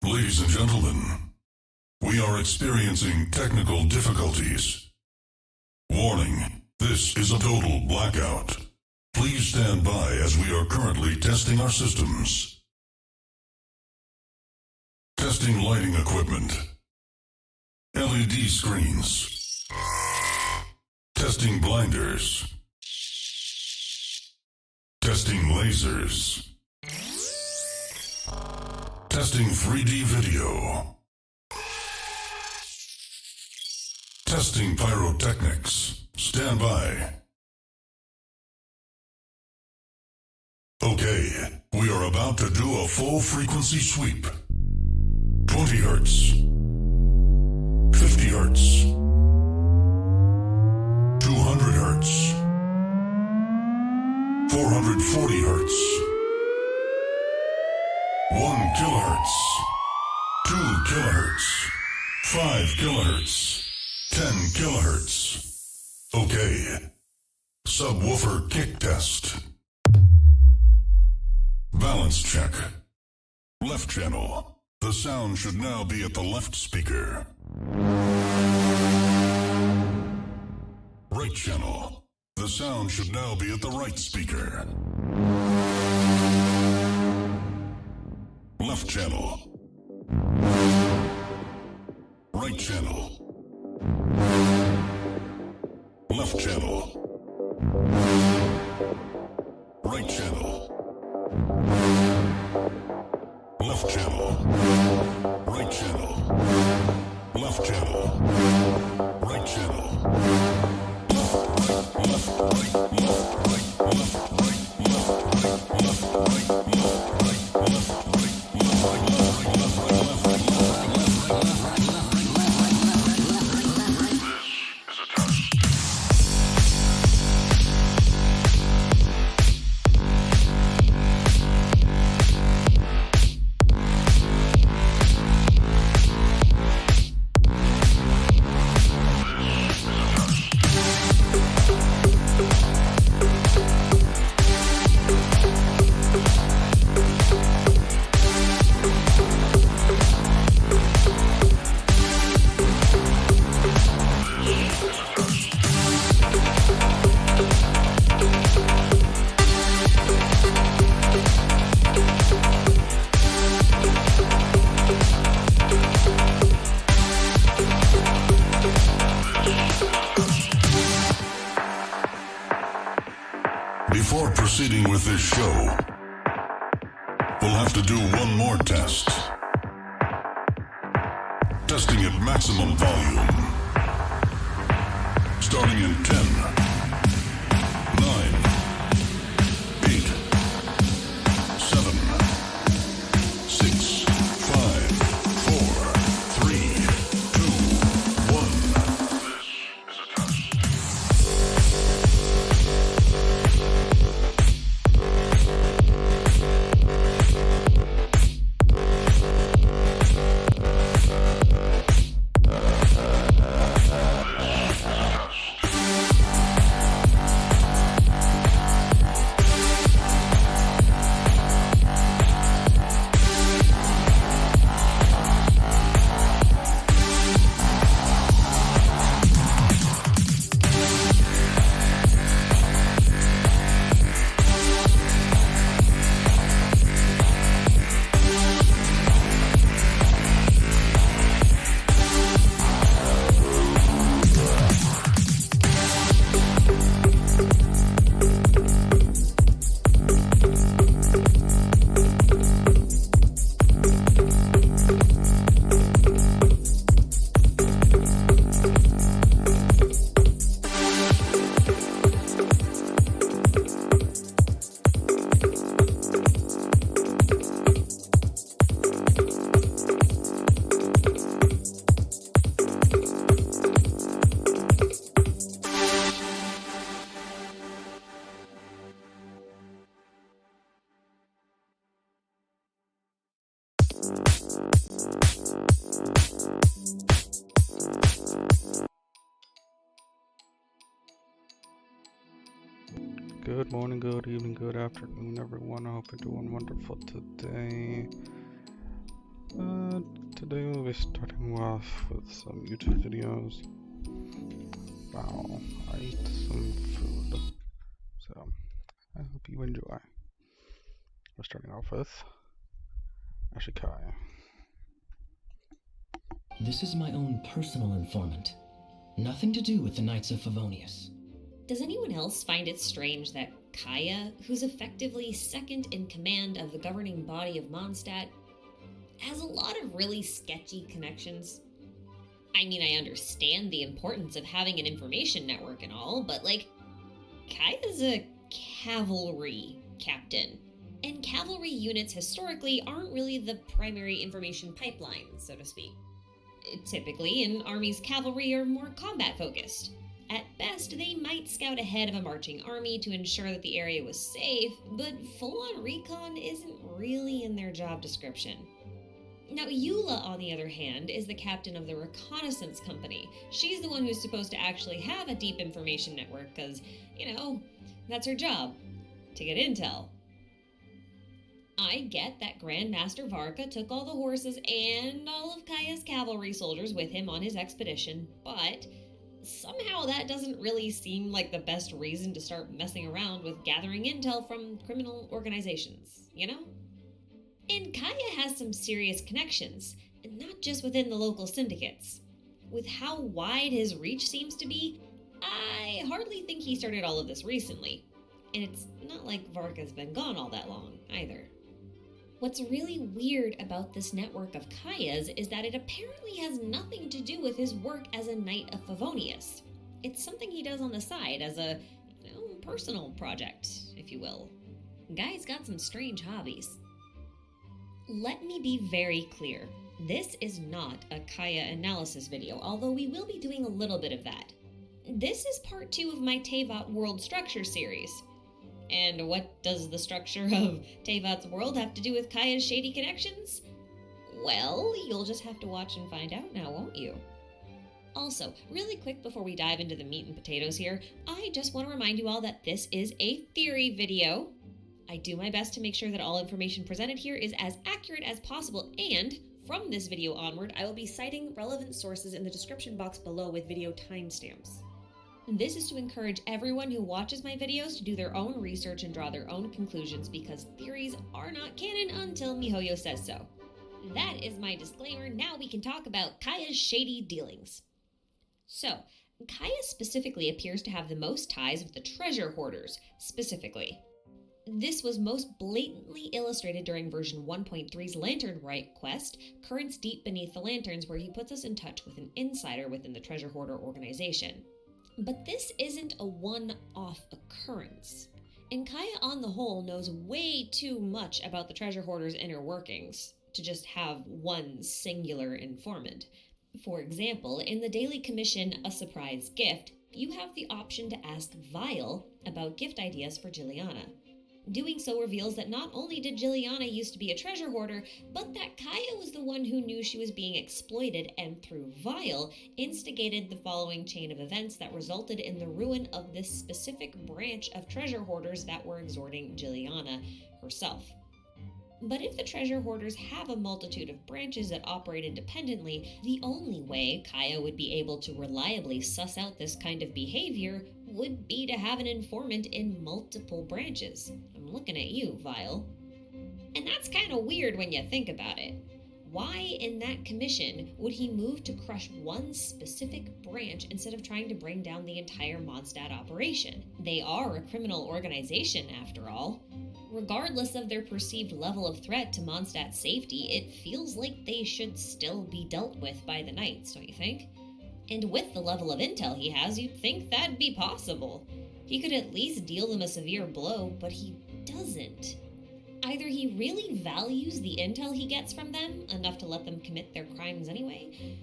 Ladies and gentlemen, we are experiencing technical difficulties. Warning, this is a total blackout. Please stand by as we are currently testing our systems. Testing lighting equipment. LED screens. Testing blinders. Testing lasers. Testing 3D video. Testing pyrotechnics. Stand by. Okay, we are about to do a full frequency sweep. 20 hertz. 50 hertz. 200 hertz. 440 hertz. 1 kilohertz. 2 kilohertz. 5 kilohertz. 10 kilohertz. Okay. Subwoofer kick test. Balance check. Left channel. The sound should now be at the left speaker. Right channel. The sound should now be at the right speaker. Left channel. Right channel. Left channel. Right channel. Left channel. Right channel. Left channel. Right channel. Left, right, left, right, left, right, left, right, left, right, left, right, left, right, left, right, left, right, left, right, This is a test. Before proceeding with this show, we'll have to do one more test. Testing at maximum volume. Starting in 10, 9, 8, 7, 6, 5, 4, 3, 2, 1. This is a test. Good morning, good evening, good afternoon, everyone. I hope you're doing wonderful today. Today we'll be starting off with some YouTube videos. Wow, I ate some food, so I hope you enjoy. We're starting off with Ashikai. This is my own personal informant. Nothing to do with the Knights of Favonius. Does anyone else find it strange that Kaya, who's effectively second in command of the governing body of Mondstadt, has a lot of really sketchy connections? I mean, I understand the importance of having an information network and all, but Kaya's a cavalry captain. And cavalry units historically aren't really the primary information pipeline, so to speak. Typically, an army's cavalry are more combat focused. At best, they might scout ahead of a marching army to ensure that the area was safe, but full-on recon isn't really in their job description. Now, Eula, on the other hand, is the captain of the reconnaissance company. She's the one who's supposed to actually have a deep information network, because, that's her job, to get intel. I get that Grandmaster Varka took all the horses and all of Kaya's cavalry soldiers with him on his expedition, but somehow that doesn't really seem like the best reason to start messing around with gathering intel from criminal organizations, And Kaya has some serious connections, and not just within the local syndicates. With how wide his reach seems to be, I hardly think he started all of this recently. And it's not like Varka's been gone all that long, either. What's really weird about this network of Kaya's is that it apparently has nothing to do with his work as a Knight of Favonius. It's something he does on the side as a, personal project, if you will. Guy's got some strange hobbies. Let me be very clear. This is not a Kaya analysis video, although we will be doing a little bit of that. This is part 2 of my Teyvat World Structure series. And what does the structure of Teyvat's world have to do with Kaya's shady connections? Well, you'll just have to watch and find out now, won't you? Also, really quick before we dive into the meat and potatoes here, I just want to remind you all that this is a theory video. I do my best to make sure that all information presented here is as accurate as possible, and from this video onward, I will be citing relevant sources in the description box below with video timestamps. This is to encourage everyone who watches my videos to do their own research and draw their own conclusions, because theories are not canon until MiHoYo says so. That is my disclaimer. Now we can talk about Kaya's shady dealings. So, Kaya specifically appears to have the most ties with the treasure hoarders, specifically. This was most blatantly illustrated during version 1.3's Lantern Rite quest, Currents Deep Beneath the Lanterns, where he puts us in touch with an insider within the treasure hoarder organization. But this isn't a one-off occurrence. And Kaya on the whole knows way too much about the treasure hoarder's inner workings to just have one singular informant. For example, in the daily commission A Surprise Gift, you have the option to ask Vile about gift ideas for Juliana. Doing so reveals that not only did Juliana used to be a treasure hoarder, but that Kaya was the one who knew she was being exploited and through Vile instigated the following chain of events that resulted in the ruin of this specific branch of treasure hoarders that were exhorting Juliana herself. But if the treasure hoarders have a multitude of branches that operate independently, the only way Kaya would be able to reliably suss out this kind of behavior would be to have an informant in multiple branches. I'm looking at you, Vile. And that's kind of weird when you think about it. Why in that commission would he move to crush one specific branch instead of trying to bring down the entire Mondstadt operation? They are a criminal organization, after all. Regardless of their perceived level of threat to Mondstadt's safety, it feels like they should still be dealt with by the Knights, don't you think? And with the level of intel he has, you'd think that'd be possible. He could at least deal them a severe blow, but he doesn't. Either he really values the intel he gets from them, enough to let them commit their crimes anyway,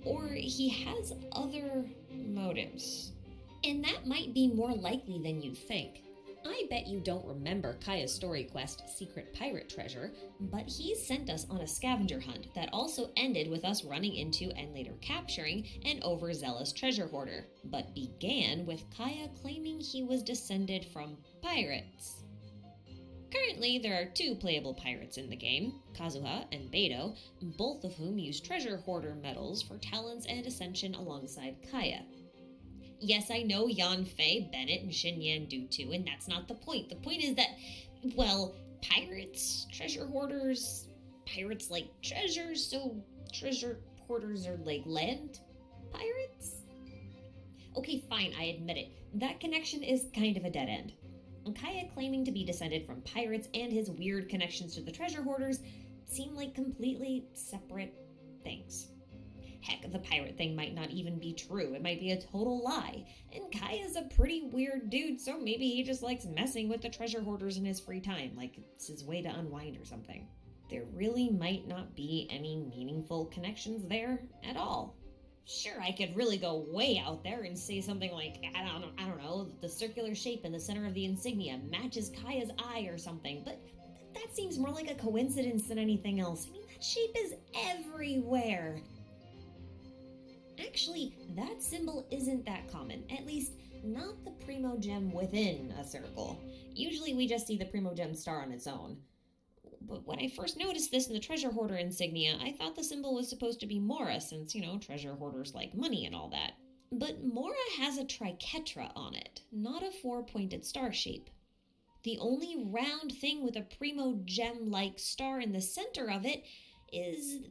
or he has other motives. And that might be more likely than you'd think. I bet you don't remember Kaya's story quest, Secret Pirate Treasure, but he sent us on a scavenger hunt that also ended with us running into and later capturing an overzealous treasure hoarder, but began with Kaya claiming he was descended from pirates. Currently, there are 2 playable pirates in the game, Kazuha and Beidou, both of whom use treasure hoarder medals for talents and ascension alongside Kaya. Yes, I know Yanfei, Bennett, and Xinyan do too, and that's not the point. The point is that, well, pirates, treasure hoarders, pirates like treasures, so treasure hoarders are like land pirates? Okay, fine, I admit it. That connection is kind of a dead end. And Kaya claiming to be descended from pirates and his weird connections to the treasure hoarders seem like completely separate things. Heck, the pirate thing might not even be true. It might be a total lie. And Kaya's a pretty weird dude, so maybe he just likes messing with the treasure hoarders in his free time, like it's his way to unwind or something. There really might not be any meaningful connections there at all. Sure, I could really go way out there and say something like, I don't know, the circular shape in the center of the insignia matches Kaya's eye or something, but that seems more like a coincidence than anything else. I mean, that shape is everywhere. Actually, that symbol isn't that common, at least not the Primogem within a circle. Usually we just see the Primogem star on its own. But when I first noticed this in the treasure hoarder insignia, I thought the symbol was supposed to be Mora, since, treasure hoarders like money and all that. But Mora has a triquetra on it, not a 4-pointed star shape. The only round thing with a Primogem-like star in the center of it is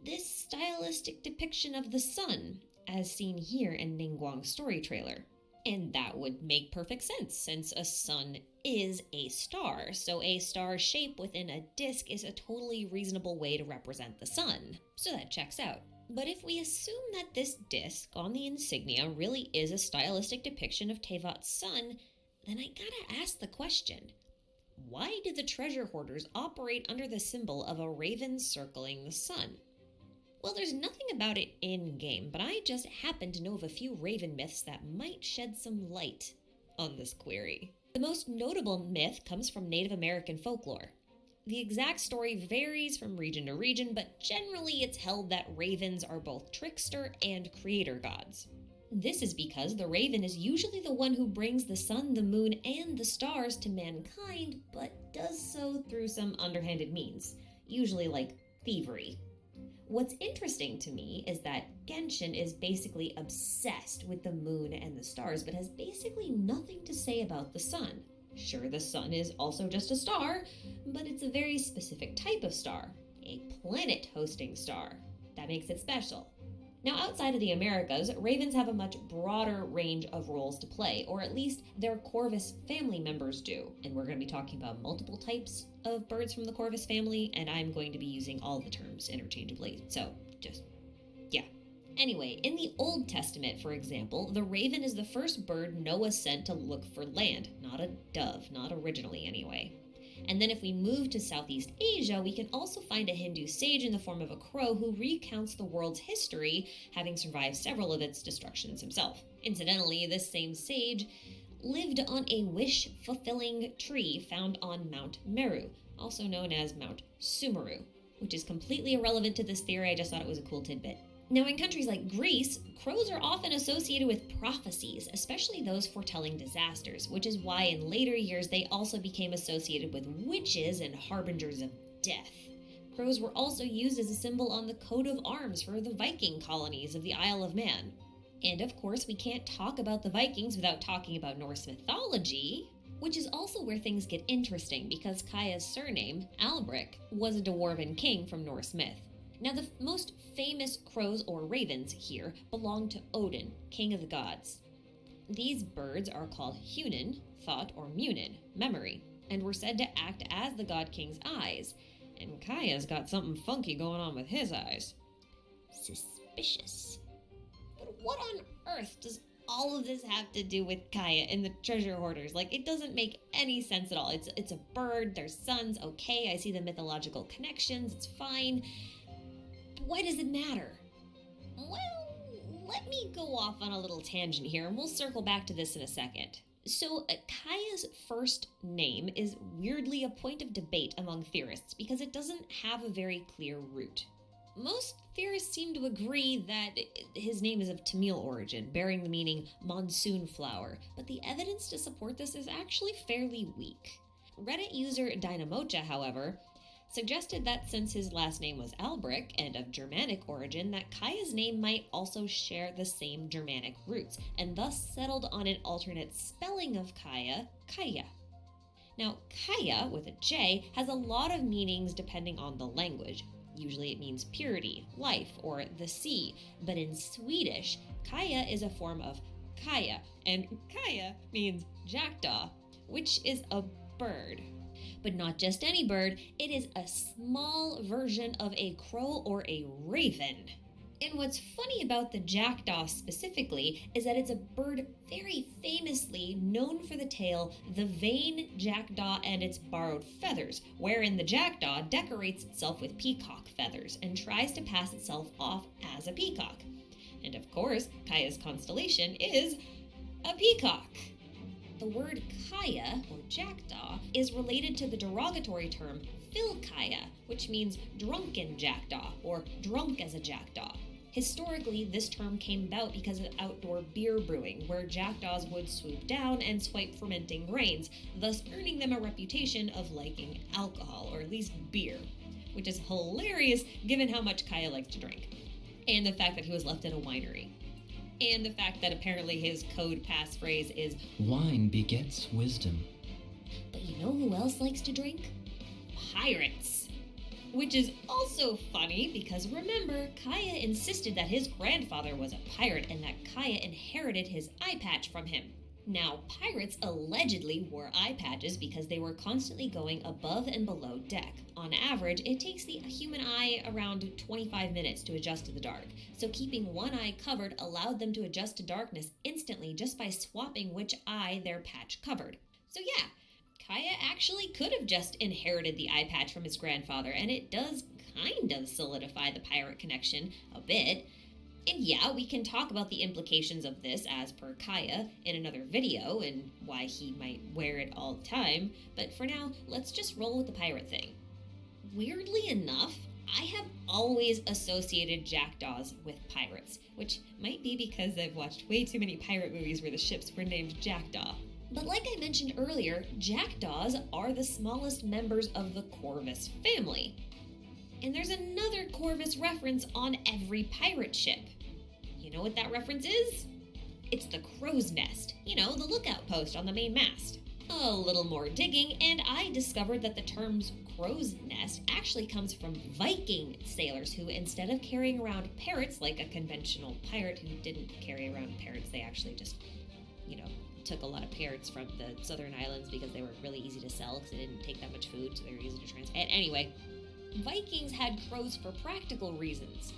this stylistic depiction of the sun, as seen here in Ningguang's story trailer. And that would make perfect sense, since a sun is a star, so a star shape within a disk is a totally reasonable way to represent the sun. So that checks out. But if we assume that this disk on the insignia really is a stylistic depiction of Tevat's sun, then I gotta ask the question, why do the treasure hoarders operate under the symbol of a raven circling the sun? Well, there's nothing about it in-game, but I just happen to know of a few raven myths that might shed some light on this query. The most notable myth comes from Native American folklore. The exact story varies from region to region, but generally it's held that ravens are both trickster and creator gods. This is because the raven is usually the one who brings the sun, the moon, and the stars to mankind, but does so through some underhanded means, usually like thievery. What's interesting to me is that Genshin is basically obsessed with the moon and the stars, but has basically nothing to say about the sun. Sure, the sun is also just a star, but it's a very specific type of star, a planet-hosting star. That makes it special. Now, outside of the Americas, ravens have a much broader range of roles to play, or at least their Corvus family members do. And we're going to be talking about multiple types of birds from the Corvus family, and I'm going to be using all the terms interchangeably. So, yeah. Anyway, in the Old Testament, for example, the raven is the first bird Noah sent to look for land, not a dove, not originally anyway. And then if we move to Southeast Asia, we can also find a Hindu sage in the form of a crow who recounts the world's history, having survived several of its destructions himself. Incidentally, this same sage lived on a wish-fulfilling tree found on Mount Meru, also known as Mount Sumeru, which is completely irrelevant to this theory. I just thought it was a cool tidbit. Now, in countries like Greece, crows are often associated with prophecies, especially those foretelling disasters, which is why in later years they also became associated with witches and harbingers of death. Crows were also used as a symbol on the coat of arms for the Viking colonies of the Isle of Man. And of course, we can't talk about the Vikings without talking about Norse mythology, which is also where things get interesting because Kaya's surname, Albric, was a dwarven king from Norse myth. Now, the most famous crows or ravens here belong to Odin, king of the gods. These birds are called Hunin, thought, or Munin, memory, and were said to act as the god king's eyes. And Kaya's got something funky going on with his eyes. Suspicious. But what on earth does all of this have to do with Kaya and the treasure hoarders? Like, it doesn't make any sense at all. It's a bird, there's sons, okay, I see the mythological connections, it's fine. Why does it matter? Well, let me go off on a little tangent here, and we'll circle back to this in a second. So, Kaya's first name is weirdly a point of debate among theorists because it doesn't have a very clear root. Most theorists seem to agree that his name is of Tamil origin, bearing the meaning monsoon flower, but the evidence to support this is actually fairly weak. Reddit user Dynamocha, however, suggested that since his last name was Albric and of Germanic origin, that Kaya's name might also share the same Germanic roots, and thus settled on an alternate spelling of Kaya, Kaya. Now, Kaya, with a J, has a lot of meanings depending on the language. Usually it means purity, life, or the sea, but in Swedish, Kaya is a form of Kaya, and Kaya means jackdaw, which is a bird. But not just any bird, it is a small version of a crow or a raven. And what's funny about the jackdaw specifically is that it's a bird very famously known for the tale The Vain Jackdaw and Its Borrowed Feathers, wherein the jackdaw decorates itself with peacock feathers and tries to pass itself off as a peacock. And of course, Kaya's constellation is a peacock. The word Kaya, or jackdaw, is related to the derogatory term Filkaya, which means drunken jackdaw, or drunk as a jackdaw. Historically, this term came about because of outdoor beer brewing, where jackdaws would swoop down and swipe fermenting grains, thus earning them a reputation of liking alcohol, or at least beer, which is hilarious given how much Kaya likes to drink, and the fact that he was left at a winery. And the fact that apparently his code passphrase is Wine begets wisdom. But you know who else likes to drink? Pirates. Which is also funny because remember, Kaya insisted that his grandfather was a pirate and that Kaya inherited his eye patch from him. Now, pirates allegedly wore eye patches because they were constantly going above and below deck. On average, it takes the human eye around 25 minutes to adjust to the dark, so keeping one eye covered allowed them to adjust to darkness instantly just by swapping which eye their patch covered. So yeah, Kaya actually could have just inherited the eye patch from his grandfather, and it does kind of solidify the pirate connection a bit. And yeah, we can talk about the implications of this as per Kaya in another video and why he might wear it all the time, but for now, let's just roll with the pirate thing. Weirdly enough, I have always associated jackdaws with pirates, which might be because I've watched way too many pirate movies where the ships were named Jackdaw. But like I mentioned earlier, jackdaws are the smallest members of the Corvus family. And there's another Corvus reference on every pirate ship. You know what that reference is? It's the crow's nest. You know, the lookout post on the main mast. A little more digging, and I discovered that the term's crow's nest actually comes from Viking sailors who, instead of carrying around parrots like a conventional pirate who didn't carry around parrots, they actually just, took a lot of parrots from the southern islands because they were really easy to sell because they didn't take that much food, so they were easy to transport. Anyway, Vikings had crows for practical reasons.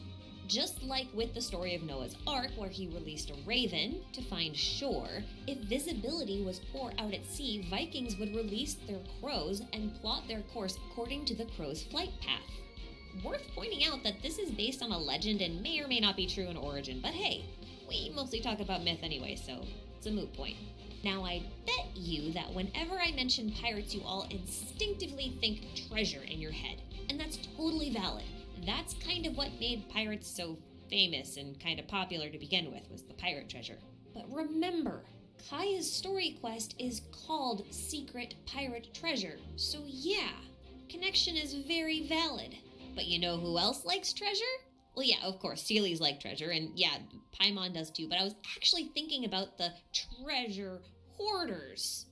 Just like with the story of Noah's Ark, where he released a raven to find shore, if visibility was poor out at sea, Vikings would release their crows and plot their course according to the crow's flight path. Worth pointing out that this is based on a legend and may or may not be true in origin, but hey, we mostly talk about myth anyway, so it's a moot point. Now, I bet you that whenever I mention pirates, you all instinctively think treasure in your head, and that's totally valid. That's kind of what made pirates so famous and kind of popular to begin with, was the pirate treasure. But remember, Kaya's story quest is called Secret Pirate Treasure, so yeah, connection is very valid. But you know who else likes treasure? Well, yeah, of course, Sealy's like treasure, and yeah, Paimon does too, but I was actually thinking about the treasure hoarders.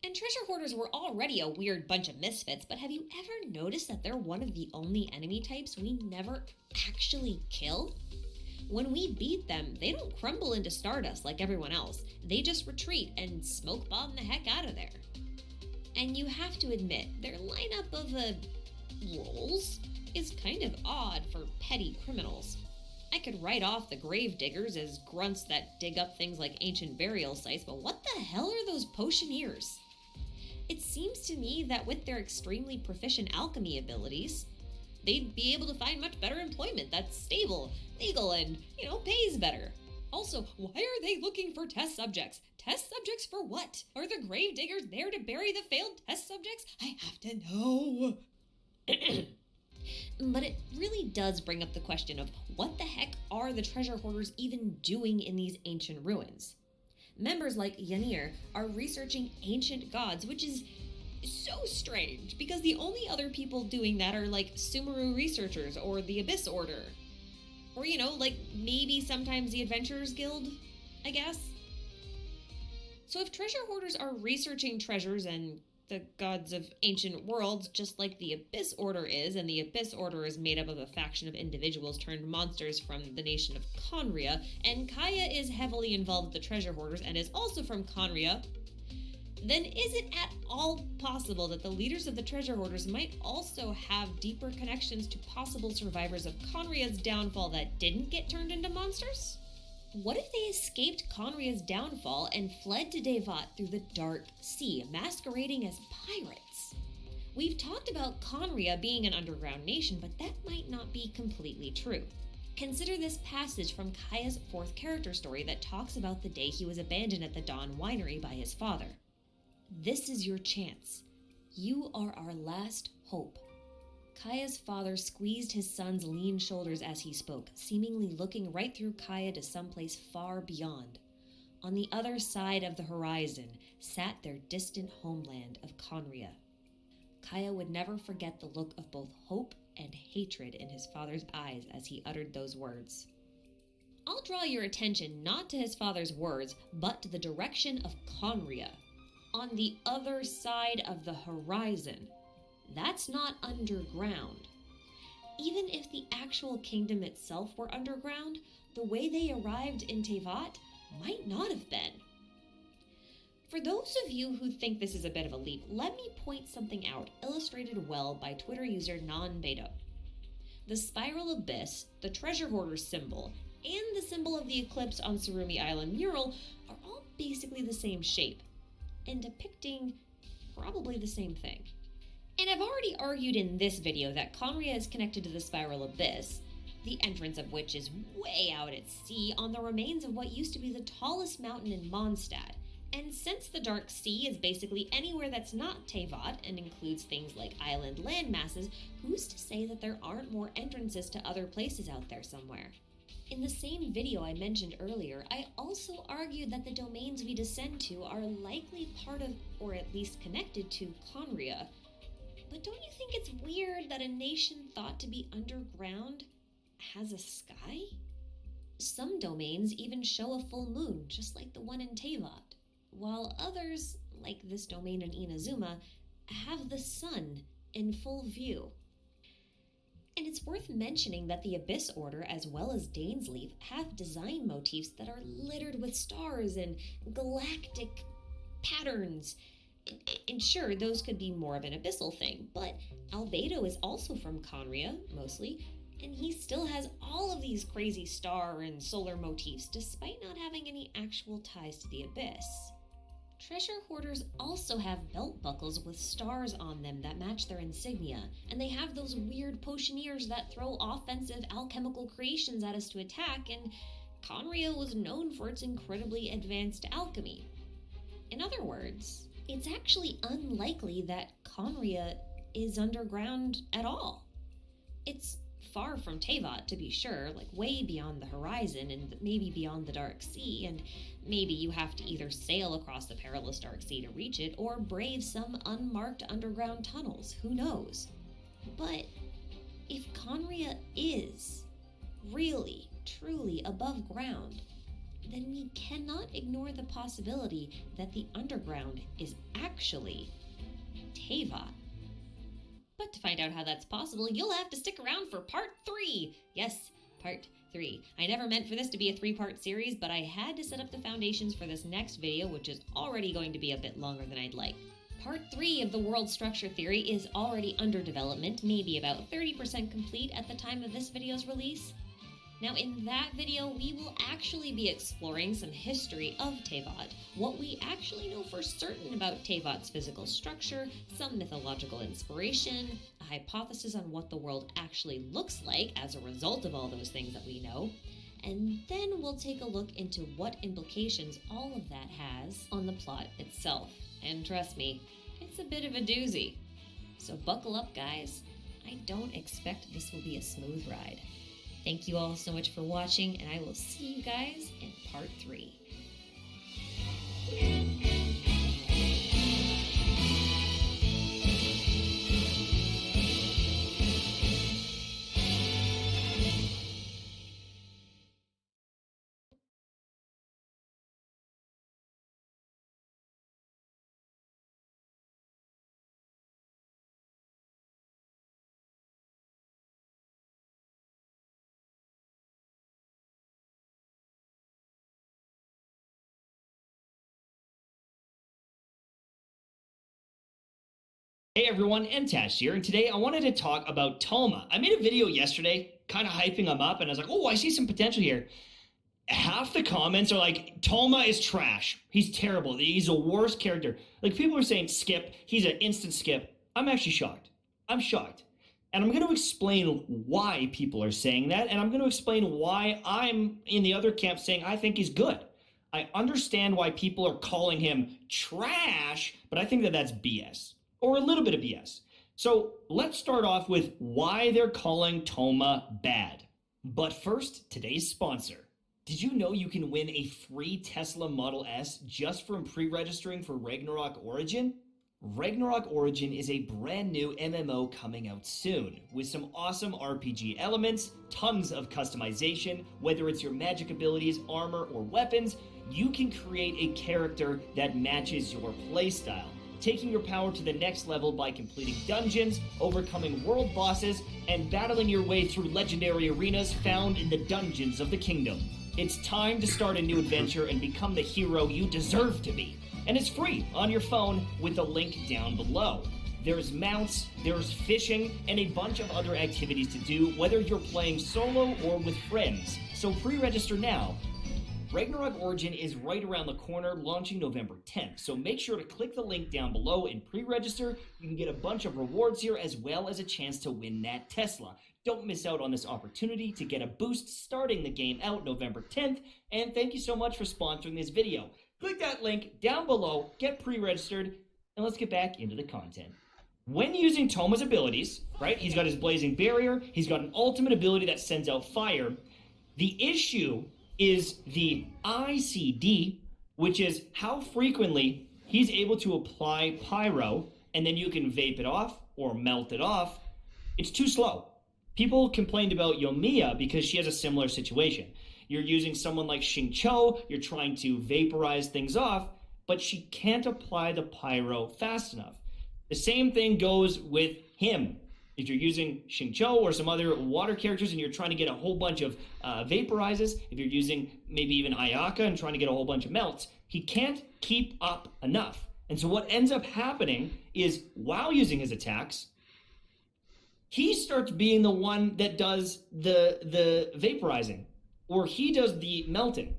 And treasure hoarders were already a weird bunch of misfits, but have you ever noticed that they're one of the only enemy types we never actually kill? When we beat them, they don't crumble into stardust like everyone else. They just retreat and smoke bomb the heck out of there. And you have to admit, their lineup of roles is kind of odd for petty criminals. I could write off the grave diggers as grunts that dig up things like ancient burial sites, but what the hell are those potioneers? It seems to me that with their extremely proficient alchemy abilities, they'd be able to find much better employment that's stable, legal, and, pays better. Also, why are they looking for test subjects? Test subjects for what? Are the grave diggers there to bury the failed test subjects? I have to know. But it really does bring up the question of what the heck are the treasure hoarders even doing in these ancient ruins? Members like Ynir are researching ancient gods, which is so strange because the only other people doing that are like Sumeru researchers or the Abyss Order. Or, maybe sometimes the Adventurers Guild, I guess. So if treasure hoarders are researching treasures and the gods of ancient worlds, just like the Abyss Order is, and the Abyss Order is made up of a faction of individuals turned monsters from the nation of Conria, and Kaya is heavily involved with the treasure hoarders and is also from Conria, then is it at all possible that the leaders of the treasure hoarders might also have deeper connections to possible survivors of Conria's downfall that didn't get turned into monsters? What if they escaped Conria's downfall and fled to Devat through the Dark Sea, masquerading as pirates? We've talked about Conria being an underground nation, but that might not be completely true. Consider this passage from Kaya's 4th character story that talks about the day he was abandoned at the Dawn Winery by his father. This is your chance. You are our last hope. Kaya's father squeezed his son's lean shoulders as he spoke, seemingly looking right through Kaya to someplace far beyond. On the other side of the horizon sat their distant homeland of Conria. Kaya would never forget the look of both hope and hatred in his father's eyes as he uttered those words. I'll draw your attention not to his father's words, but to the direction of Conria. On the other side of the horizon. That's not underground. Even if the actual kingdom itself were underground, the way they arrived in Tevat might not have been. For those of you who think this is a bit of a leap, let me point something out, illustrated well by Twitter user NonBeto. The spiral abyss, the treasure hoarder symbol, and the symbol of the eclipse on Surumi Island mural are all basically the same shape, and depicting probably the same thing. And I've already argued in this video that Conria is connected to the Spiral Abyss, the entrance of which is way out at sea on the remains of what used to be the tallest mountain in Mondstadt. And since the Dark Sea is basically anywhere that's not Tevat and includes things like island landmasses, who's to say that there aren't more entrances to other places out there somewhere? In the same video I mentioned earlier, I also argued that the domains we descend to are likely part of, or at least connected to, Conria. But don't you think it's weird that a nation thought to be underground has a sky? Some domains even show a full moon, just like the one in Tevat, while others, like this domain in Inazuma, have the sun in full view. And it's worth mentioning that the Abyss Order, as well as Dainsleif, have design motifs that are littered with stars and galactic patterns. And sure, those could be more of an abyssal thing, but Albedo is also from Conria, mostly, and he still has all of these crazy star and solar motifs despite not having any actual ties to the abyss. Treasure hoarders also have belt buckles with stars on them that match their insignia, and they have those weird potioneers that throw offensive alchemical creations at us to attack, and Conria was known for its incredibly advanced alchemy. In other words, it's actually unlikely that Conria is underground at all. It's far from Teyvat, to be sure, like way beyond the horizon and maybe beyond the Dark Sea, and maybe you have to either sail across the perilous Dark Sea to reach it or brave some unmarked underground tunnels, who knows? But if Conria is really, truly above ground, then we cannot ignore the possibility that the underground is actually Teyvat. But to find out how that's possible, you'll have to stick around for part 3. Yes, part 3. I never meant for this to be a 3-part series, but I had to set up the foundations for this next video, which is already going to be a bit longer than I'd like. Part 3 of the world structure theory is already under development, maybe about 30% complete at the time of this video's release. Now, in that video, we will actually be exploring some history of Teyvat, what we actually know for certain about Teyvat's physical structure, some mythological inspiration, a hypothesis on what the world actually looks like as a result of all those things that we know, and then we'll take a look into what implications all of that has on the plot itself. And trust me, it's a bit of a doozy. So buckle up, guys. I don't expect this will be a smooth ride. Thank you all so much for watching, and I will see you guys in part 3. Hey everyone, MTash here, and today I wanted to talk about Toma. I made a video yesterday, kind of hyping him up, and I was like, oh, I see some potential here. Half the comments are like, Toma is trash. He's terrible. He's the worst character. Like, people are saying skip. He's an instant skip. I'm actually shocked. I'm shocked. And I'm going to explain why people are saying that, and I'm going to explain why I'm in the other camp saying I think he's good. I understand why people are calling him trash, but I think that that's BS. Or a little bit of BS. So let's start off with why they're calling Toma bad. But first, today's sponsor. Did you know you can win a free Tesla Model S just from pre-registering for Ragnarok Origin? Ragnarok Origin is a brand new MMO coming out soon, with some awesome RPG elements, tons of customization. Whether it's your magic abilities, armor, or weapons, you can create a character that matches your playstyle, taking your power to the next level by completing dungeons, overcoming world bosses, and battling your way through legendary arenas found in the dungeons of the kingdom. It's time to start a new adventure and become the hero you deserve to be. And it's free on your phone with the link down below. There's mounts, there's fishing, and a bunch of other activities to do, whether you're playing solo or with friends. So pre-register now. Ragnarok Origin is right around the corner, launching November 10th, so make sure to click the link down below and pre-register. You can get a bunch of rewards here as well as a chance to win that Tesla. Don't miss out on this opportunity to get a boost starting the game out November 10th, and thank you so much for sponsoring this video. Click that link down below, get pre-registered, and let's get back into the content. When using Toma's abilities, right, he's got his Blazing Barrier, he's got an ultimate ability that sends out fire. The issue is the ICD, which is how frequently he's able to apply pyro, and then you can vape it off or melt it off. It's too slow. People complained about Yoimiya because she has a similar situation. You're using someone like Xingqiu, you're trying to vaporize things off, but she can't apply the pyro fast enough. The same thing goes with him. If you're using Xingqiu or some other water characters and you're trying to get a whole bunch of vaporizes, if you're using maybe even Ayaka and trying to get a whole bunch of melts, he can't keep up enough. And so what ends up happening is while using his attacks, he starts being the one that does the vaporizing, or he does the melting.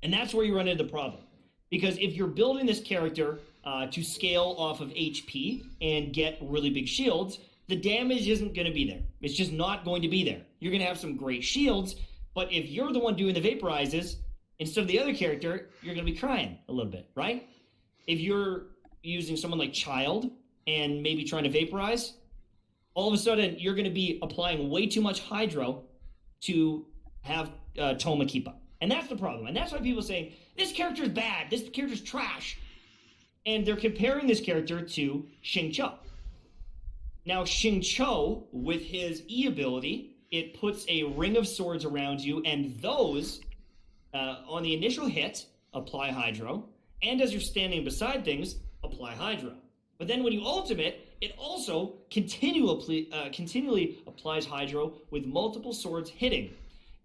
And that's where you run into the problem. Because if you're building this character to scale off of HP and get really big shields, the damage isn't going to be there. It's just not going to be there. You're going to have some great shields, but if you're the one doing the vaporizes, instead of the other character, you're going to be crying a little bit, right? If you're using someone like Child and maybe trying to vaporize, all of a sudden you're going to be applying way too much hydro to have Toma keep up. And that's the problem. And that's why people are saying, this character's bad, this character's trash. And they're comparing this character to Xingqiu. Now, Xingqiu, with his E ability, it puts a ring of swords around you, and those, on the initial hit, apply hydro, and as you're standing beside things, apply hydro. But then when you ultimate, it also continually applies hydro with multiple swords hitting.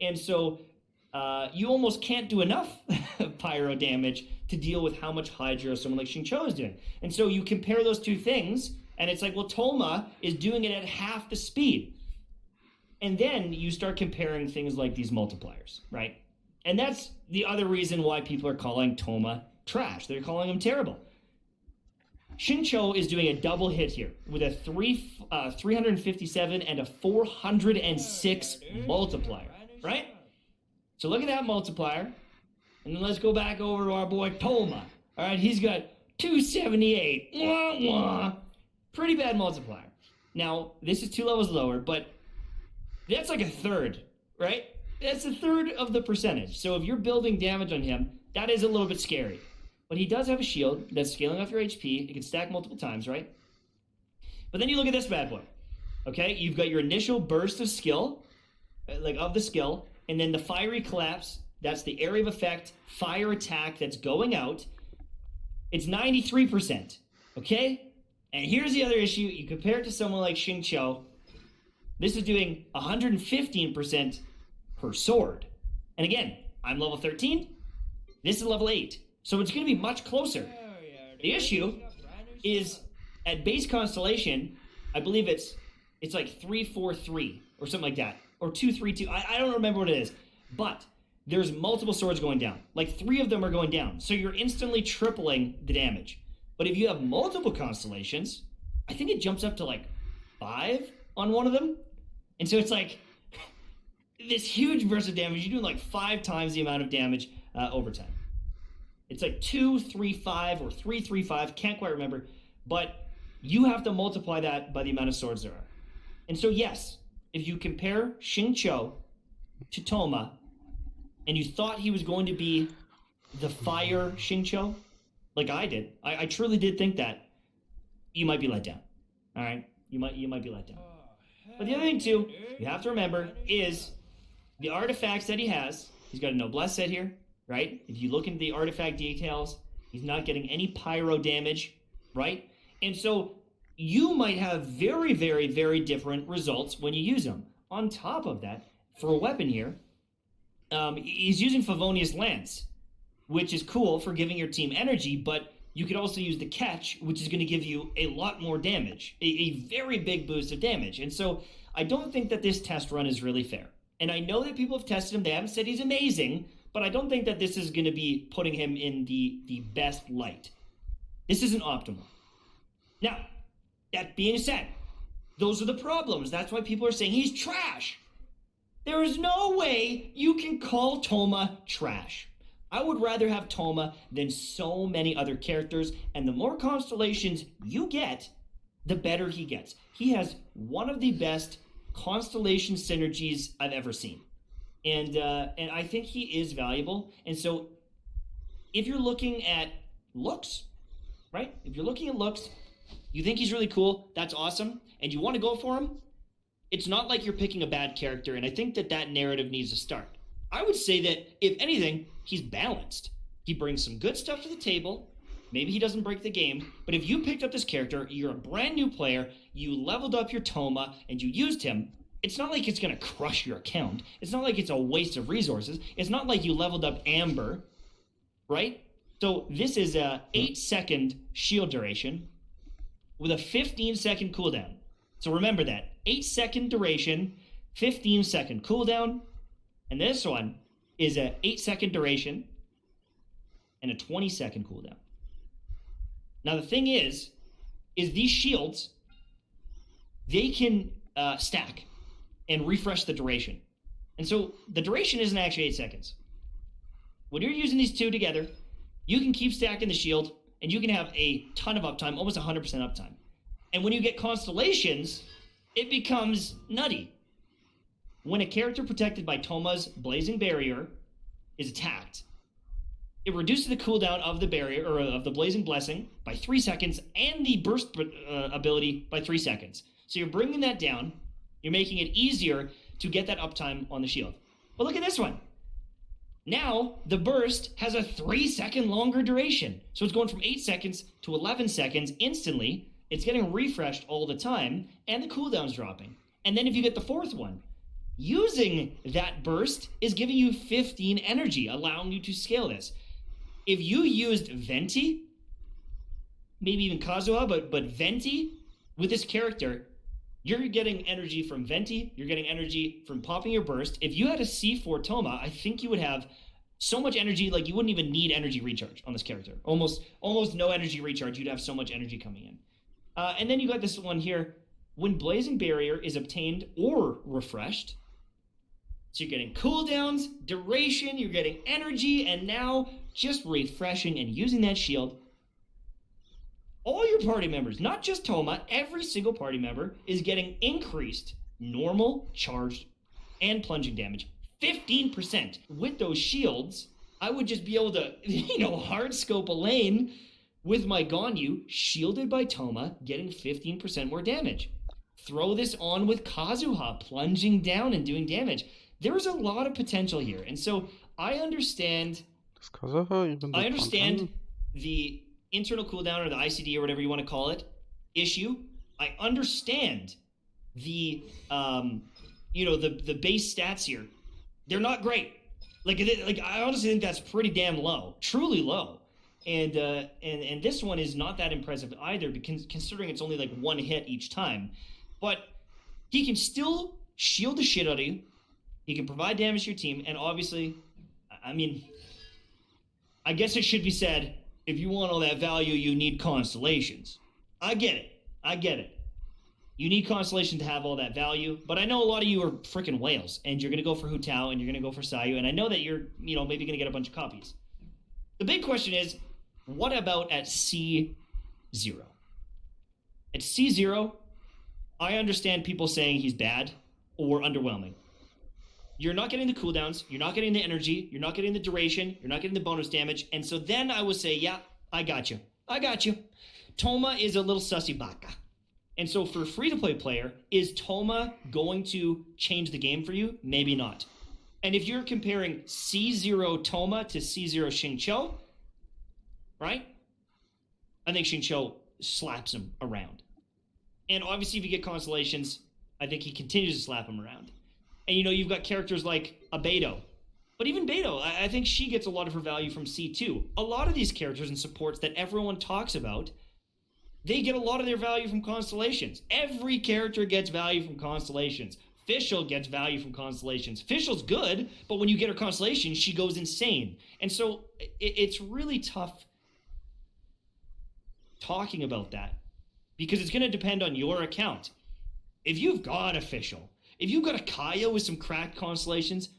And so you almost can't do enough pyro damage to deal with how much hydro someone like Xingqiu is doing. And so you compare those two things, and it's like, well, Toma is doing it at half the speed. And then you start comparing things like these multipliers, right? And that's the other reason why people are calling Toma trash. They're calling him terrible. Xingqiu is doing a double hit here with a 357 and a 406 multiplier, right? So look at that multiplier. And then let's go back over to our boy Toma. All right, he's got 278. Wah, wah. Pretty bad multiplier. Now, this is 2 levels lower, but that's like a third, right? That's a third of the percentage. So if you're building damage on him, that is a little bit scary. But he does have a shield that's scaling off your HP. It can stack multiple times, right? But then you look at this bad boy. Okay, you've got your initial burst of skill, like of the skill, and then the fiery collapse. That's the area of effect, fire attack that's going out. It's 93%, okay? And here's the other issue. You compare it to someone like Xingqiu. This is doing 115% per sword. And again, I'm level 13. This is level 8. So it's going to be much closer. The issue is at base constellation, I believe it's like 343 or something like that. Or 232. I don't remember what it is. But there's multiple swords going down. Like 3 of them are going down. So you're instantly tripling the damage. But if you have multiple constellations, I think it jumps up to like 5 on one of them. And so it's like this huge burst of damage. You're doing like 5 times the amount of damage over time. It's like 235 or 335, can't quite remember. But you have to multiply that by the amount of swords there are. And so yes, if you compare Xingqiu to Toma, and you thought he was going to be the fire Xingqiu, like I did, I truly did think that, you might be let down. All right, you might be let down. But the other thing too, you have to remember is the artifacts that he has. He's got a noblesse set here, right? If you look into the artifact details, he's not getting any pyro damage, right? And so you might have very, very, very different results when you use them. On top of that, for a weapon here, he's using Favonius Lance, which is cool for giving your team energy, but you could also use the catch, which is going to give you a lot more damage, a very big boost of damage. And so I don't think that this test run is really fair. And I know that people have tested him. They haven't said he's amazing, but I don't think that this is going to be putting him in the best light. This isn't optimal. Now, that being said, those are the problems. That's why people are saying he's trash. There is no way you can call Toma trash. I would rather have Toma than so many other characters, and the more constellations you get, the better he gets. He has one of the best constellation synergies I've ever seen. And I think he is valuable. And so if you're looking at looks, right? If you're looking at looks, you think he's really cool, that's awesome, and you want to go for him, it's not like you're picking a bad character, and I think that narrative needs to start. I would say that, if anything, he's balanced. He brings some good stuff to the table. Maybe he doesn't break the game, but if you picked up this character, you're a brand new player, you leveled up your Toma, and you used him, it's not like it's going to crush your account. It's not like it's a waste of resources. It's not like you leveled up Amber, right? So this is a 8-second shield duration with a 15-second cooldown. So remember that. 8-second duration, 15-second cooldown. And this one is a 8-second duration and a 20-second cooldown. Now the thing is these shields, they can stack and refresh the duration. And so the duration isn't actually 8 seconds. When you're using these two together, you can keep stacking the shield and you can have a ton of uptime, almost 100% uptime. And when you get constellations, it becomes nutty. When a character protected by Toma's Blazing Barrier is attacked, it reduces the cooldown of the barrier, or of the Blazing Blessing, by 3 seconds, and the burst ability by 3 seconds. So you're bringing that down, you're making it easier to get that uptime on the shield. But look at this one. Now, the burst has a 3-second longer duration. So it's going from 8 seconds to 11 seconds instantly. It's getting refreshed all the time, and the cooldown's dropping. And then if you get the fourth one, using that burst is giving you 15 energy, allowing you to scale this. If you used Venti, maybe even Kazuha, but Venti with this character, you're getting energy from Venti, you're getting energy from popping your burst. If you had a C4 Toma, I think you would have so much energy, like you wouldn't even need energy recharge on this character. Almost no energy recharge, you'd have so much energy coming in. And then you got this one here. When Blazing Barrier is obtained or refreshed, so you're getting cooldowns, duration, you're getting energy, and now just refreshing and using that shield. All your party members, not just Toma, every single party member is getting increased normal, charged, and plunging damage. 15%. With those shields, I would just be able to, hard scope a lane with my Ganyu, shielded by Toma, getting 15% more damage. Throw this on with Kazuha, plunging down and doing damage. There's a lot of potential here. And so I understand the internal cooldown or the ICD or whatever you want to call it issue. I understand the the base stats here. They're not great. Like I honestly think that's pretty damn low, truly low. And this one is not that impressive either, because considering it's only like one hit each time. But he can still shield the shit out of you. He can provide damage to your team, and obviously, I mean, I guess it should be said, if you want all that value, you need constellations. I get it. You need constellation to have all that value, but I know a lot of you are freaking whales, and you're going to go for Hu Tao, and you're going to go for Sayu, and I know that you're, maybe going to get a bunch of copies. The big question is, what about at C0? At C0, I understand people saying he's bad or underwhelming. You're not getting the cooldowns, you're not getting the energy, you're not getting the duration, you're not getting the bonus damage, and so then I would say, yeah, I got you. Toma is a little sussy baka. And so for a free-to-play player, is Toma going to change the game for you? Maybe not. And if you're comparing C0 Toma to C0 Xingqiu, right? I think Xingqiu slaps him around. And obviously if you get constellations, I think he continues to slap him around. And you've got characters like a Beidou. But even Beidou, I think she gets a lot of her value from C2. A lot of these characters and supports that everyone talks about, they get a lot of their value from constellations. Every character gets value from constellations. Fischl gets value from constellations. Fischl's good, but when you get her constellation, she goes insane. And so it's really tough talking about that, because it's going to depend on your account. If you've got a Fischl, if you've got a Kaya with some cracked constellations,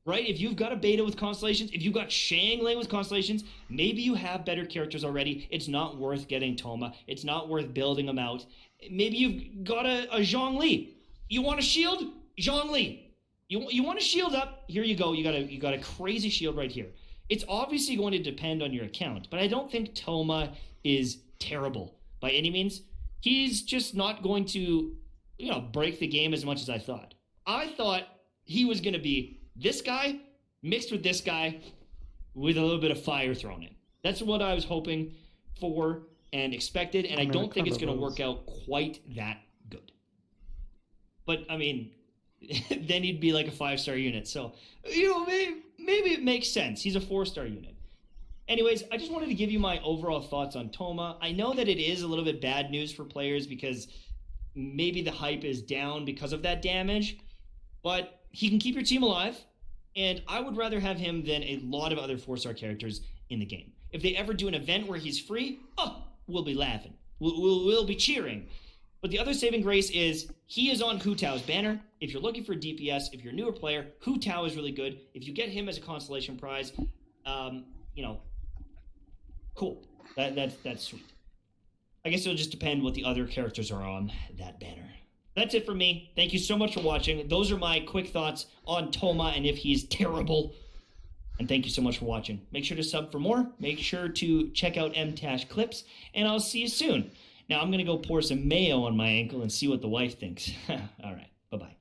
right? If you've got a Beta with constellations, if you've got Xiangling with constellations, maybe you have better characters already. It's not worth getting Toma. It's not worth building them out. Maybe you've got a Zhongli. You want a shield? Zhongli. You want a shield up? Here you go. You got a crazy shield right here. It's obviously going to depend on your account, but I don't think Toma is terrible by any means. He's just not going to break the game as much as I thought. I thought he was going to be this guy mixed with this guy with a little bit of fire thrown in. That's what I was hoping for and expected, and I don't think it's going to work out quite that good. But, I mean, then he'd be like a 5-star unit. So, maybe it makes sense. He's a 4-star unit. Anyways, I just wanted to give you my overall thoughts on Toma. I know that it is a little bit bad news for players because maybe the hype is down because of that damage, but he can keep your team alive, and I would rather have him than a lot of other 4-star characters in the game. If they ever do an event where he's free, we'll be laughing. We'll be cheering. But the other saving grace is he is on Hu Tao's banner. If you're looking for DPS, if you're a newer player, Hu Tao is really good. If you get him as a consolation prize, cool. That's sweet. I guess it'll just depend what the other characters are on that banner. That's it for me. Thank you so much for watching. Those are my quick thoughts on Toma and if he's terrible. And thank you so much for watching. Make sure to sub for more. Make sure to check out MTash clips, and I'll see you soon. Now I'm going to go pour some mayo on my ankle and see what the wife thinks. All right. Bye-bye.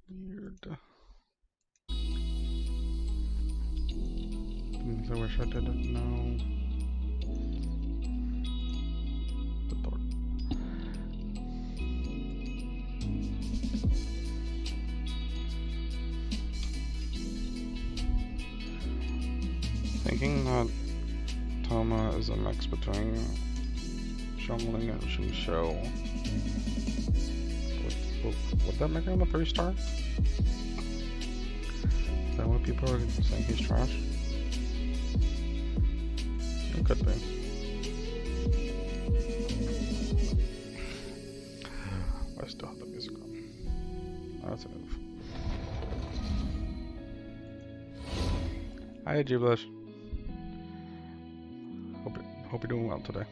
Weird. Things I wish I didn't know. The door. Thinking that Toma is a mix between Xiongling and Xingqiu. Would that make him a 3-star? Is that what people are saying he's trash? It could be. I still have the music on. That's enough. Hi, Giblish. Hope you're doing well today.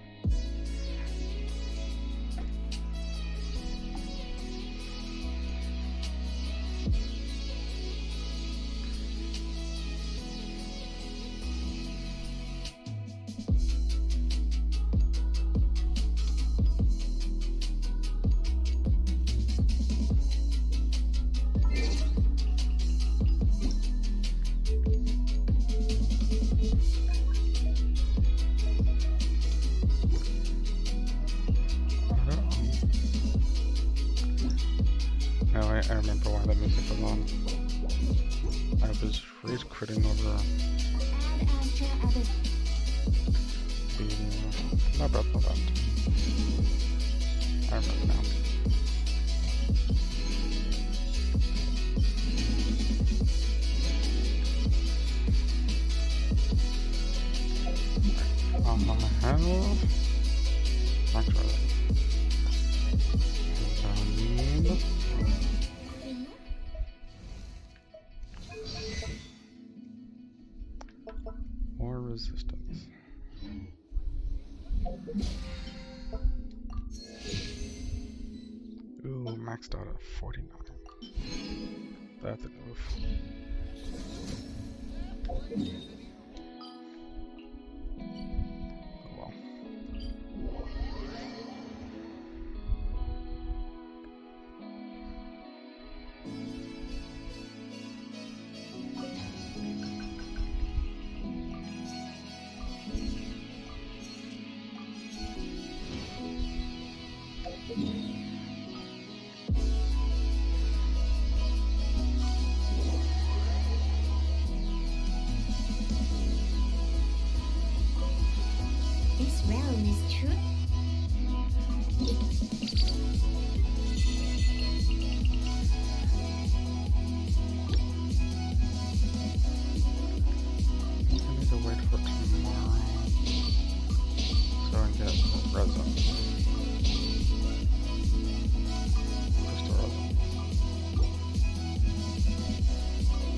I remember why the music was on. I was freeze critting over the not Breath of Event. I remember now. I have actually more resistance. Ooh, maxed out at 49. That's a move. Oh well. This realm is true. I need to wait for tomorrow so I can get resin. Just a resin.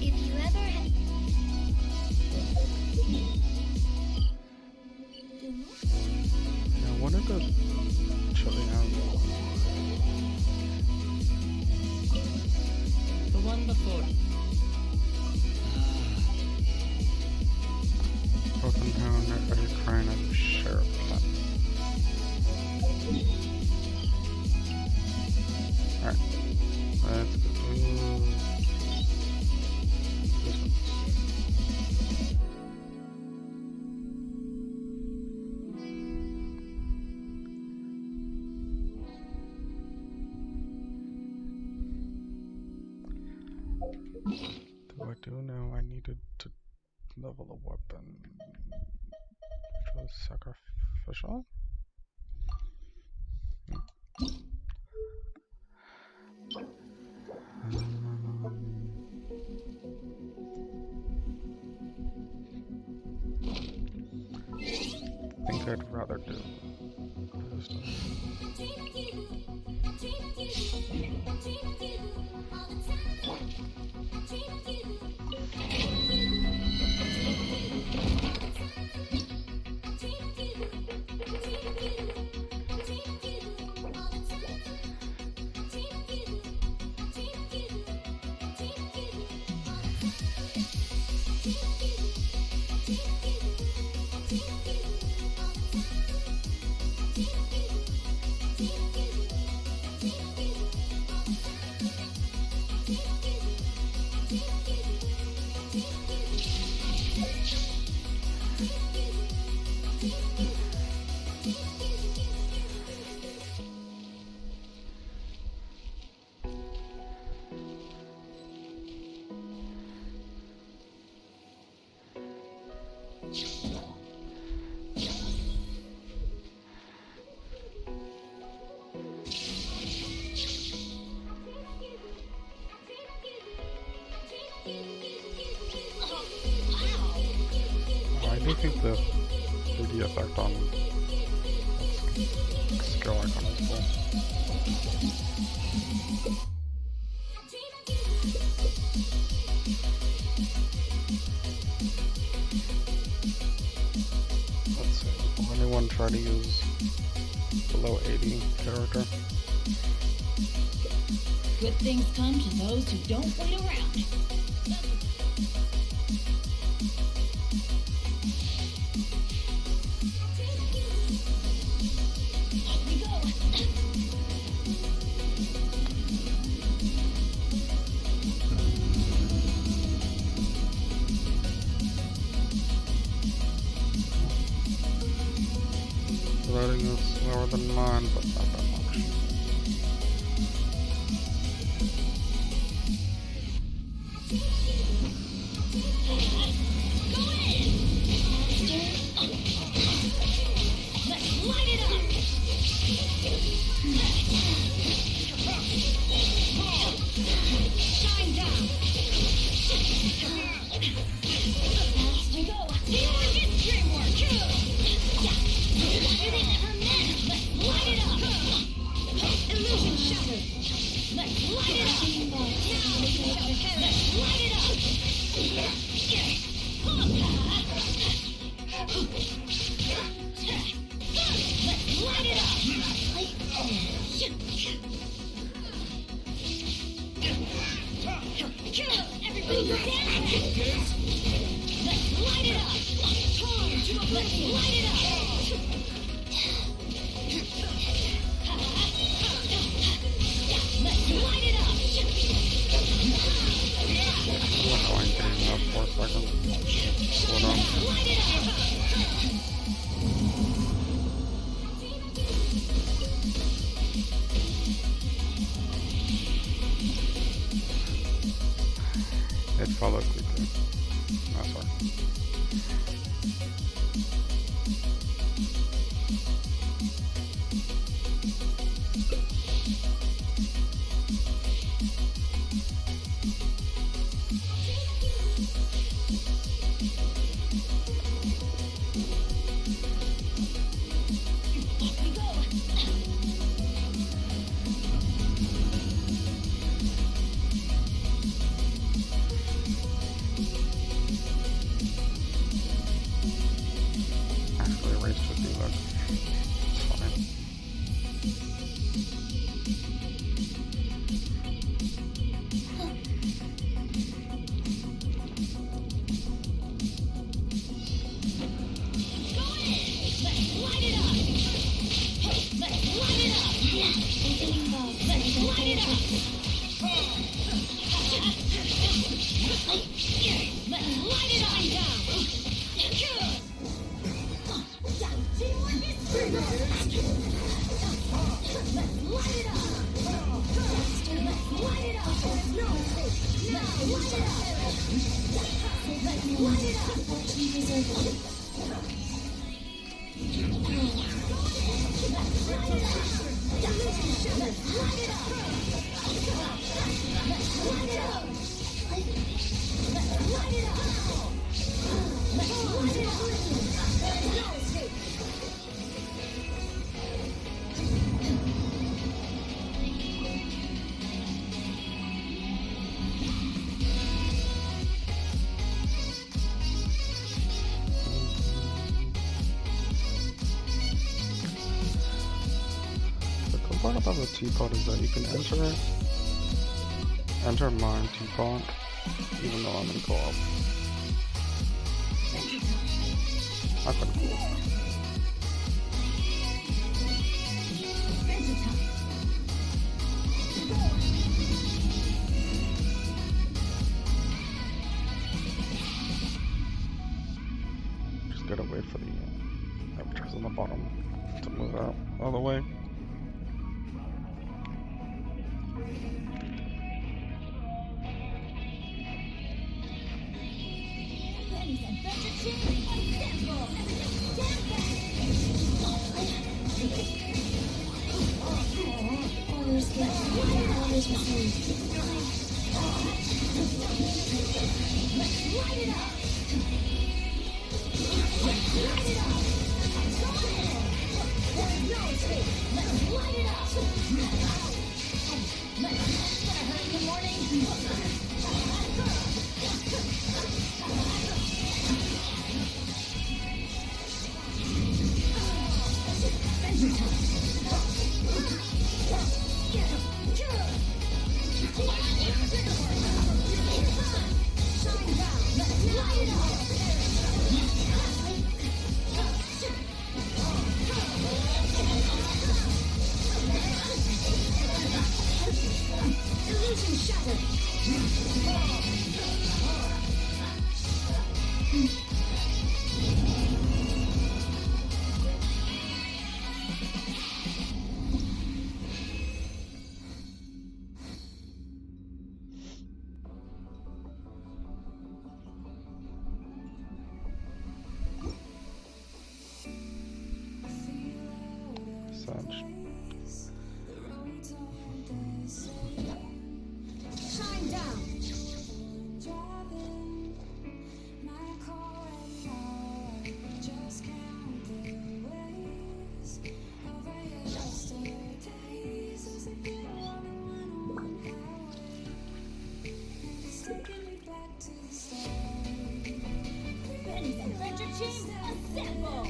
If you ever had... Yeah, what did the chili have? The one before. Opentown, are you crying at Sheriff? Alright. Let's go to this one. I do know I needed to level a weapon, which was sacrificial. I think I'd rather do resistance. I do think the 3D effect on skill icon is cool. Let's see, will anyone try to use below 80 character? Good things come to those who don't wait around. Off we go. Loading is slower than mine, but not that much. Let's light it up. Shine down. Off we go. More history work. Better than ever met. Let's light it up. Illusion shattered. Let's light it up. Let's light it up. Let's light it up. Everybody go down. Let's light it up. Let's light it up. Let's light it up. I'm annoying getting up 4 seconds. Hold on. Light it up. It followed quickly. Oh, sorry. Off we go. The cool part about the teapot is that you can enter my teapot, even though I'm in co-op. That's pretty cool. Just gotta wait for the avatars on the bottom to move out all the way. Benny's Adventure Chain Assemble! Stand back! Orders given. Orders received. Let's light it up! Let's light it up! Go ahead! There's no escape! Let's light it up! Let's gonna hurt in the morning! Illusion shattered! Such. Shine down! Benny's Adventure Chain Assemble!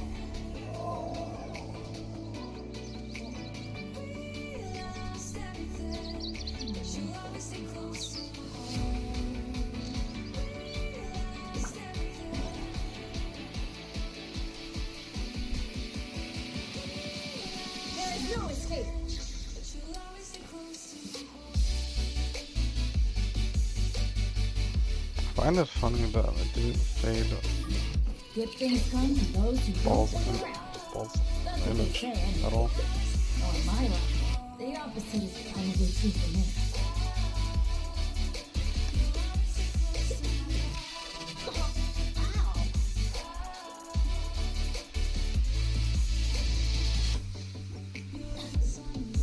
There is no escape! I find it funny that it didn't fade Good things come to those who don't Balls stick in- around. Ball's That's what they image say anyway. at all. Or in my life, the opposite is probably true for me.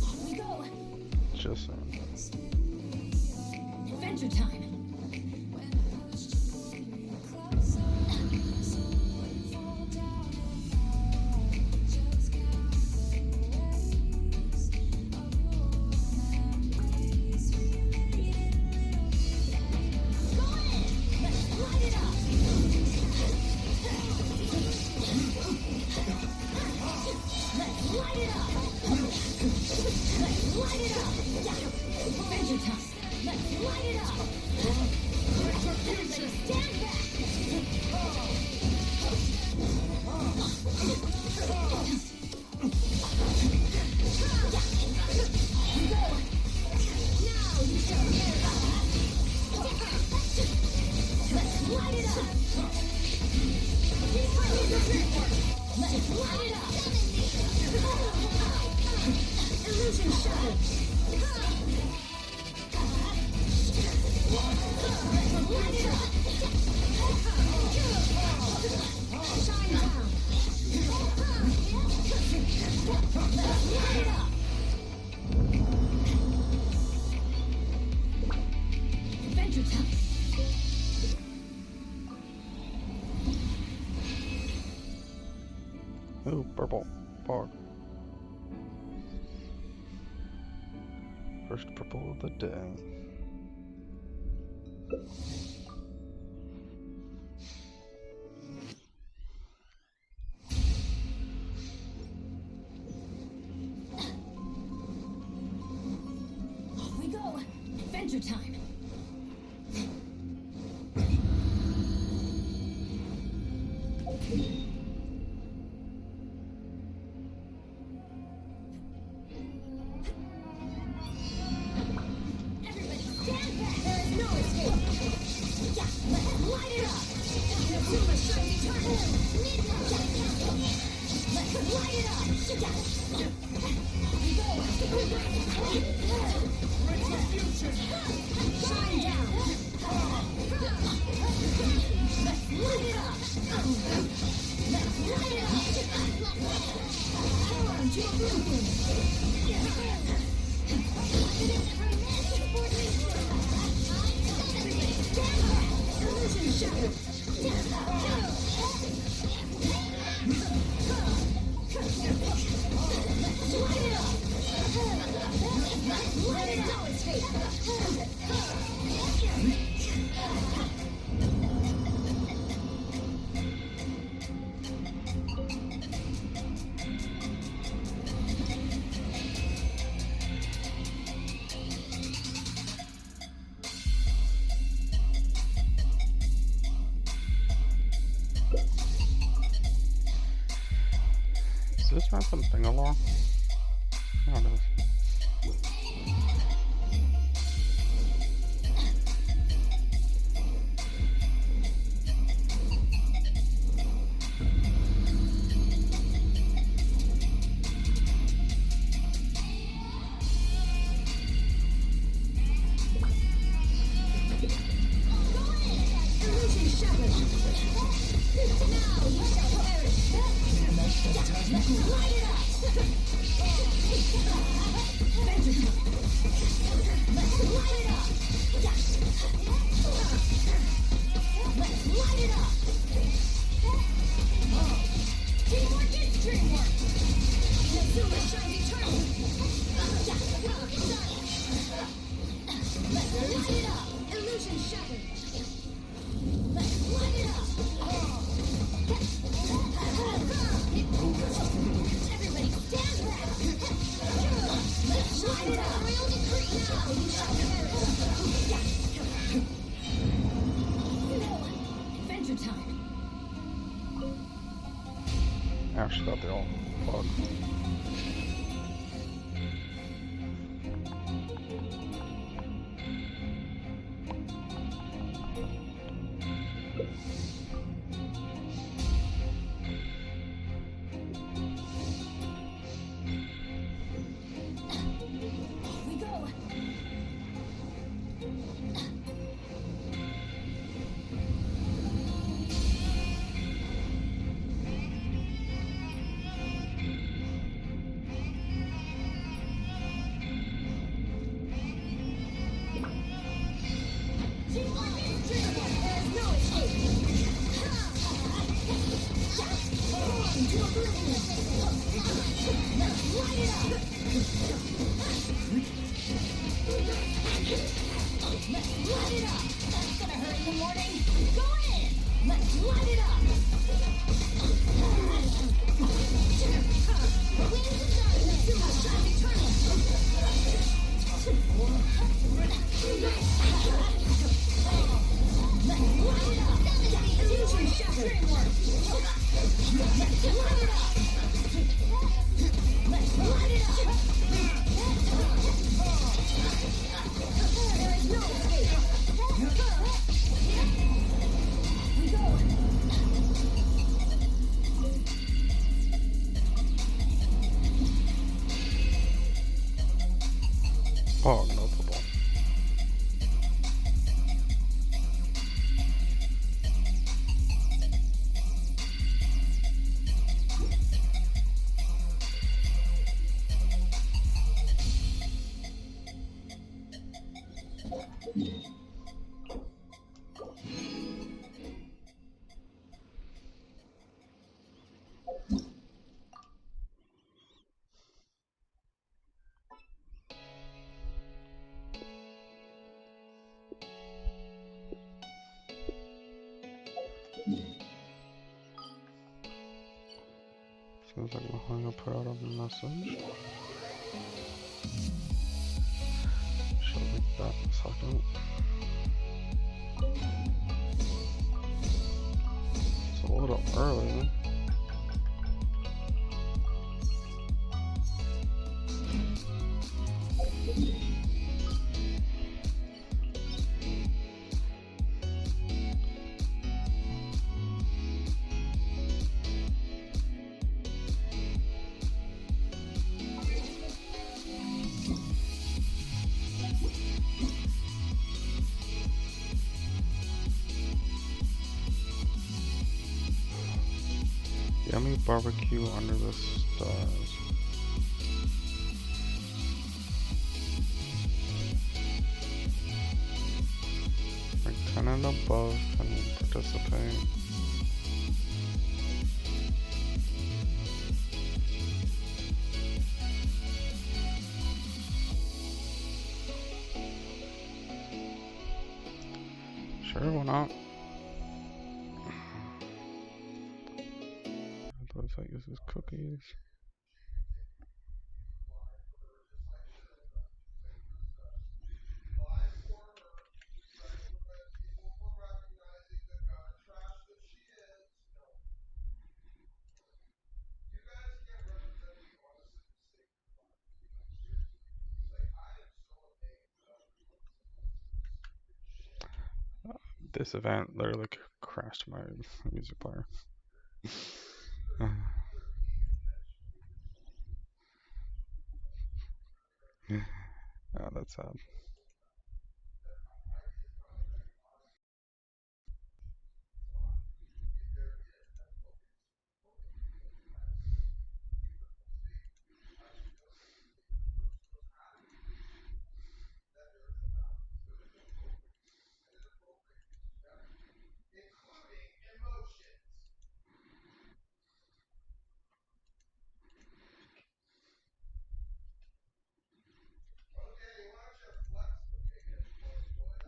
Off we go! Just Adventure time! Adventure time! Let's light it up! Everybody stand back! Now you shall hear Let's light it up! Let's light it up! Illusion shattered! Adventure time. Ooh, purple. Pog. First purple of the day. Off we go. Adventure time. Everybody stand back. There is no escape. Yeah, let's light it up. Inazuma shines eternal. Let's light it up. Off we go. Shine down. Let's light it up. Let's light it up. Hold on to a boom. Illusion shattered. Let's light it up. Let it go, escape. Is this not something along? Oh, it is. Illusion shattered. Now you shall perish. Let's light it up. Adventure time. Let's light it up. Let's light it up. Teamwork is dreamwork. Inazuma shines eternal. Let's light it up. Illusion shattered. Let's light it up. Everybody stand back. Let's light it up. Royal decree now. You shall perish. Adventure time. Ash thought they all Pog. Off we go. Teamwork is dreamwork. There is no escape. Hold on to oblivion. Let's light it up. Let's light it up. That's gonna hurt in the morning. Go in. Let's light it up. Wings of darkness. Shine eternal. Let's light it up. Illusion shattered. Let's light it up. Let's light it up. There is no escape. We go. Pog, no purple. Is anyone gonna put out a message? She'll read that in a second. It's a little early. Yummy barbecue under the stars. Rank 10 and above can participate. Sure, why not? Those that uses cookies. This event literally crashed my music player. Oh, that's sad.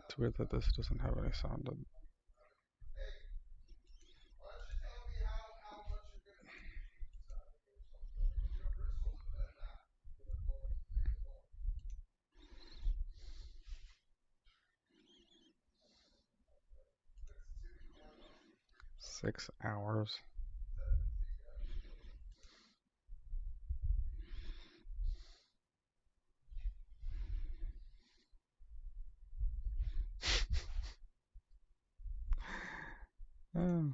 It's weird that this doesn't have any sound. 6 hours. Oh.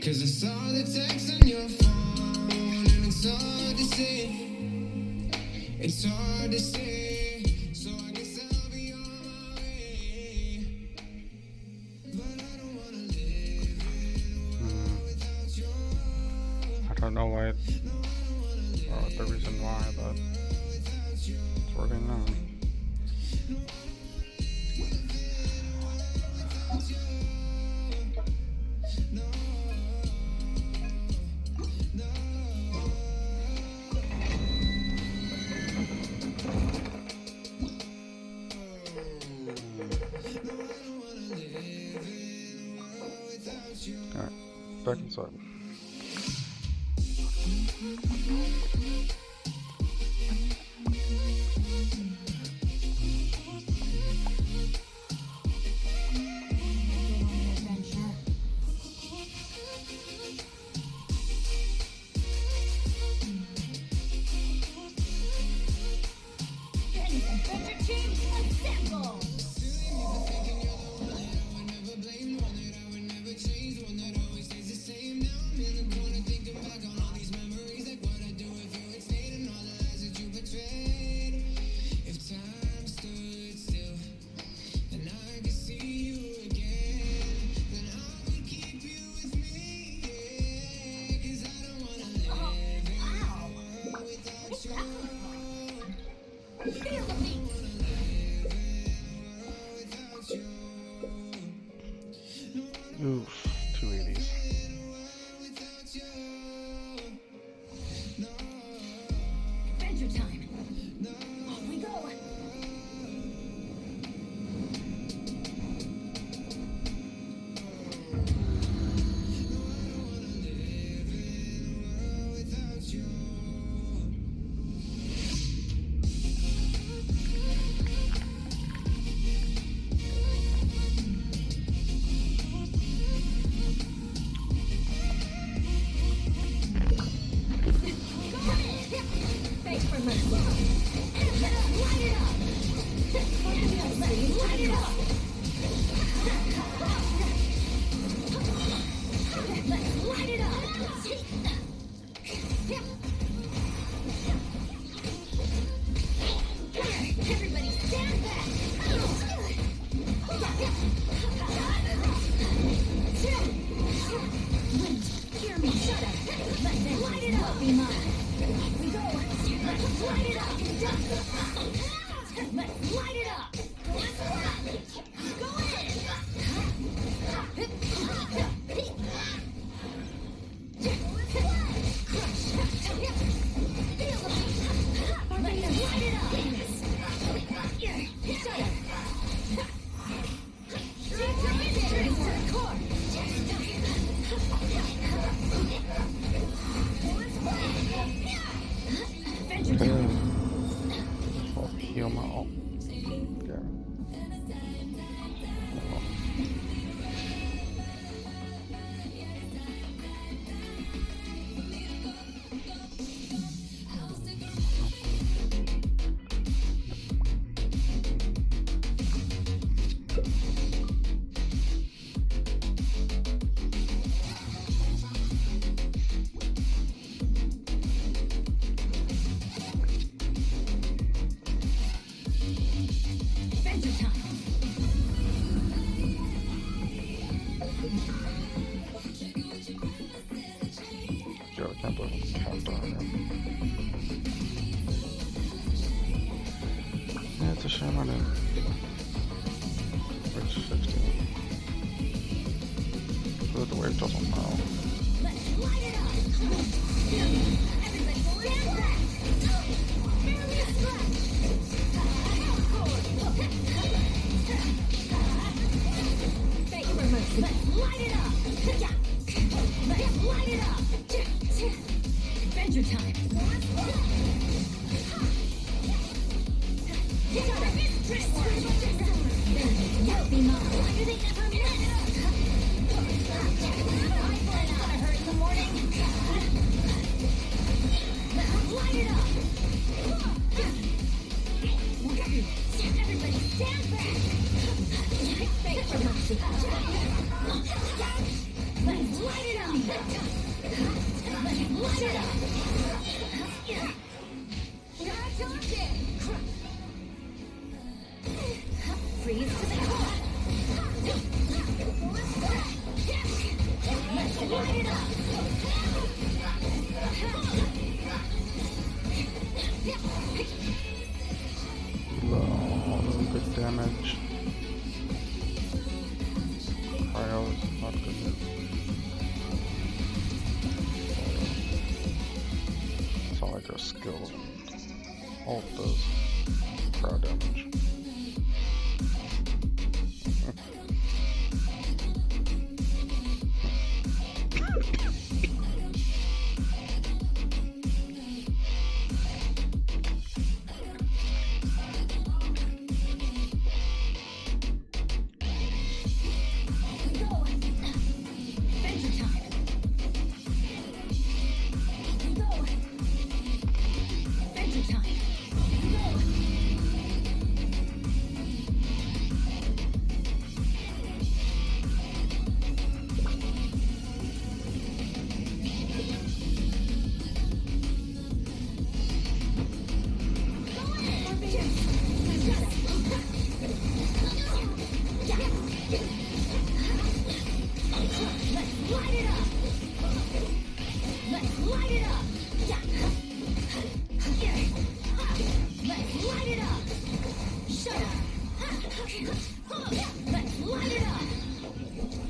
'Cause I saw the text on your phone and it's hard to say. It's hard to say. So I guess I'll be on my way. But I don't wanna live in a world without you. I don't know why the reason why, but it's working out. Alright, back inside. Adventure team, assemble! Oof, 280s. Adventure time! Off we go! Thanks for mercy. Light it up! Light it up! Let's light it up! Everybody stand back! Hear me, shut up! Let's light it up! Be mine! We go! Let's light it up! Let's light it up! Go Let's light it up! Shut up! Straight to the core! Adventure time! I'll heal my ult. Yeah. Adventure time! Yo, I can't believe I'm capped on him. Yeah, it's a shame I didn't reach 60. Good wave doesn't know. Let's light it up! Everybody stand back! Barely a scratch! Thank you very much. Let's light it up! Let's light it up! Adventure time! You'll be mine! Do they never let it up? I plan on her in the morning! Let's light it up! Everybody stand back! Thanks for mercy! Let's light it up. Let's light it up. Freeze to the core. Let's light it up. Good damage. Cryo is not good. That's all like a skill. Ult does cryo damage.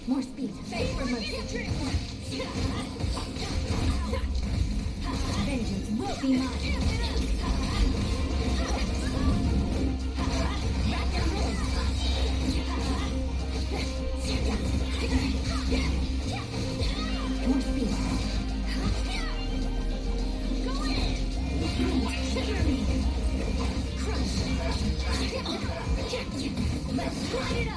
More speed. Favor mercy. Vengeance will be mine. More speed. Go in. Trigger me. Crush. Let's light it up.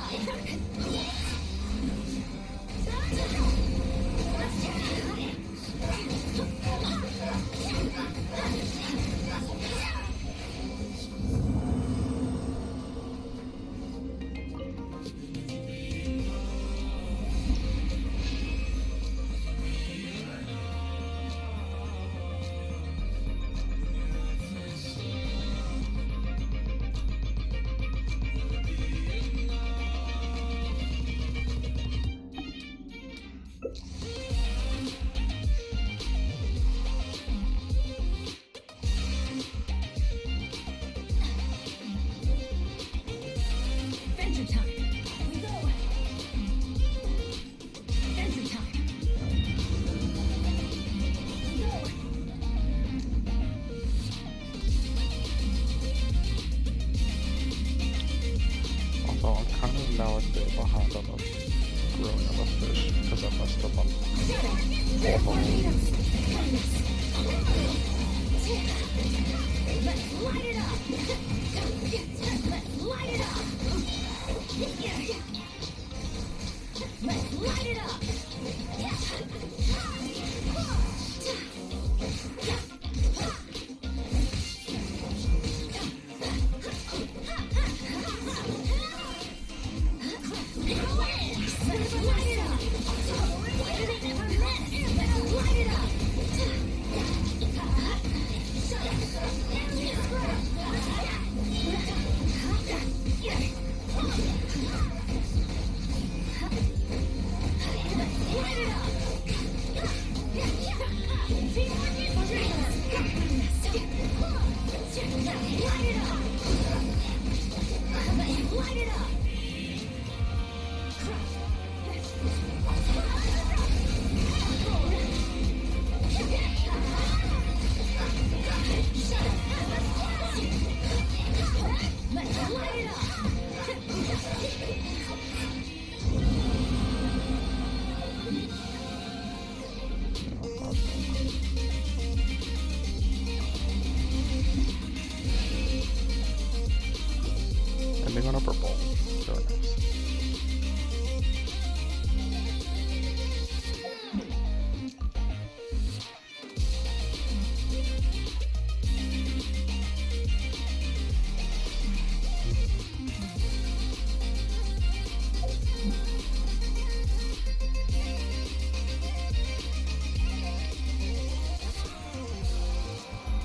So I'm kind of now a bit behind on the growing of a fish because I messed up on Let's light it up. Let's light it up. Let's light it up. Let's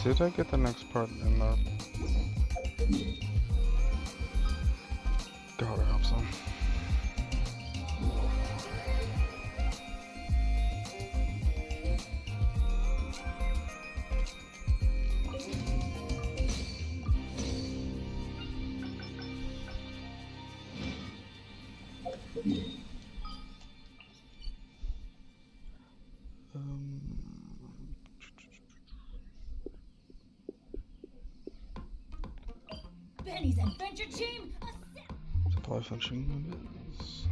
Did I get the next part in there? God, I hope so. Benny's adventure team. Supply function units.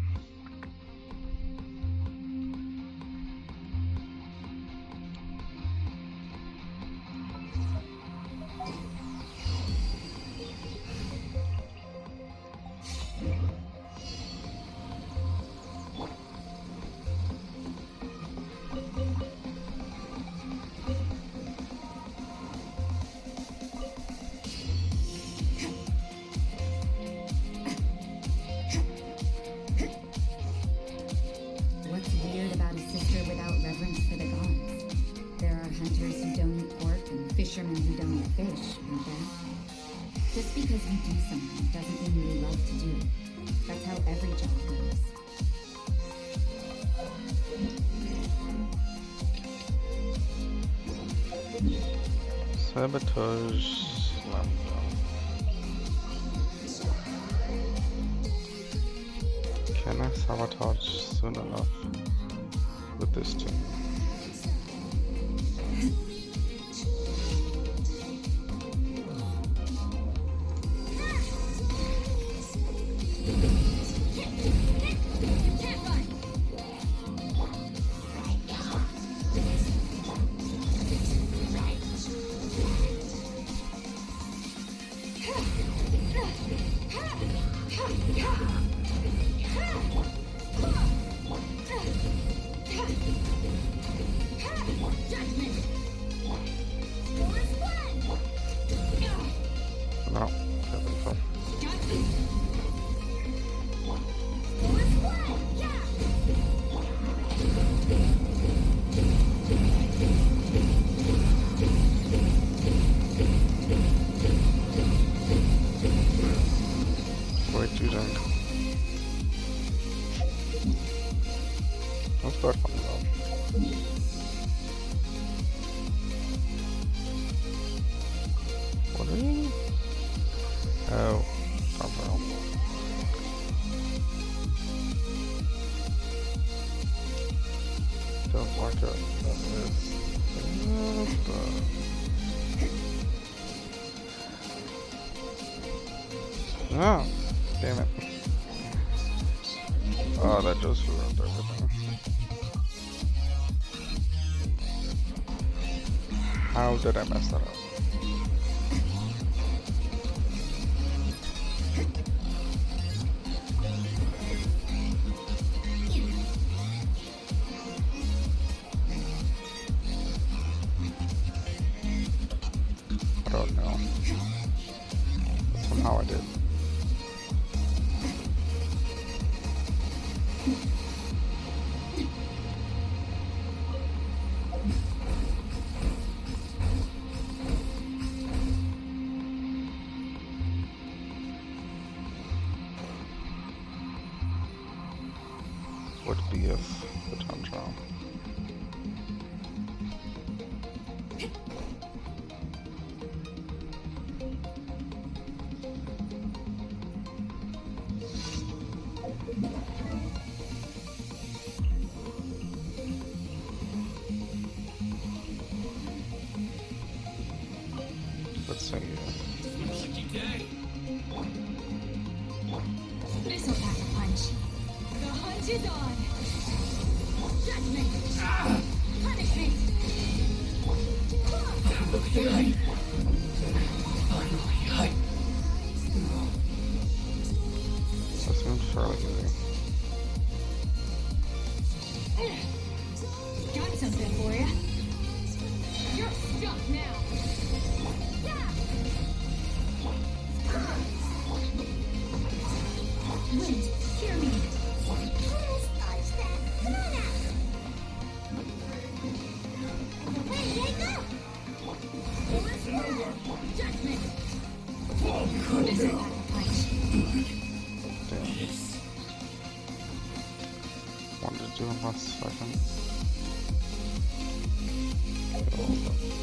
What's weird about a sister without reverence for the gods? There are hunters who don't eat pork and fishermen who don't eat fish, aren't there? Just because we do something doesn't mean we love to do it. That's how every job goes. Sabotage slam dunk. Can I sabotage soon enough with this team? No, can't be fun. Way too dank. That's quite fun though. What are you? Oh, something else. Don't like it. That is. Oh, damn it. Oh, that just ruined everything. How did I mess that up? I don't know. But somehow I did. Would be if the time trial. Let's see. This'll pack a punch. The hunt is on. Judgment. Punishment. That seems fairly easy. Got something for ya. You're stuck now. Wait, hear me. Where did I go? doing last second. Oh well.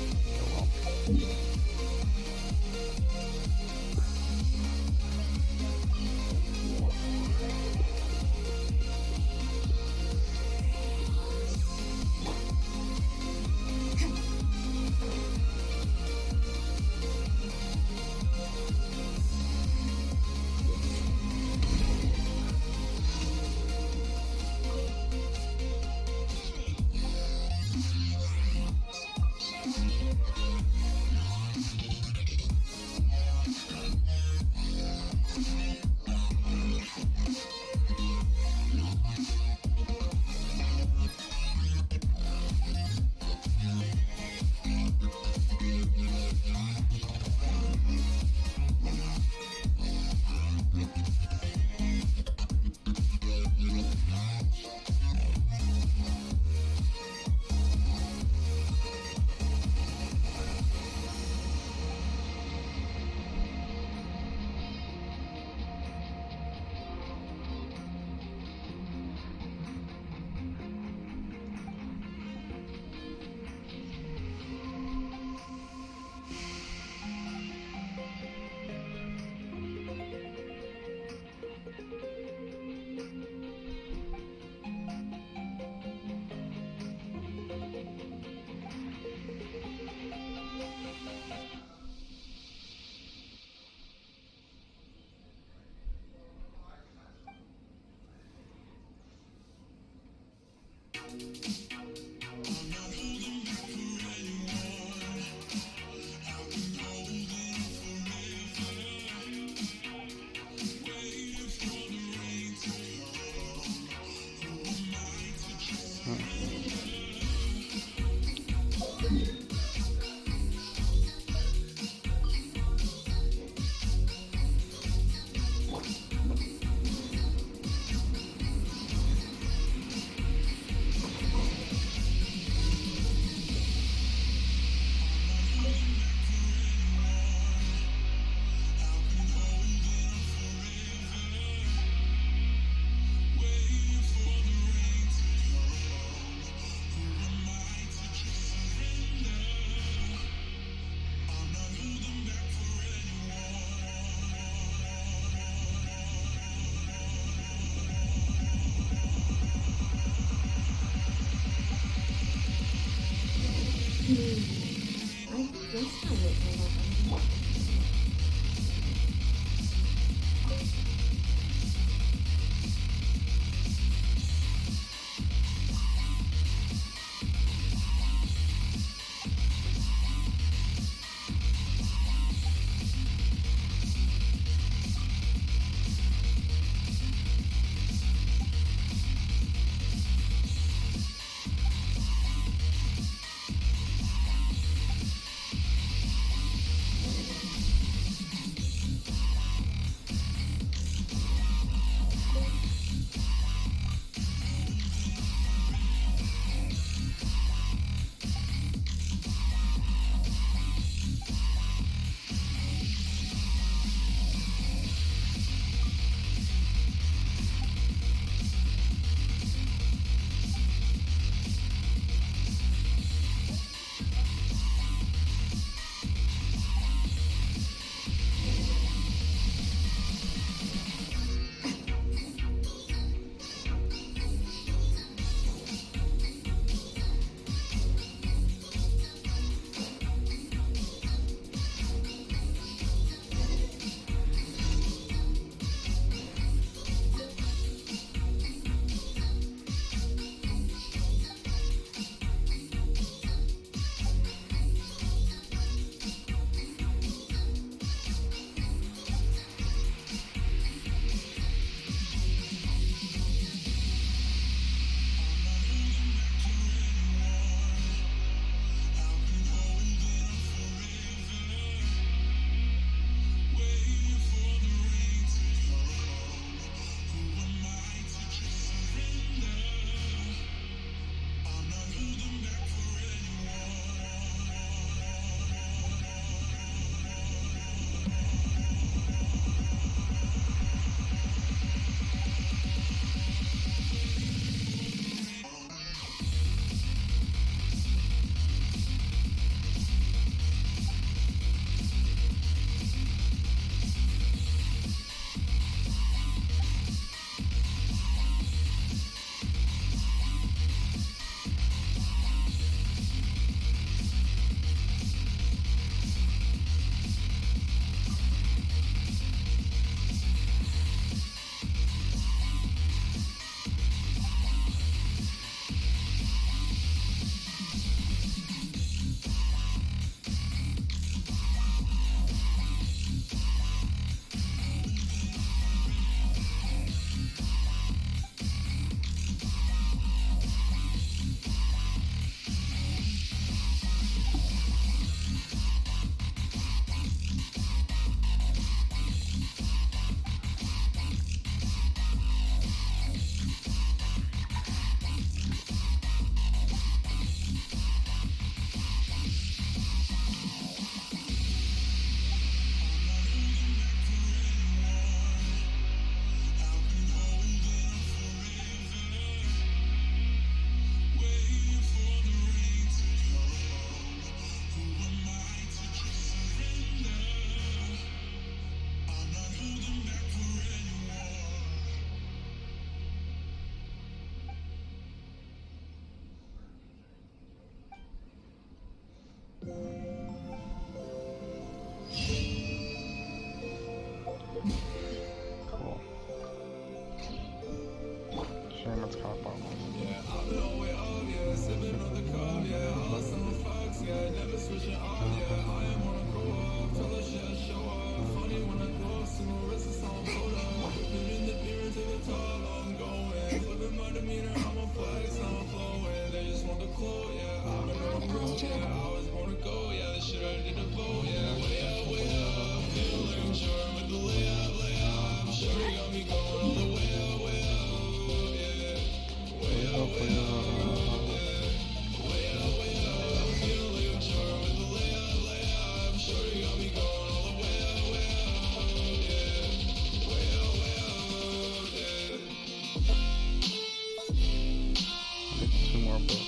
more books.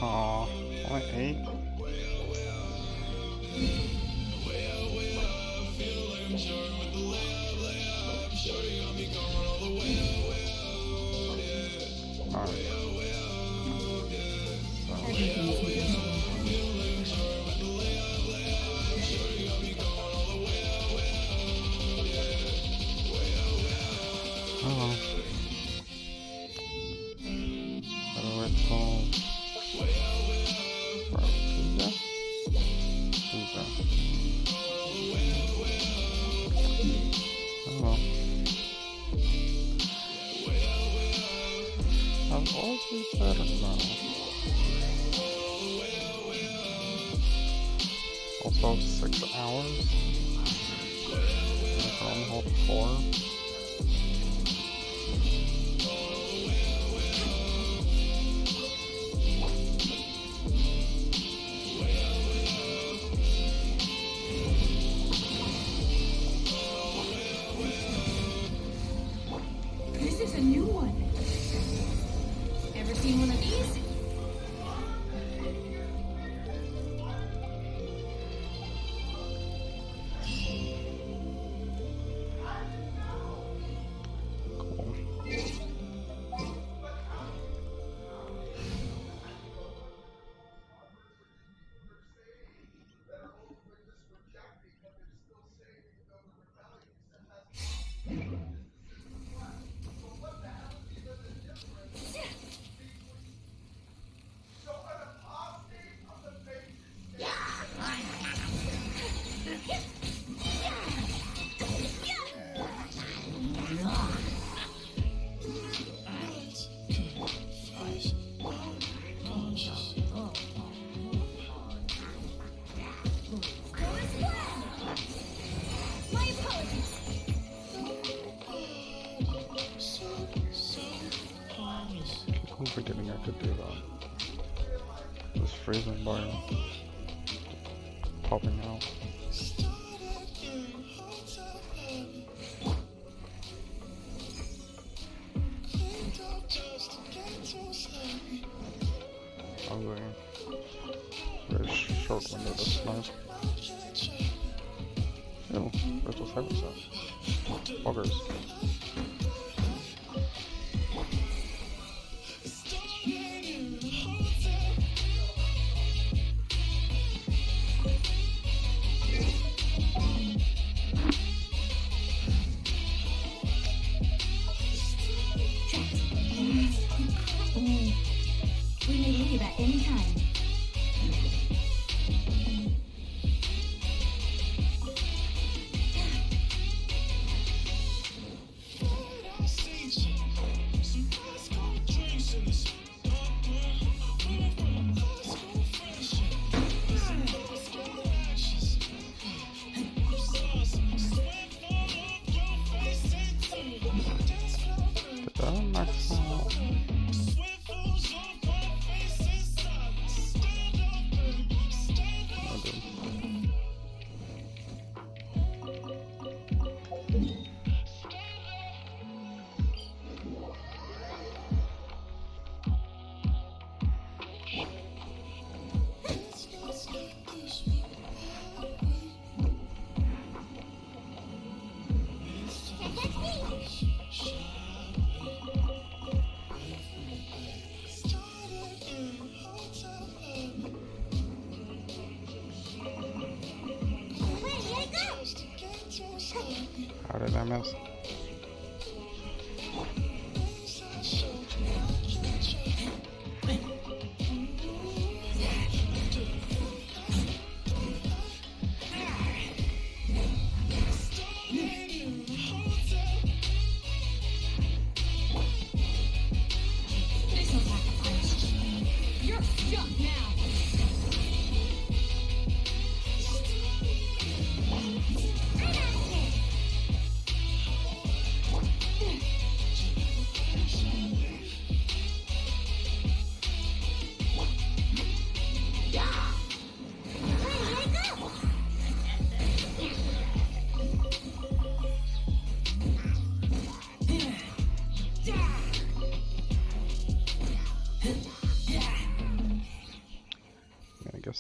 Aw, only 8? Alright. Oh. Better wait till Tuesday? Tuesday. Oh well. I've always said it now. Also 6 hours. I can only hold 4. This is a new one. Ever seen one of these? My apologies. I'm forgetting I could do that. Just freezing by popping out. Ugly. Very short window to snipe. Ew, where's the cyber set? Buggers. We may leave at any time. Did that max out? I did. How did I miss?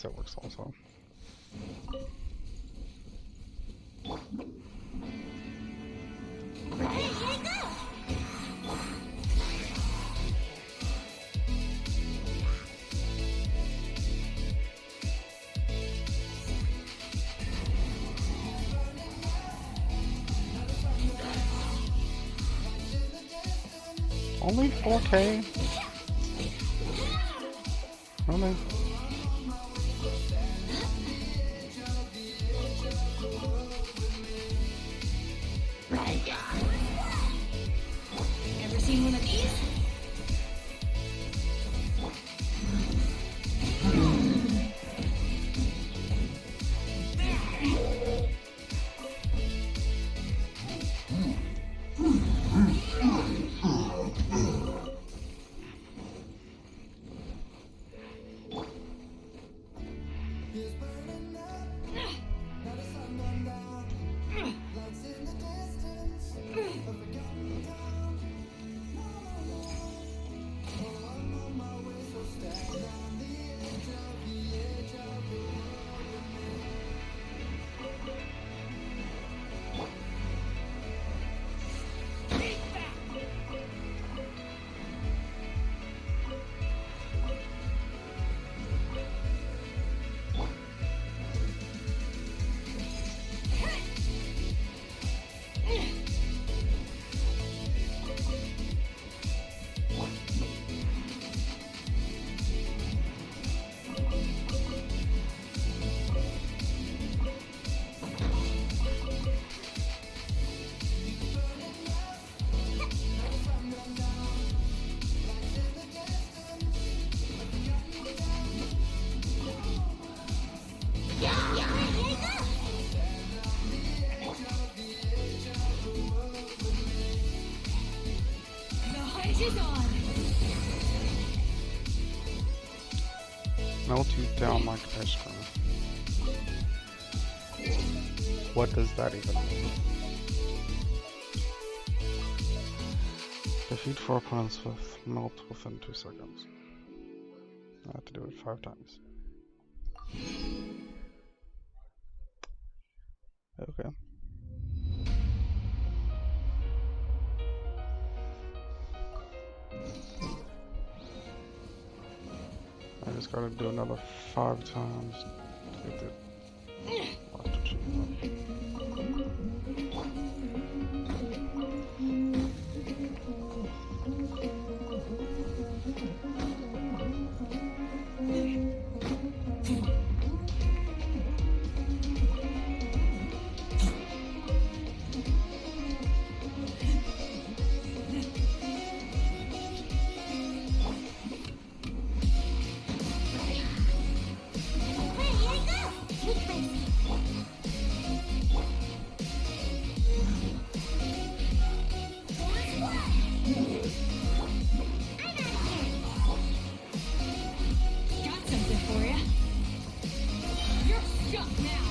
that works also. Only 4K? Really? Ever seen one of these? Melt you down like ice cream. What does that even mean? Defeat 4 opponents with melt within 2 seconds. I have to do it 5 times. Okay. I just gotta do another 5 times to get the last achievement. Got something for ya. You're stuck now.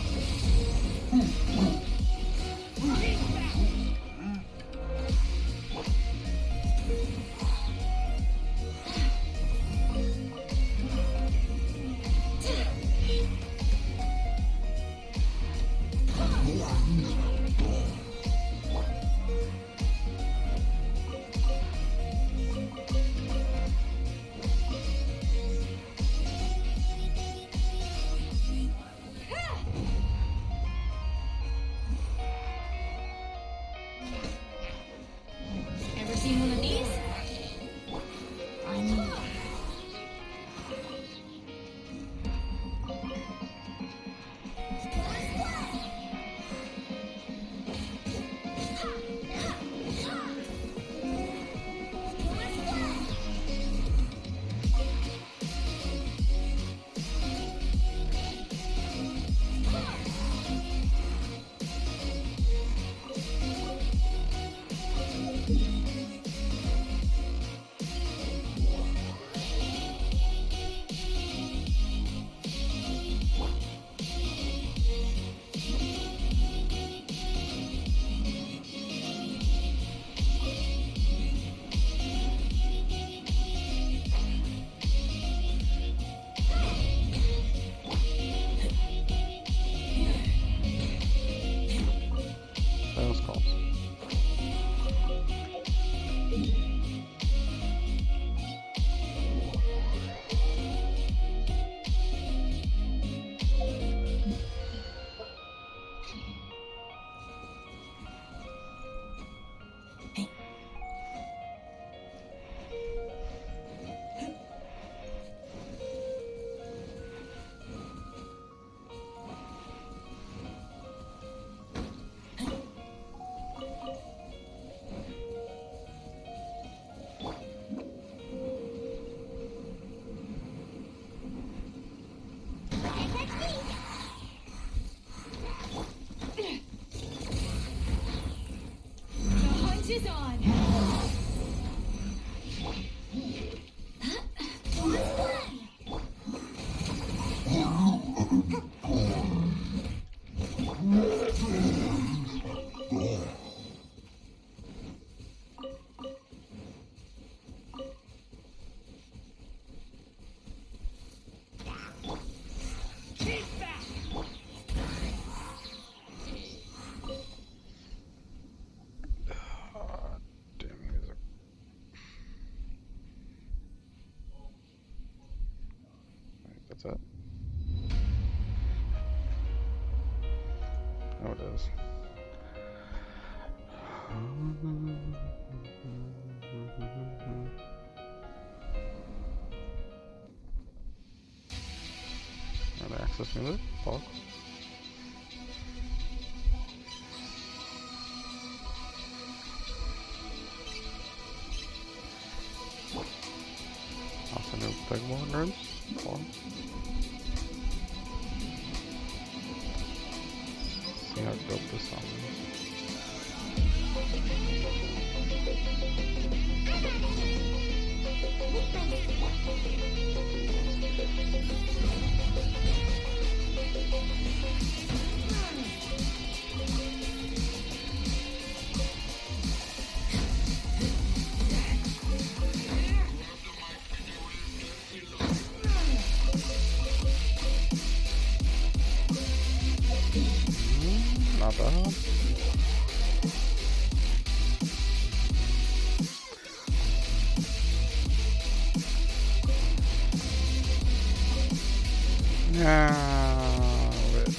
Ever seen one of these? Joke's on! Damn music. Right, that's it. Oh, it is. And access music. Pause. Also new Pegmore rooms. Pause. See how dope this song is. Not bad. Yeah, wait.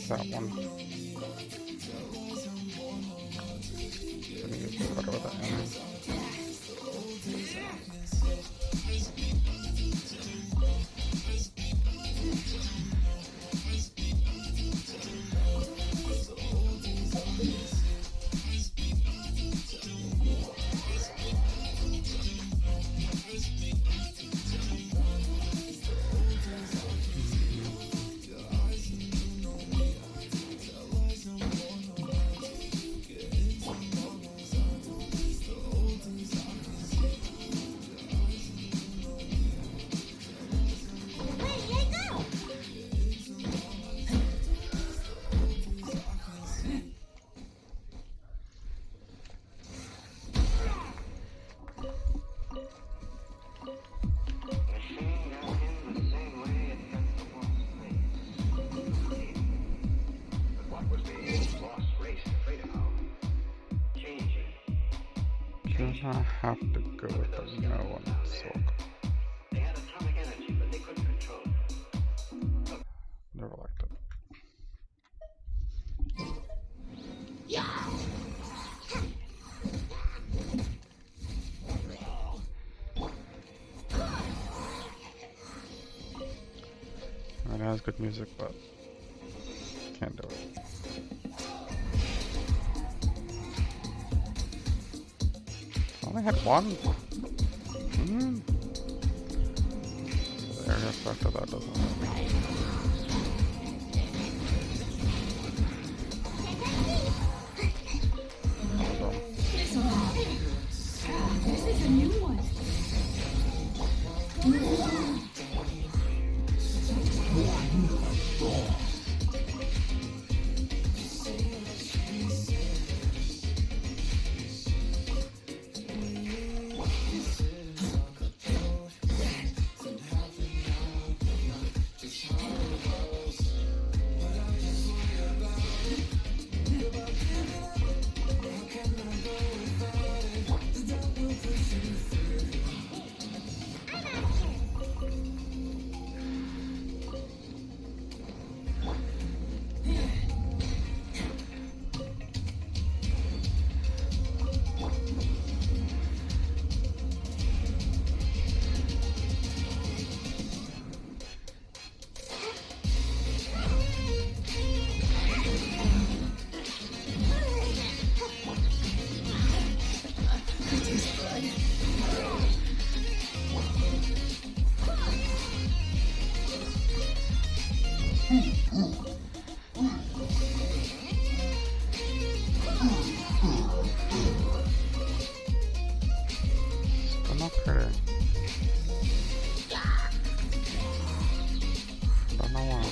that one. Let me get better with that end. I have to go with the no on Silk. They had atomic energy, but they couldn't control it. Never liked it. It has good music, but can't do it. Only had one. The area effect of that doesn't work. This is a new one. Still not pretty. Don't know why.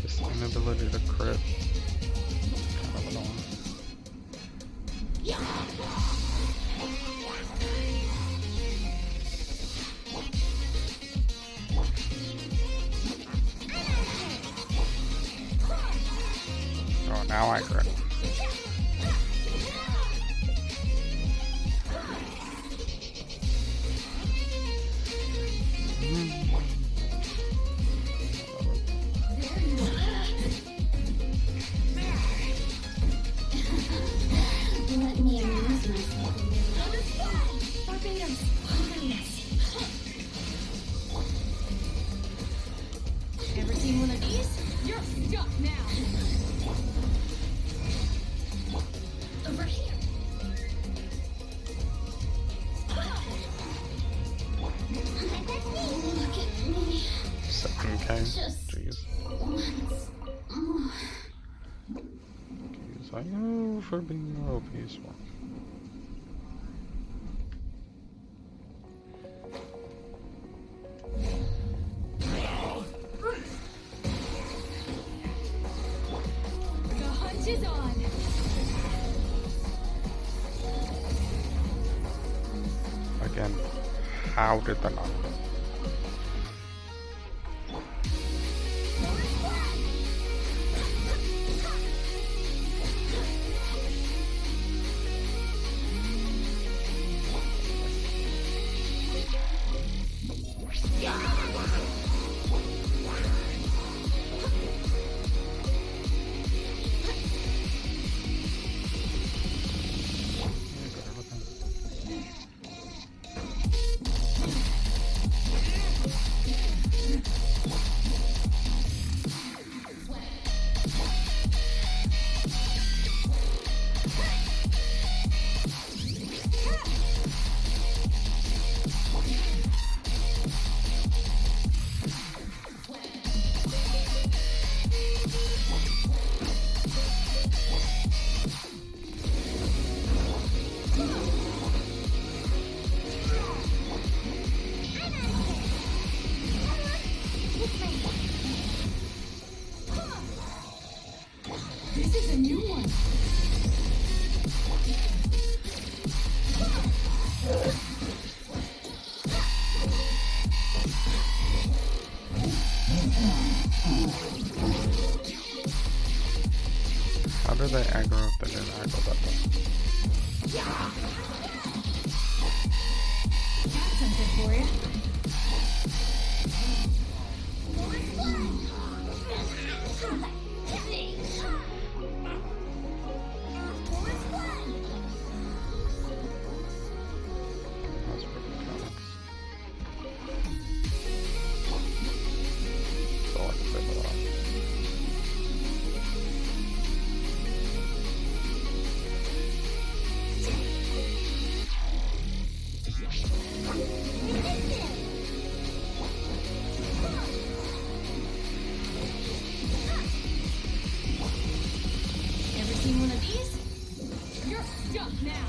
Just inability to crit. Kind of annoying. Oh, now I crit. Let me amuse myself a little. for being real peaceful. The hunt is on. Again, how did that not hit? This is a new one. How did they aggro if they didn't aggro that button? Got something for you. That's pretty comics. So I can say that. Ever seen one of these? You're stuck now.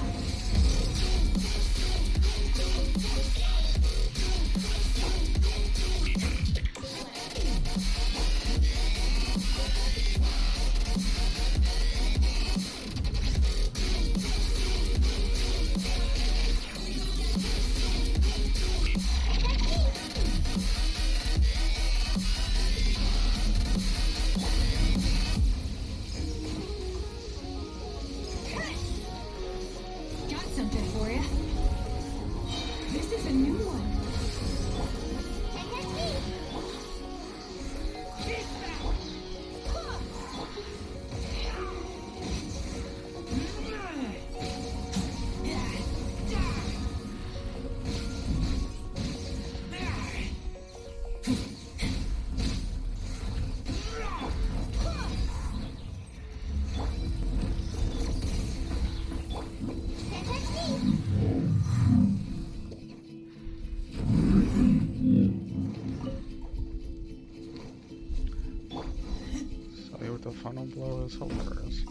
Got something for you. This is a new one. So with the funnel blow is hilarious.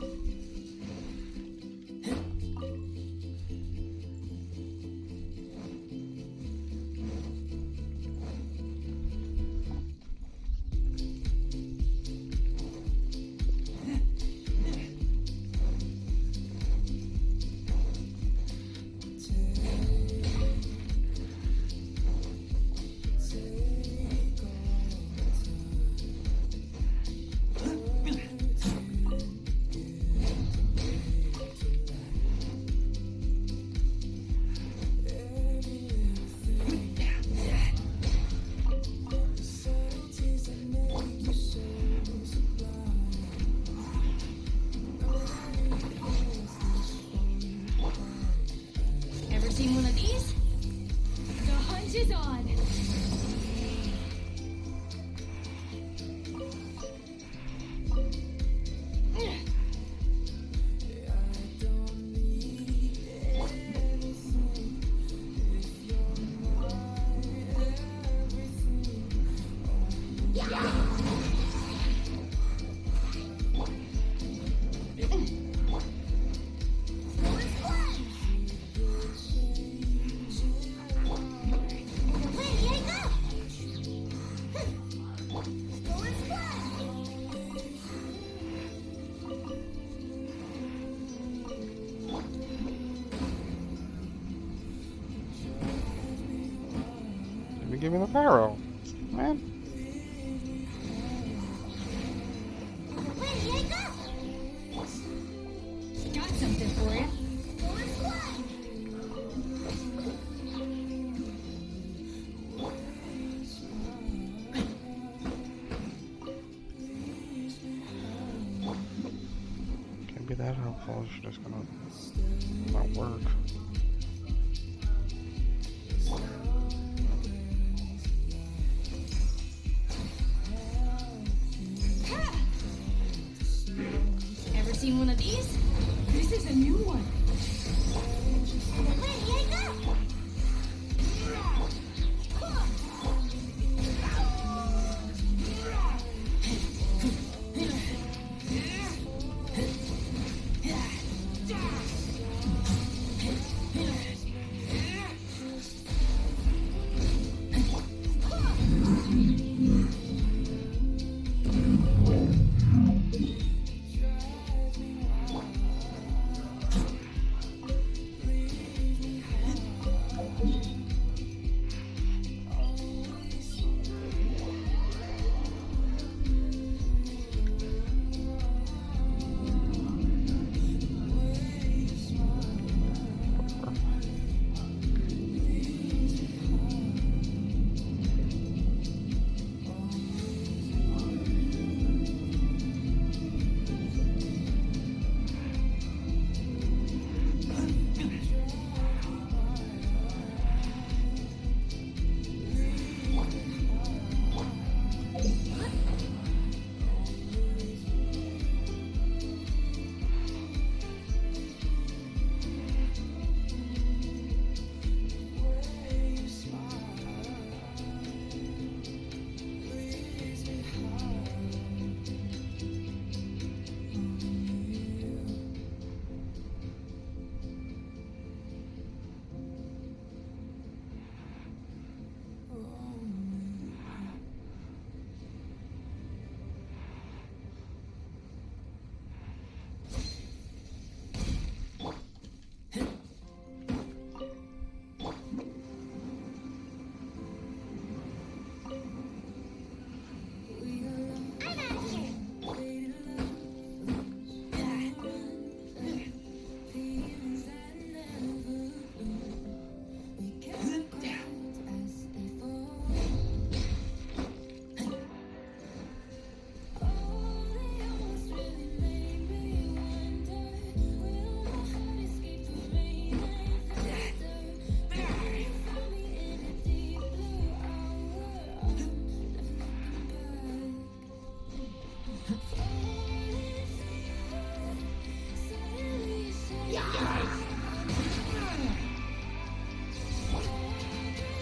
Ever seen one of these? The hunt is on. give me the barrel, man. Ready, I go! Got something for you. Can't be that helpful. It's just gonna not work. Ever seen one of these? This is a new one. Ready, I go!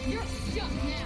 You're stuck now.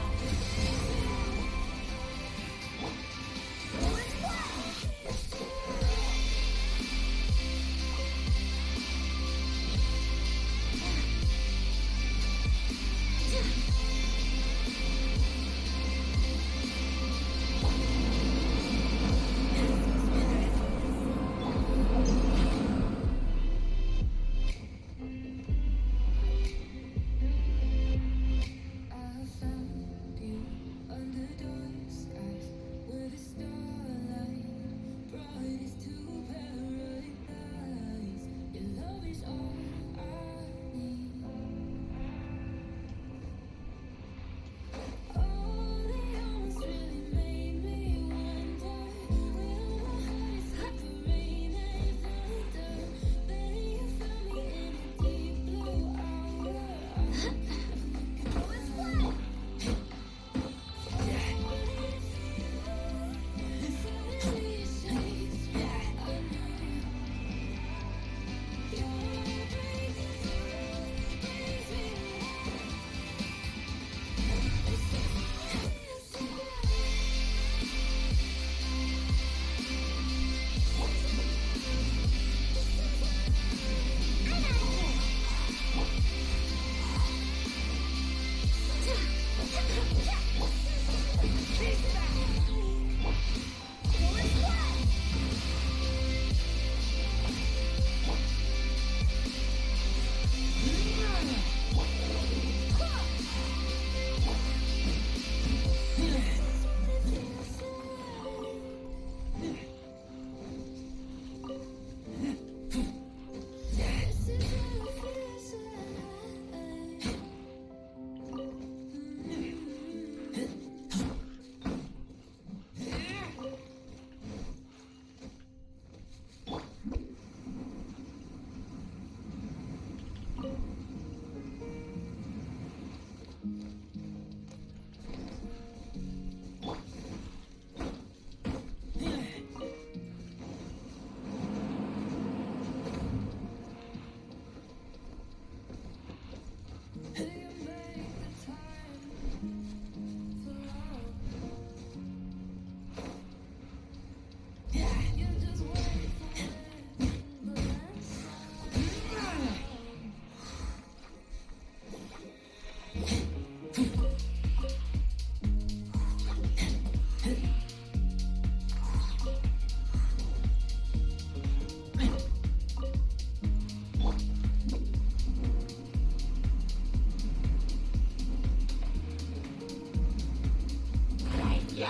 The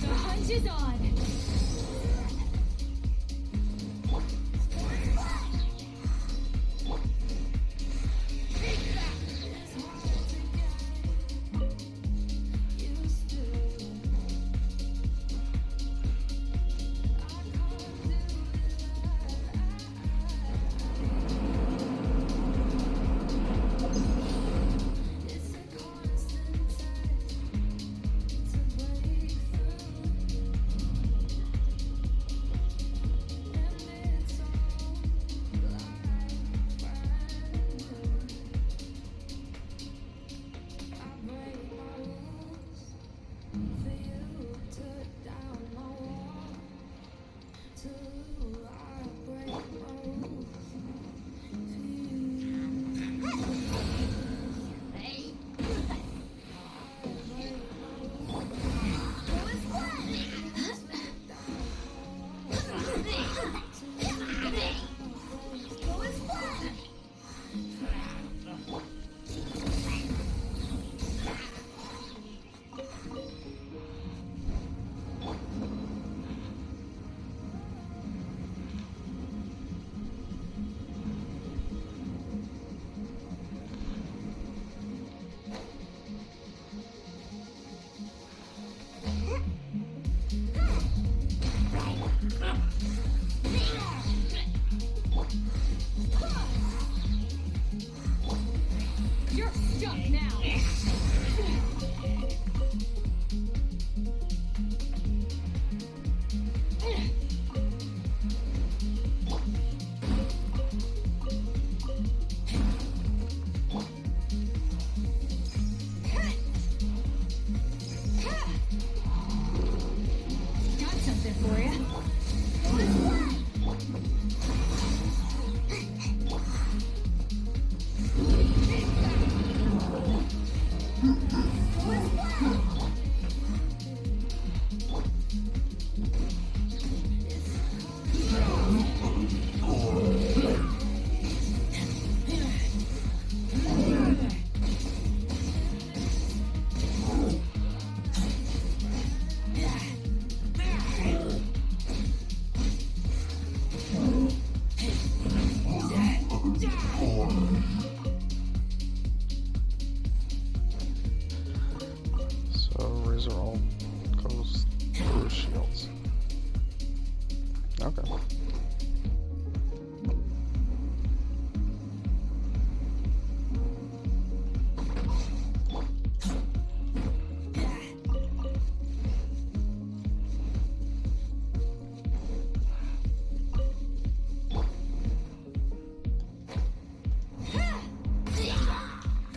hunt is on. You're stuck now. Got something for you. So Razor all goes through shields. Okay.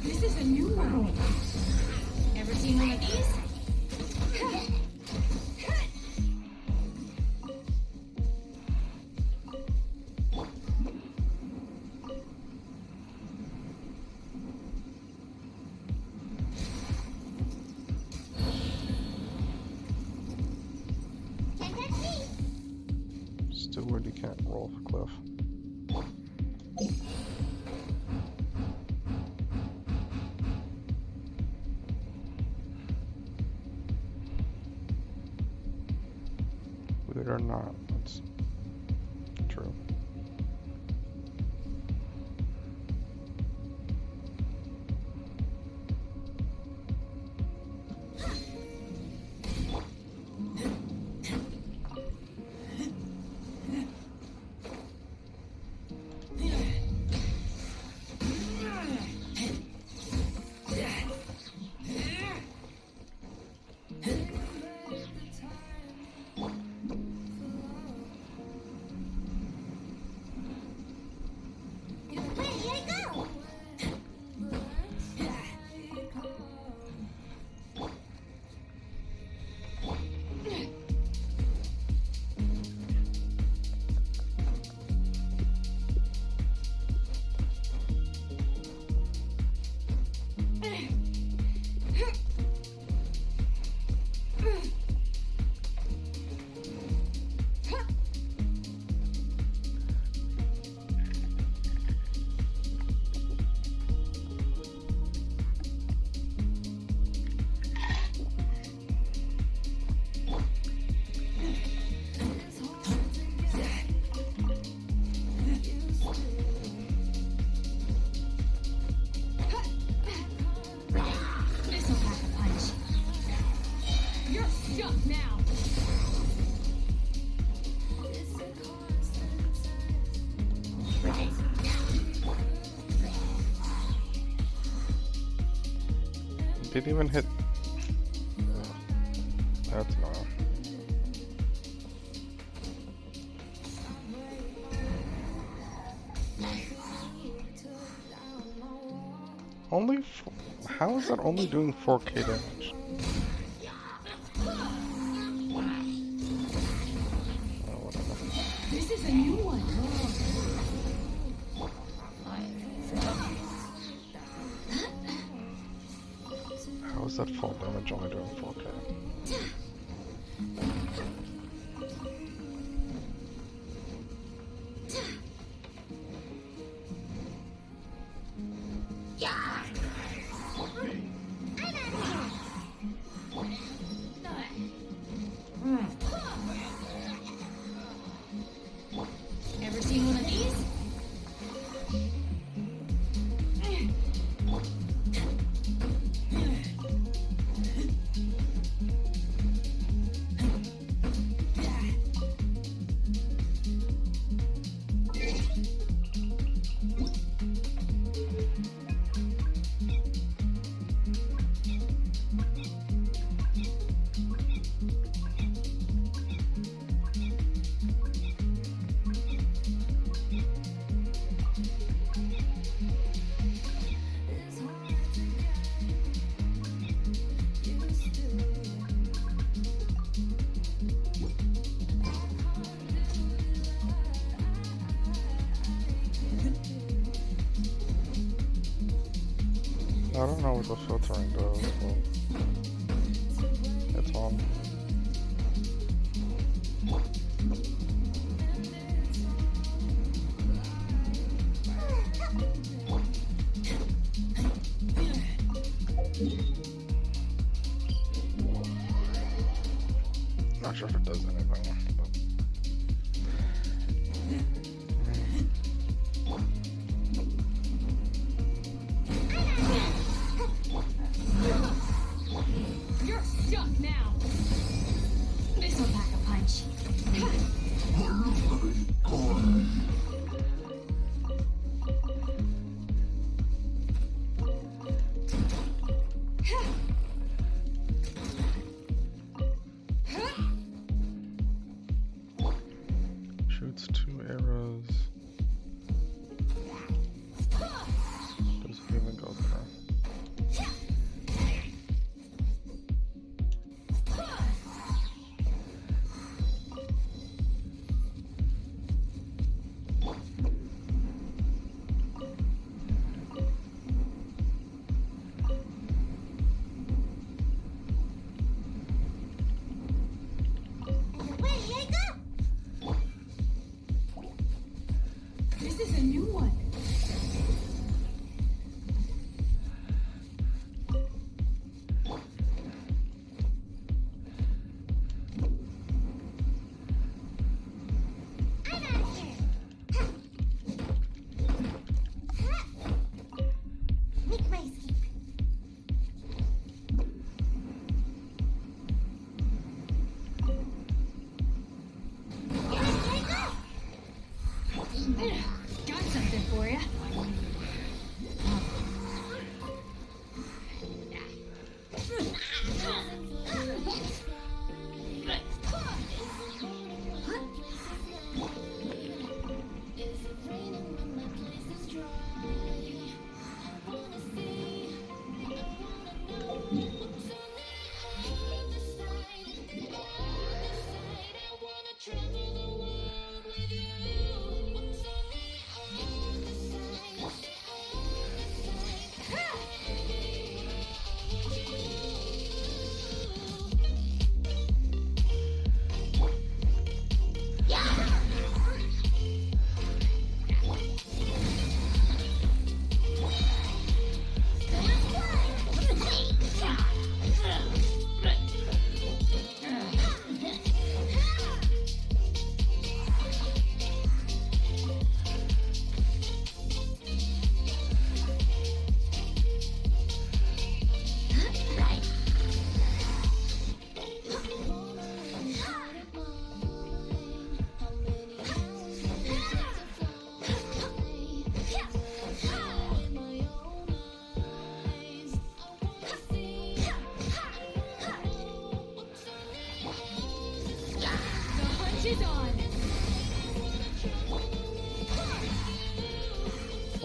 This is a new one. Ever seen one of these? Still where you can't roll off a cliff. Believe it or not, that's true. Didn't even hit. That's not. Only. How is that only doing 4K damage? Oh, whatever. This is a new one. How is that fall damage only doing 4K? Ever seen one of these? I don't know what the filtering does, but it's on. Not sure if it does anything, but You're stuck now. This'll pack a punch.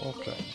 Okay.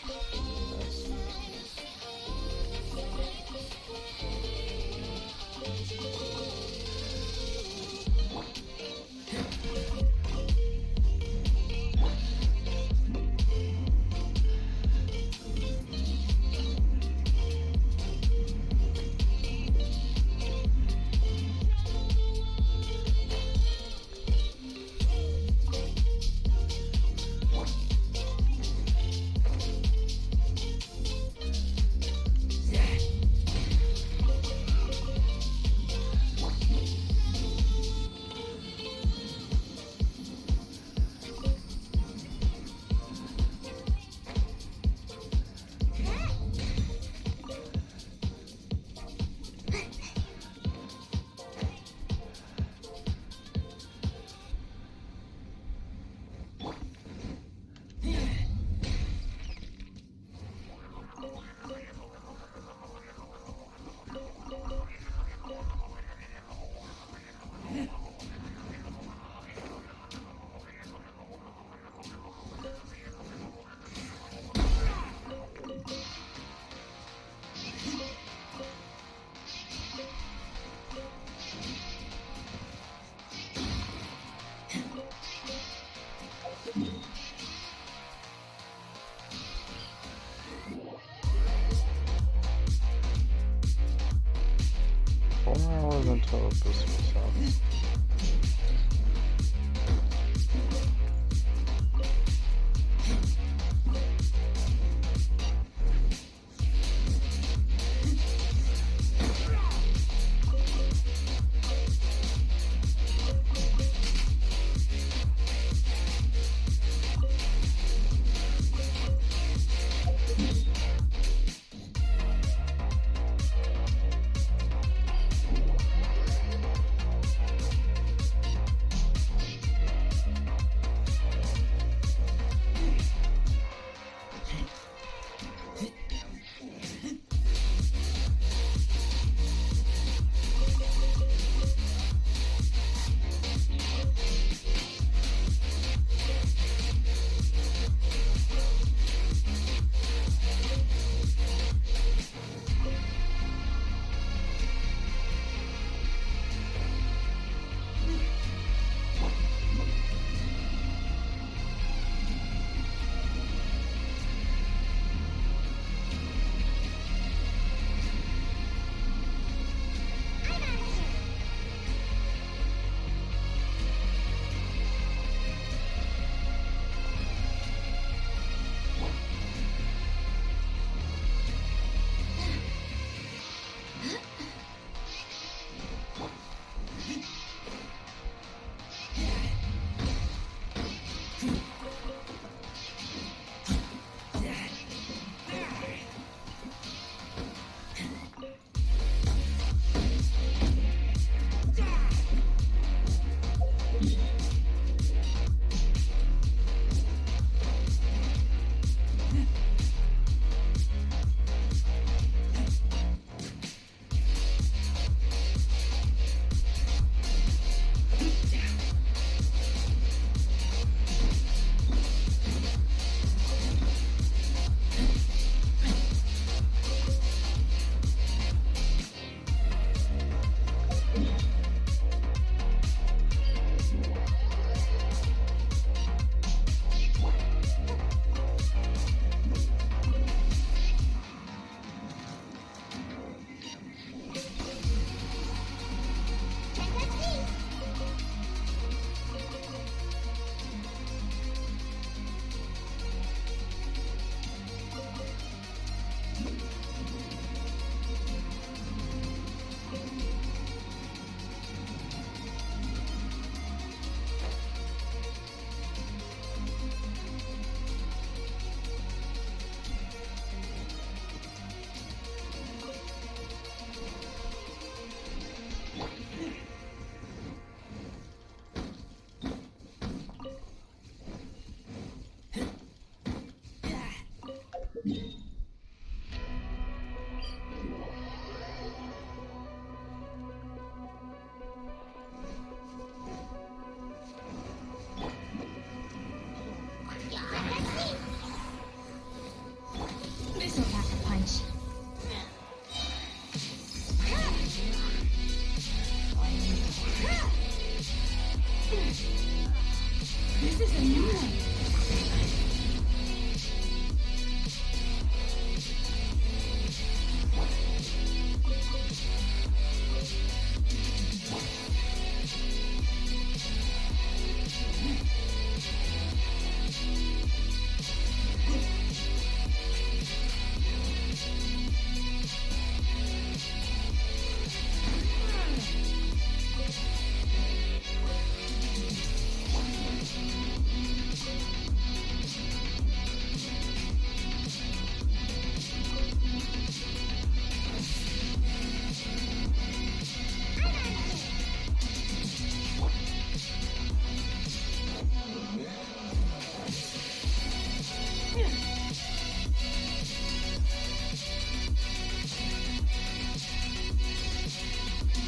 Until this was up.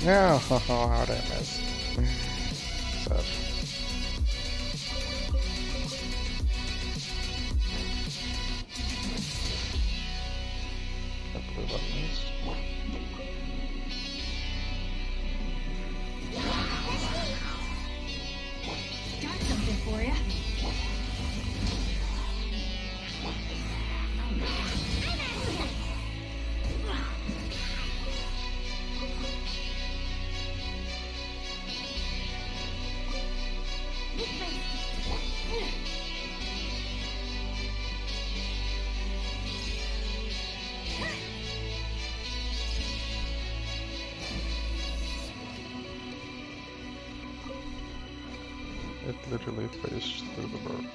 Yeah, how'd I miss? Sad. That blue button is. Got something for ya. It literally phased through the road.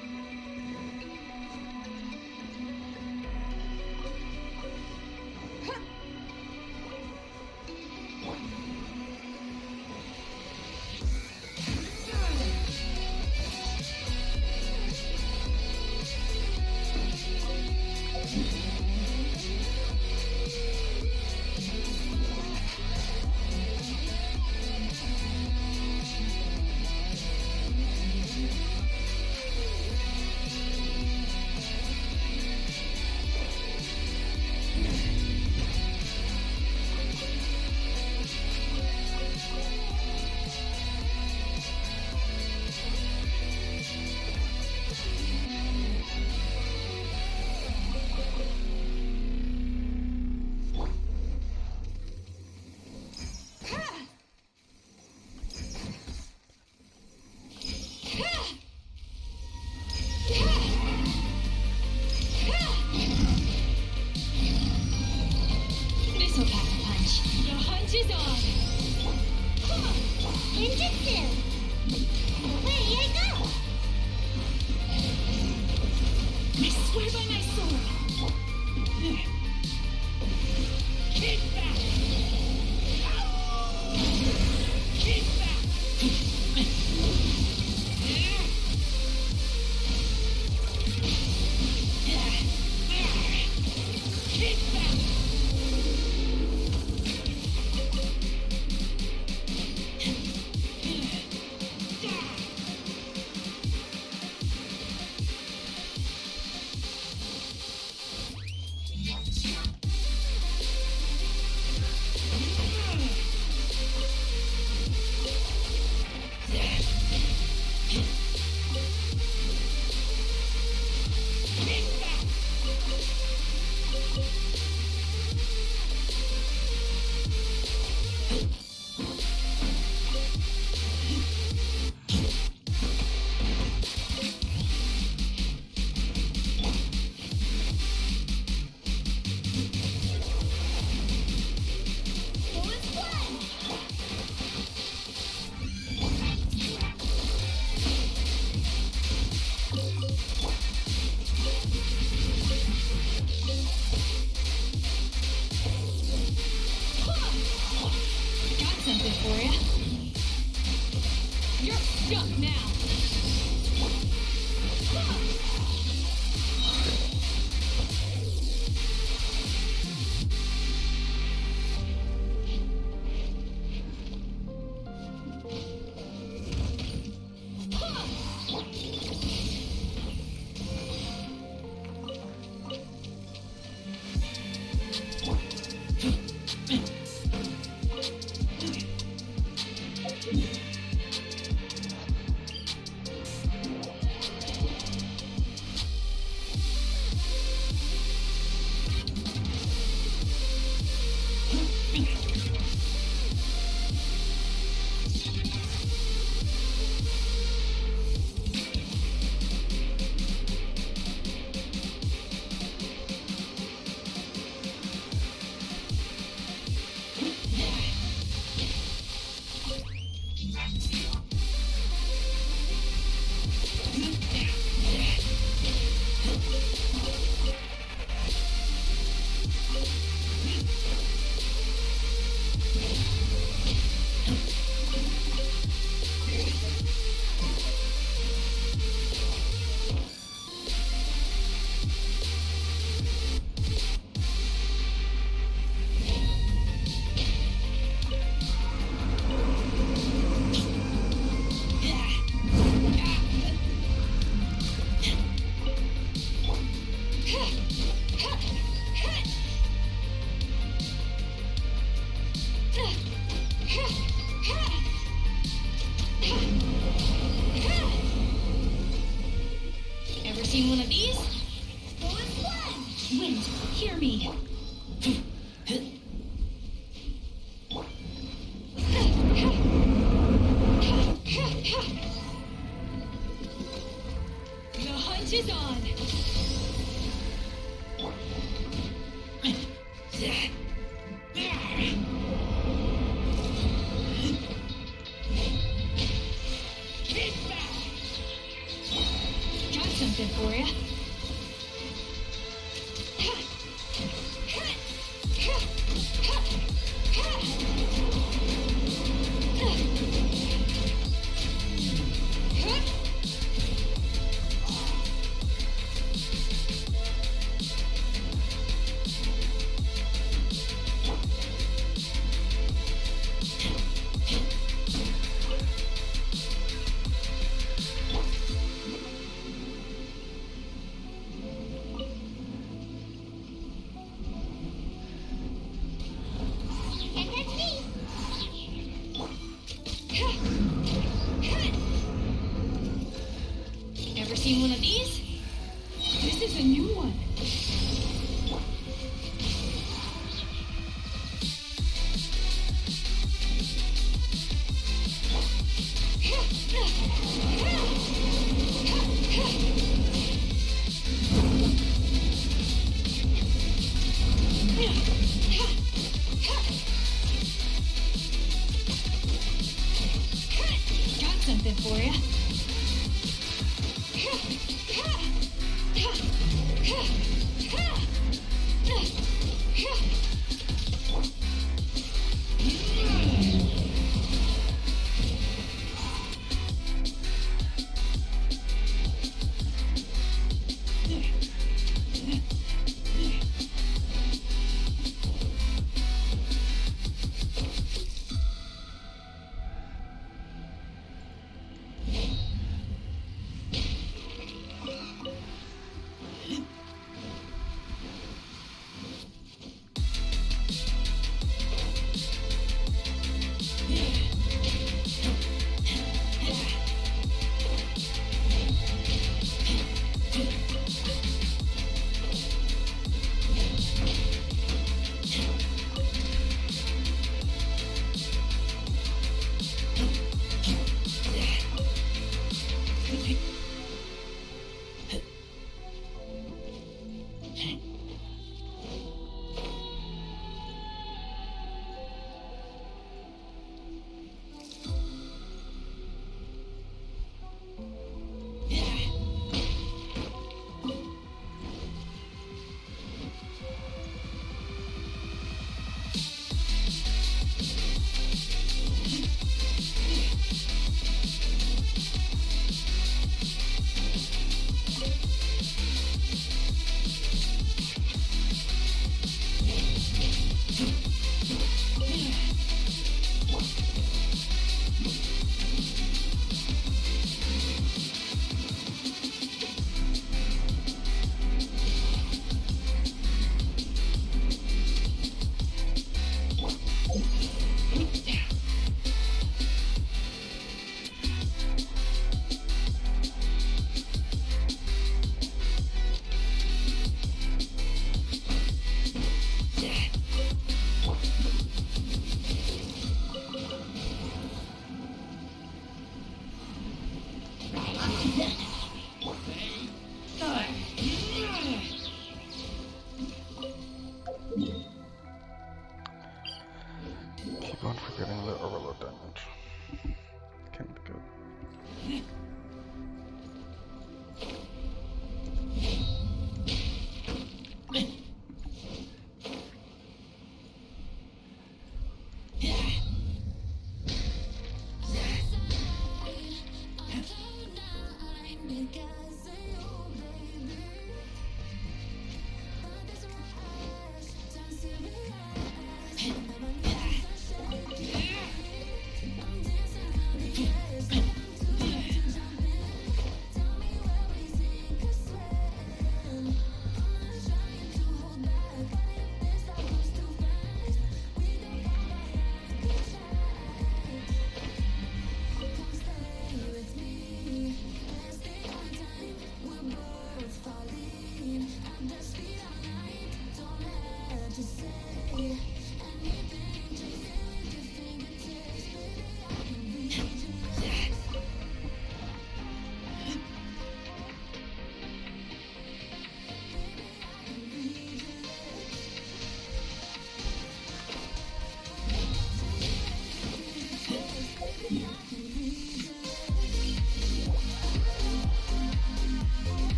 This'll pack a punch. The hunch is on. Ninjutsu! Away I go! I swear by my sword. Kick back! Kick back! Kick back! Kick back! Wind, hear me. The hunt is on. Got something for ya.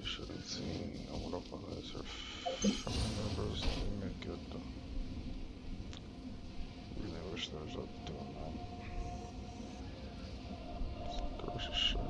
should be seeing a lot of others or family members doing it good. Really wish there was a doing that. There was a shit.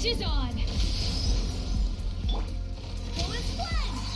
is on! Bullet splash!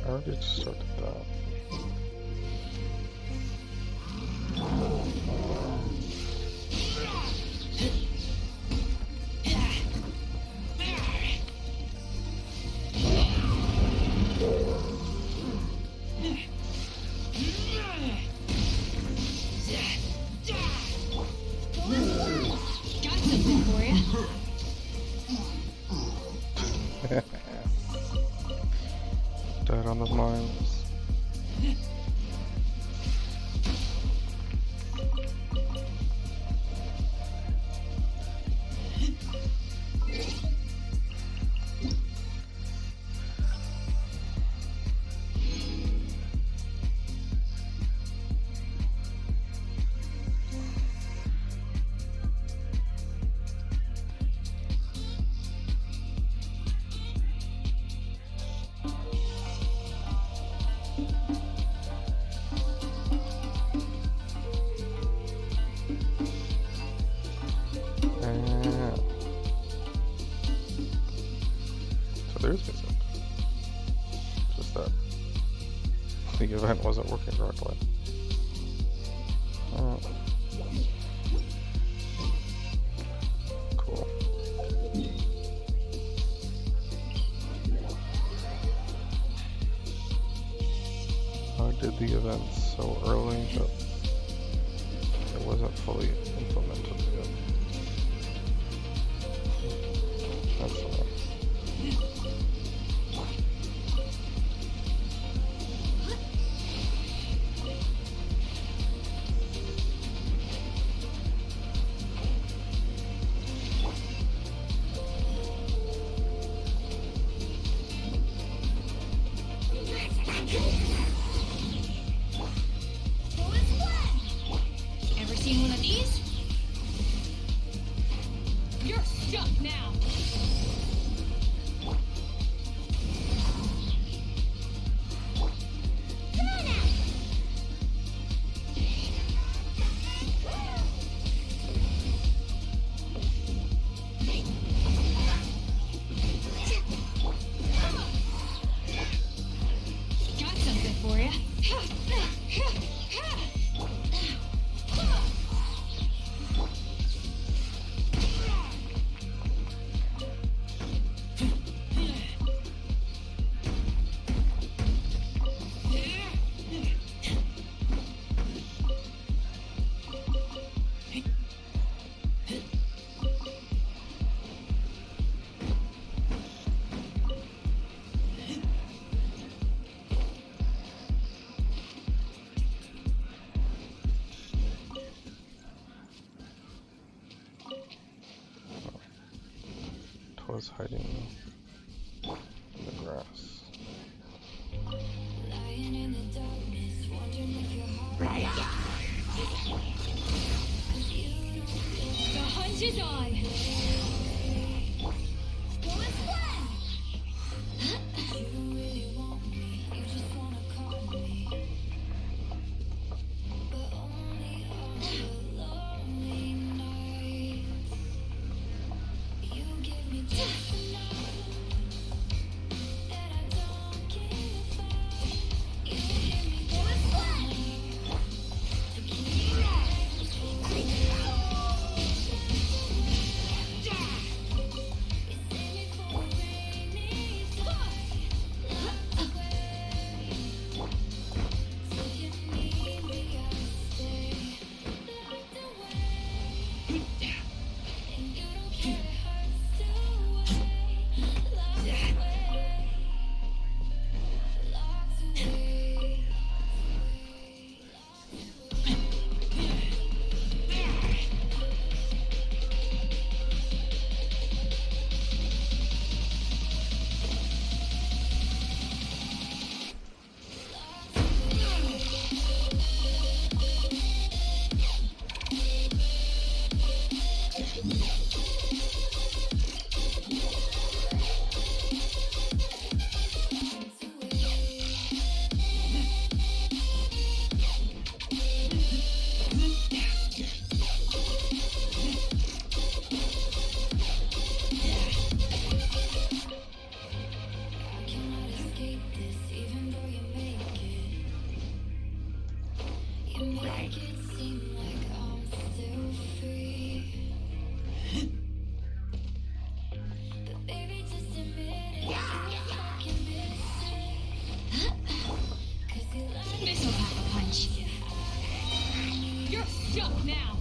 I already started that. Got something for you. Dead on the mines. So there's missing. Just that the event wasn't working correctly. Oh. Cool. I did the event so early that it wasn't fully implemented yet. was hiding in the grass. The hunt is on! Go and play! Missile Pack-a-Punch! You're stuck now!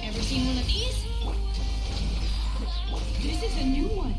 Ever seen one of these? This is a new one.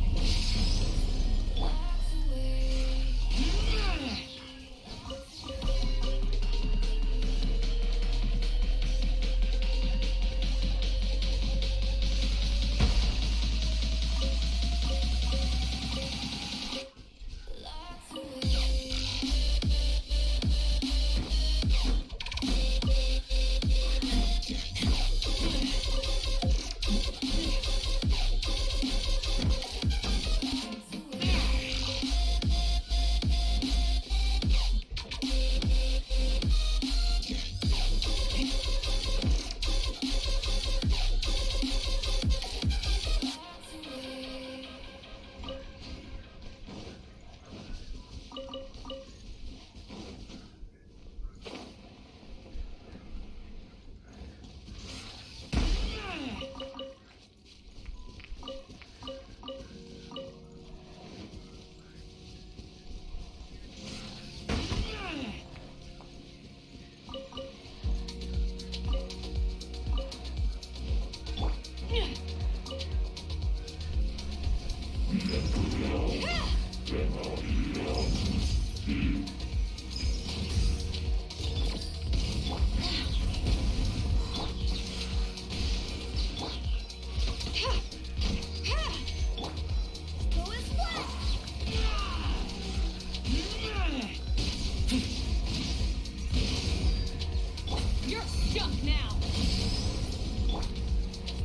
You're stuck now!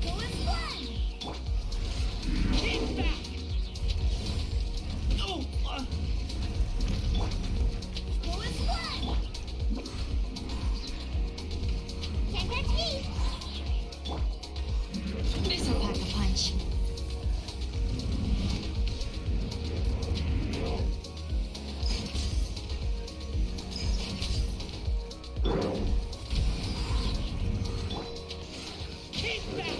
Go and play! Kick back! Oh, Go and play! Can't catch me! Missile Pack-a-Punch! kick back!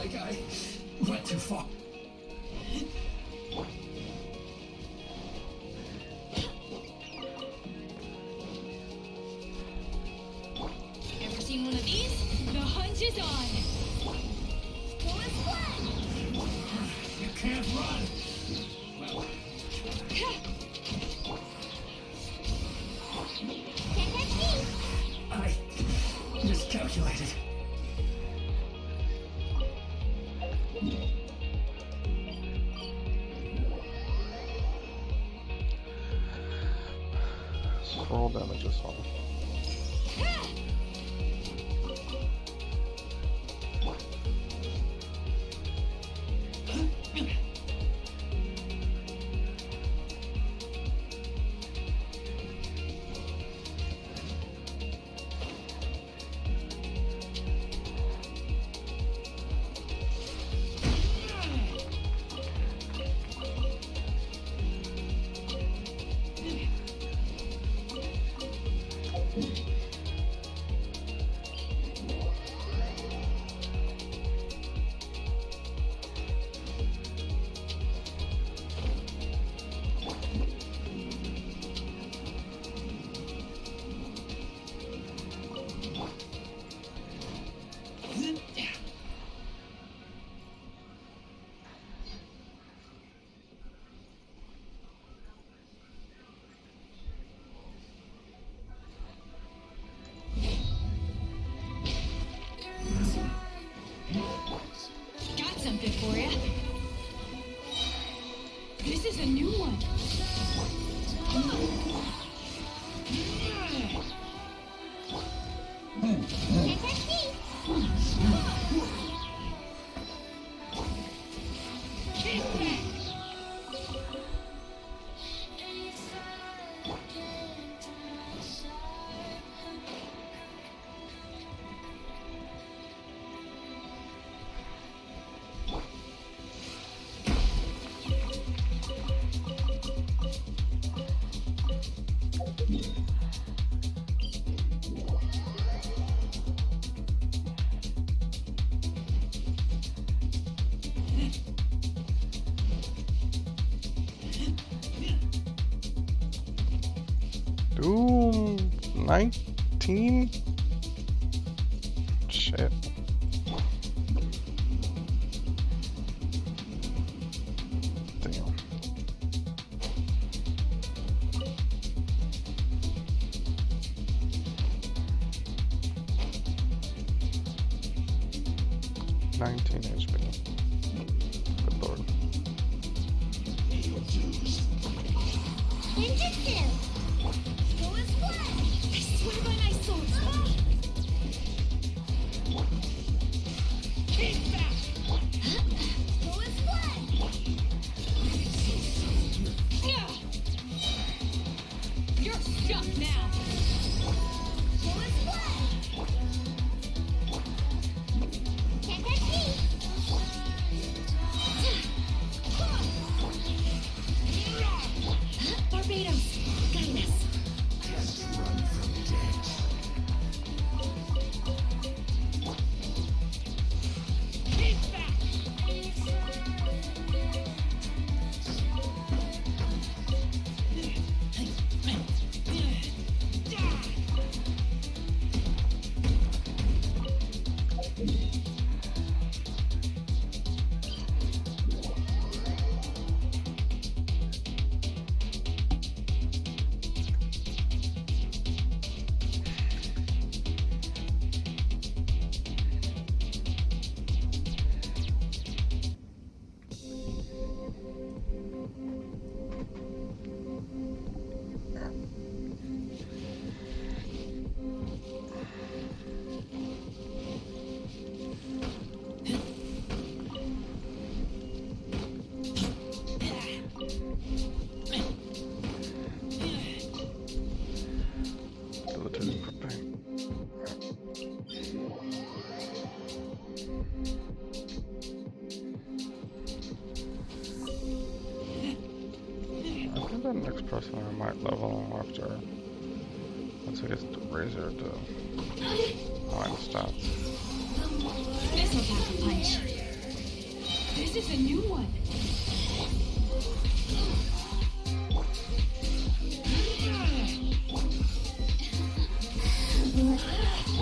like I went too far. Ever seen one of these? The hunt is on. Going flat. You can't run. Well, Can't catch me. I miscalculated. Roll damage as well. Got something for ya. This is a new one. Can't catch me. Kick back. Doom 19? Shit. Damn. HP. Good lord. Ninjutsu. Going flat. I swear by my sword. Kick back. Going flat. You're stuck now. Going flat. Can't catch me. Barbados, guide us. Kick back. Debilitating for pain. I think the next person I might level after once I get to Razor to find stats. This'll pack a punch. This is a new one.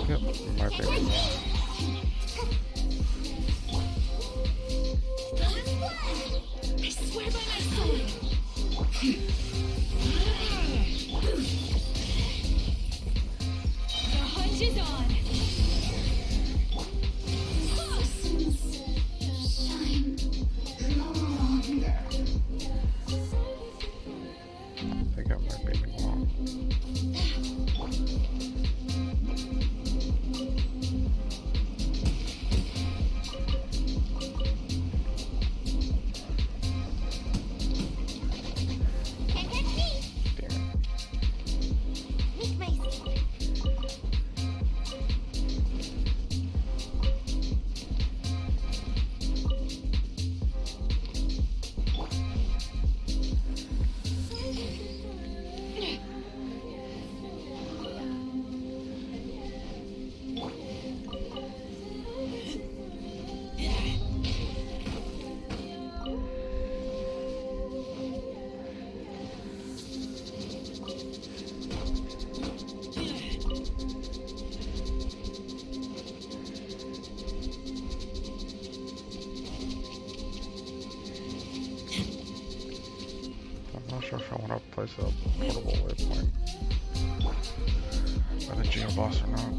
Yep, my favorite. I swear by my sword. The hunt is on. I got my baby along. Can't catch me. Damn it. Make my escape. I'm not sure if I want to place a portable waypoint by the Geoboss or not.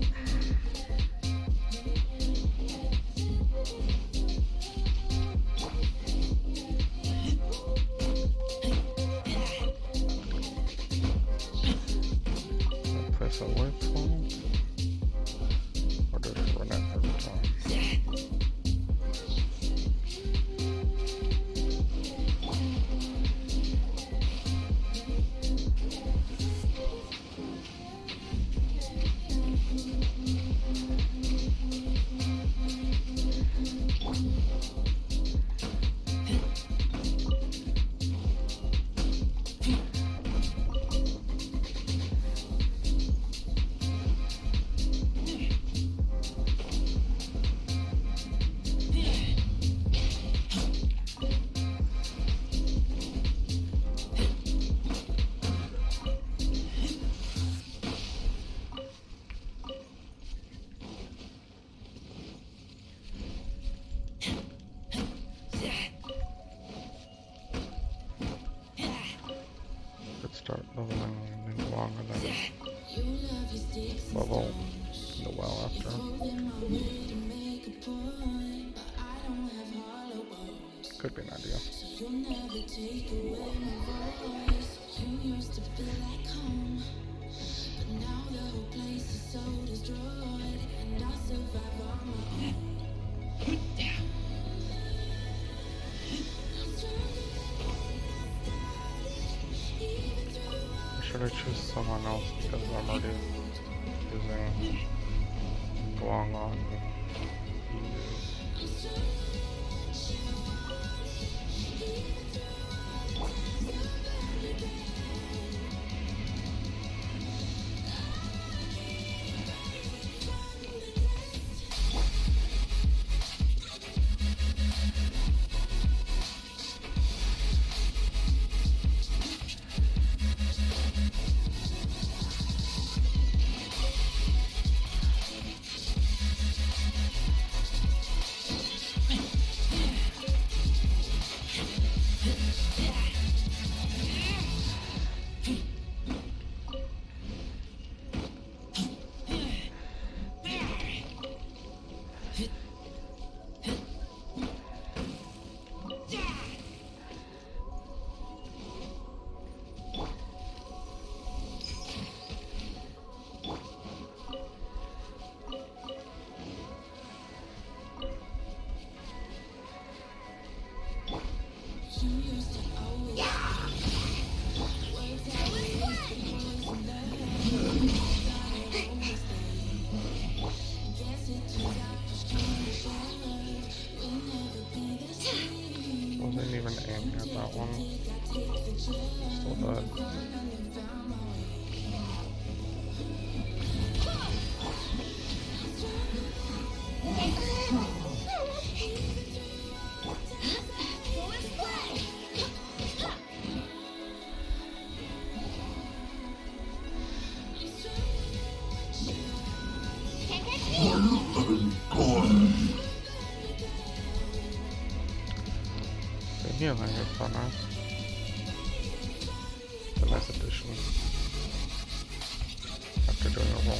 I'll place a waypoint, or just run it every time. Could start leveling new along and then level the well after. Could be an idea. Or should I choose someone else because I'm already using Guang on EU? Wasn't even aiming at that one. Still dead. healing is so nice. It's a nice addition after doing a roll.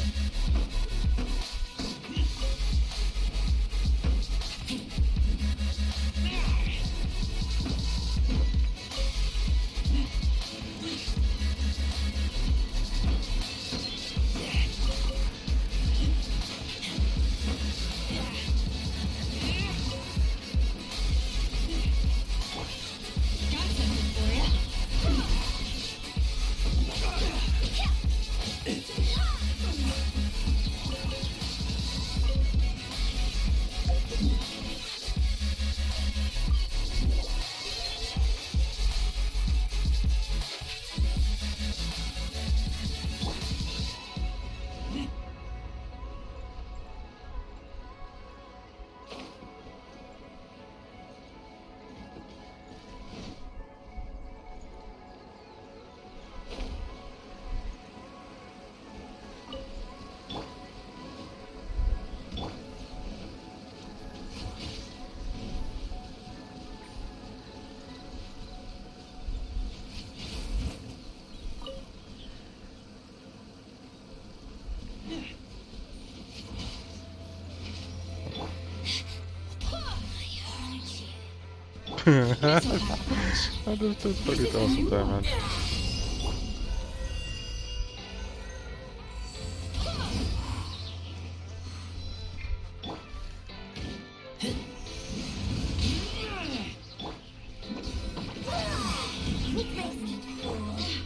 I just did 30,000 damage.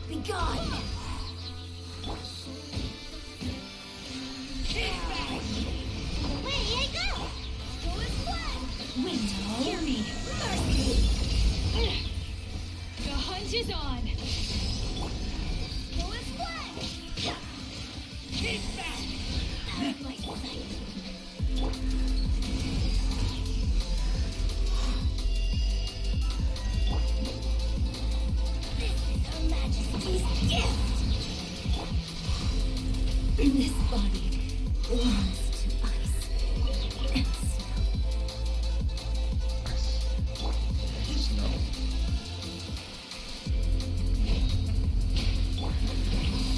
Be gone! Away I go! Window, hear me. The hunt is on. Out of my sight. This is Her Majesty's gift. This body warms to ice and snow.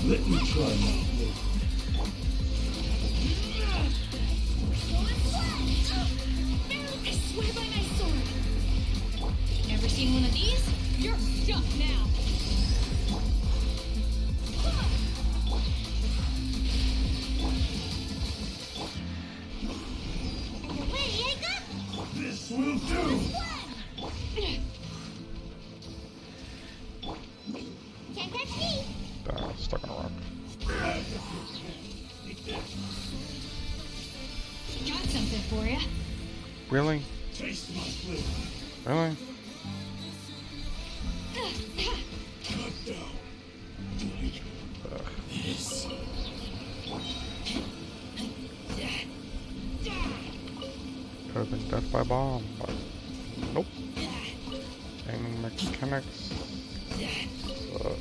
Let me try my I swear by my sword. Never seen one of these? You're stuck now. Away I go! This will do! Can't catch me! Stuck on a rock. Got something for ya. Really? Taste my flavor. Really? Cut down. This. Could have been death by bomb, but nope. Aiming mechanics suck.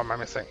am I missing?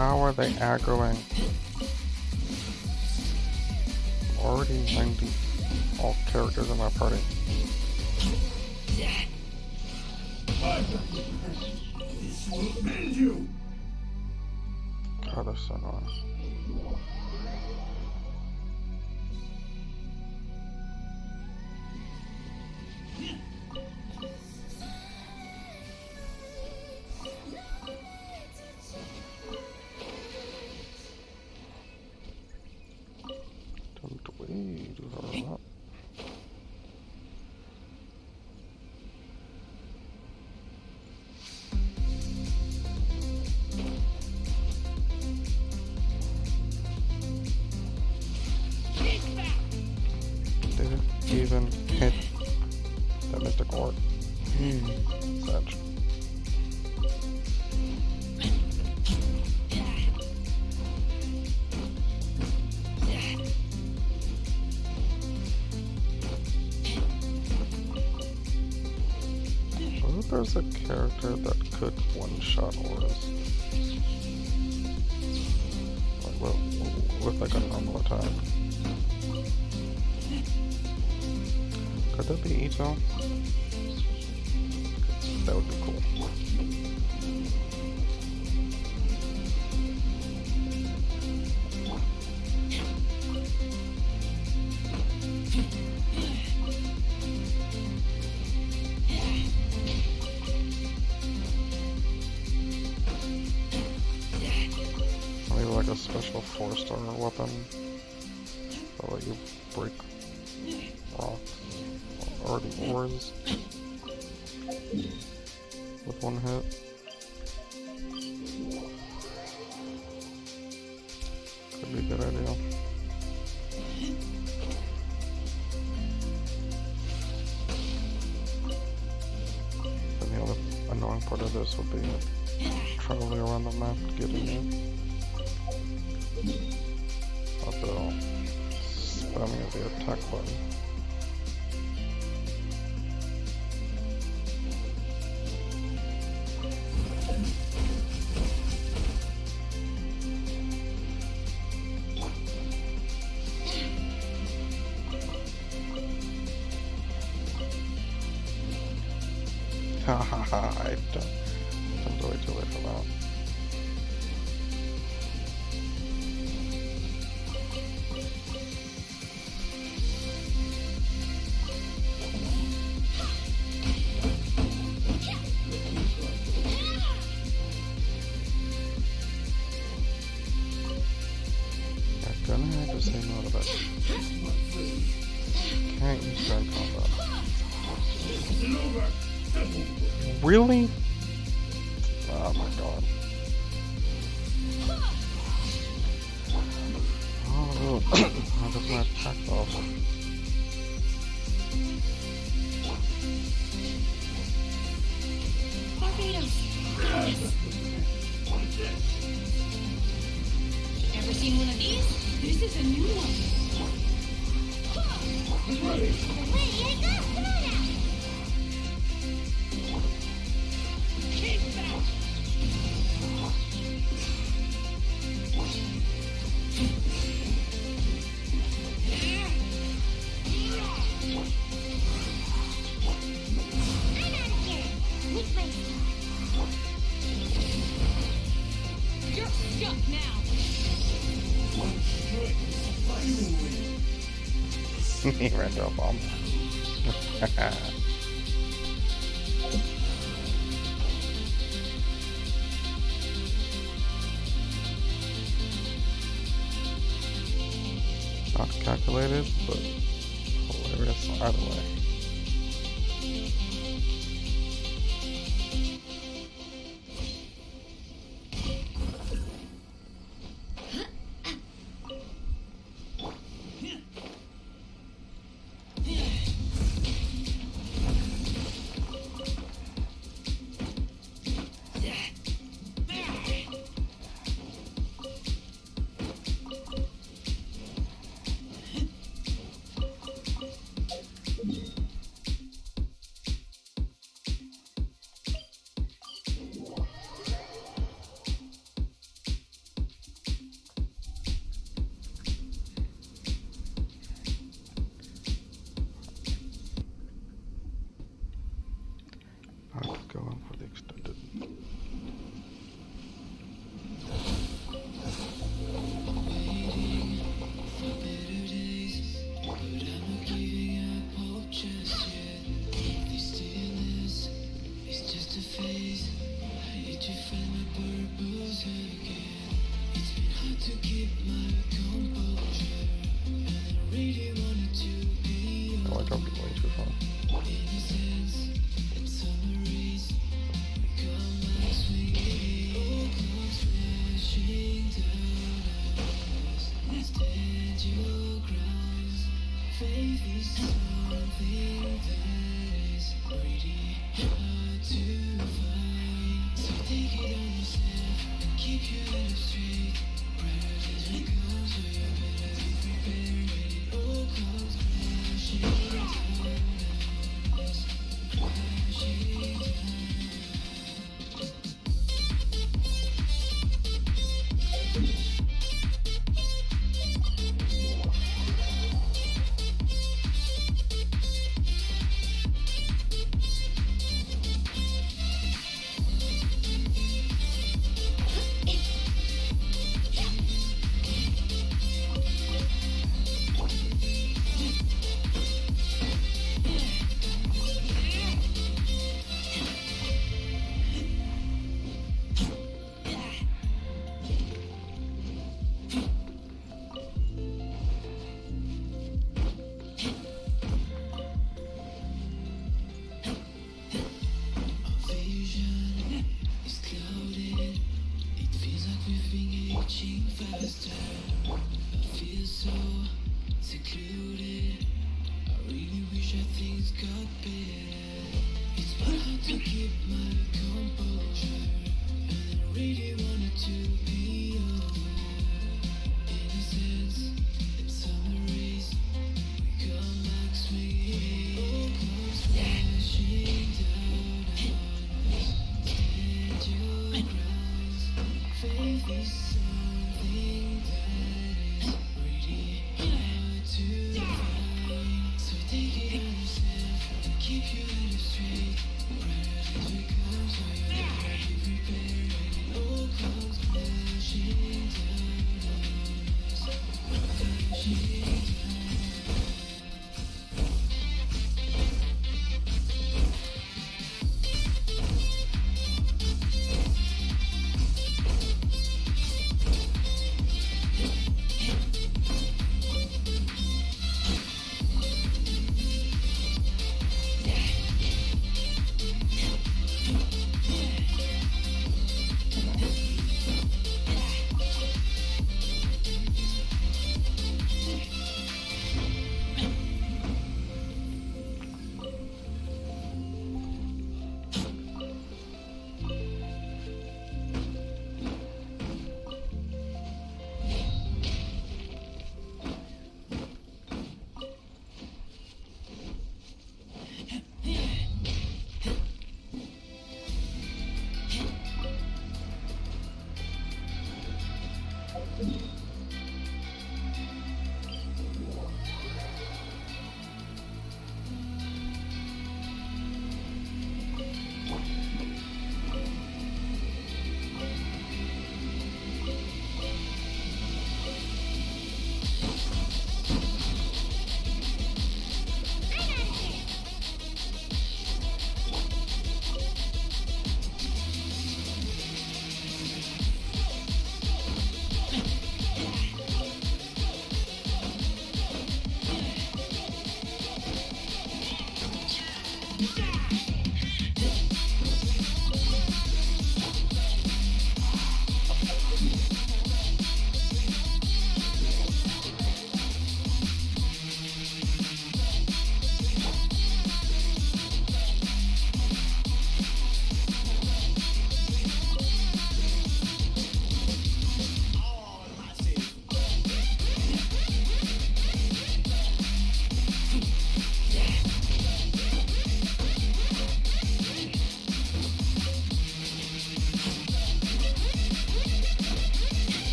How are they aggroing? Already 90. all characters in my party. This will end you. God, they're so annoying. Don't we do that? Did it even hit that Mystic Orb? Such. What if there's a character that could one-shot auras? Like, with like a normal attack. Could that be Ito? That would be cool. Maybe like a special 4-star weapon that let you break rocks or the ores with one hit. Could be a good idea. And the other annoying part of this would be traveling around the map getting it. Not the spamming of the attack button. Hahaha, I don't do it too late for that. I'm gonna have to say no to that. Can't use that combat. Really? Oh my god. Oh, how does my attack off? Barbados. Ever seen one of these? This is a new one. Away I go! Come on now! He ran to a bomb. Not calculated, but hilarious either way. Oh, I jumped way too far.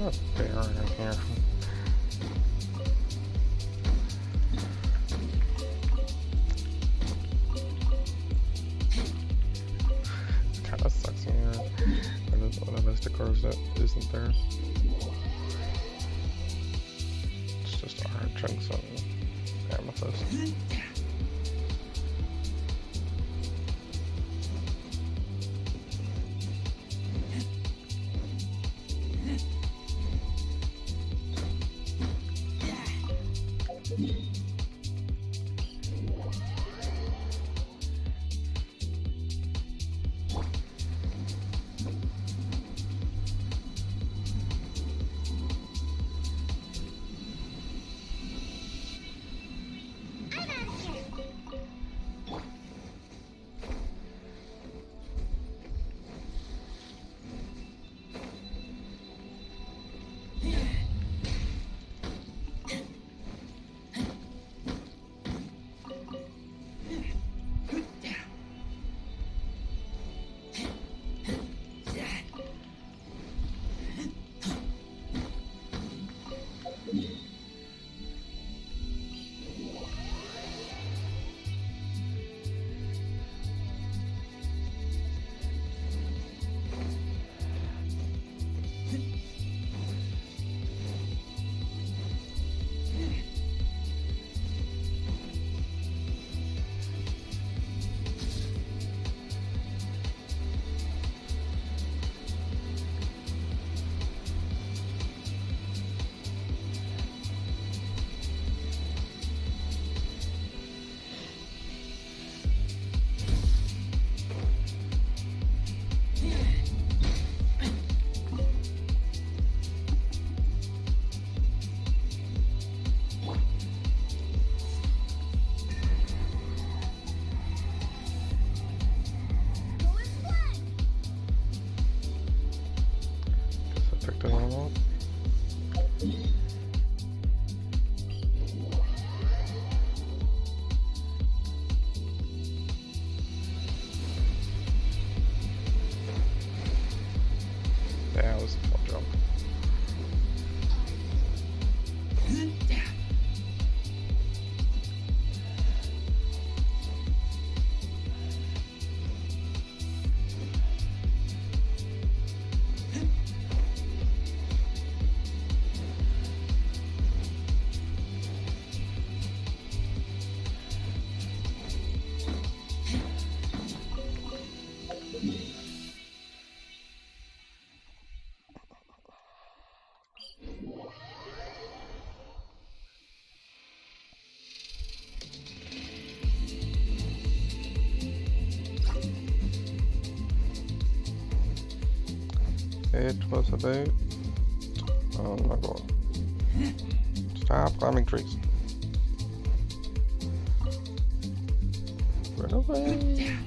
a bear in here. Kinda sucks in here. There's one of the stickers that isn't there. It's just iron chunks on amethyst. Yeah, it was a tough jump. It was about... Oh my god. Stop climbing trees. Run away.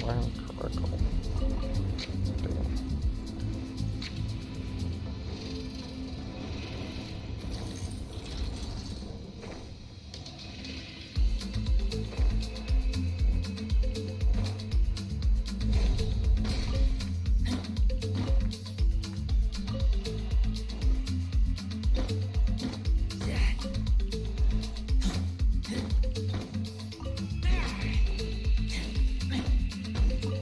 Land critical. Damn.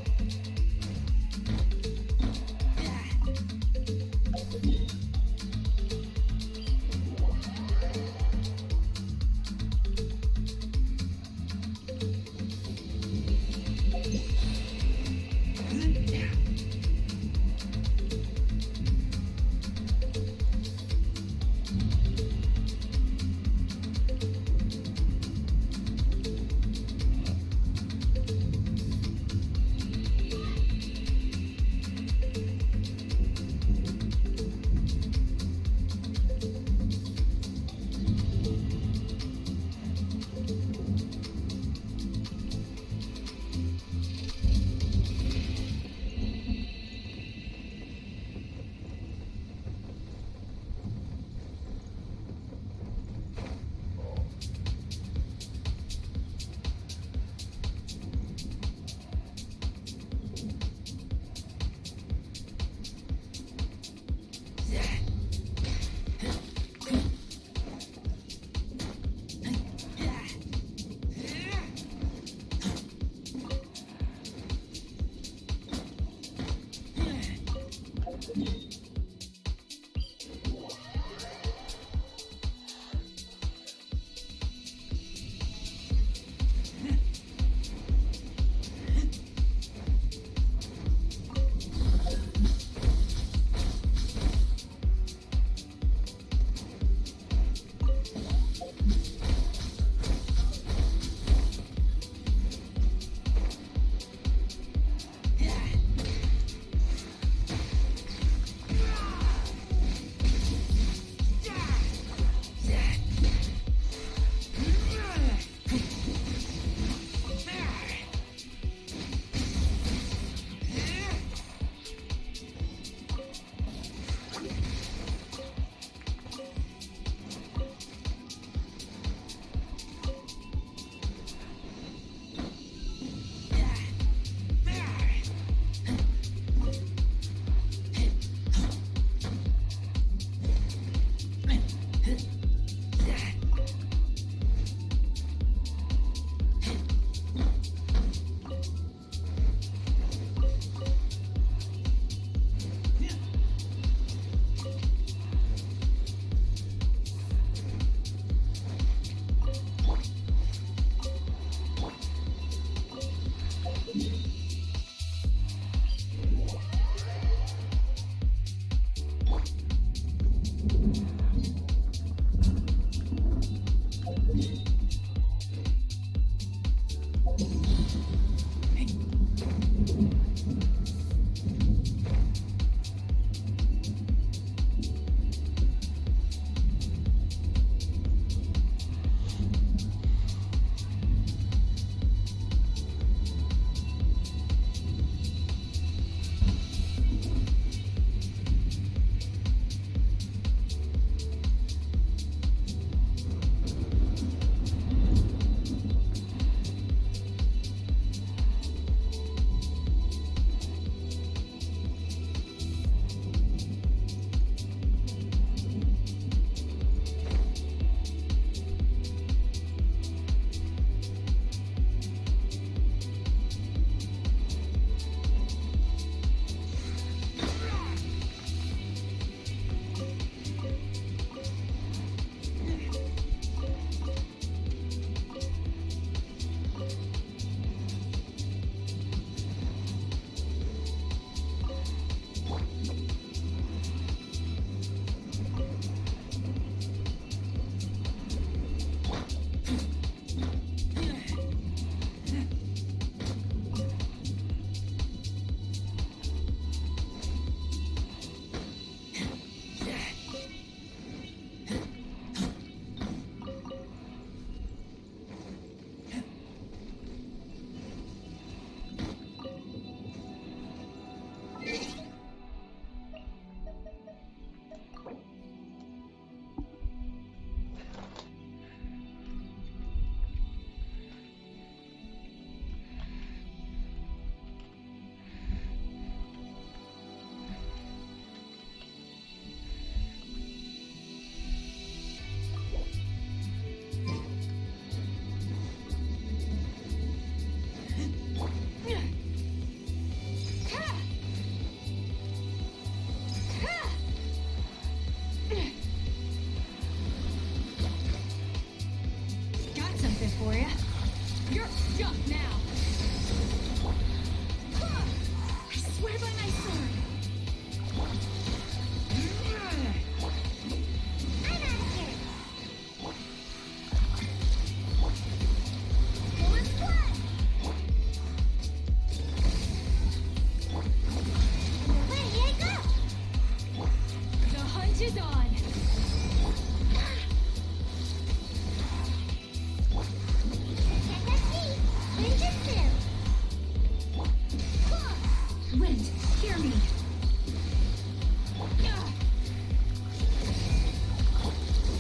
hear me.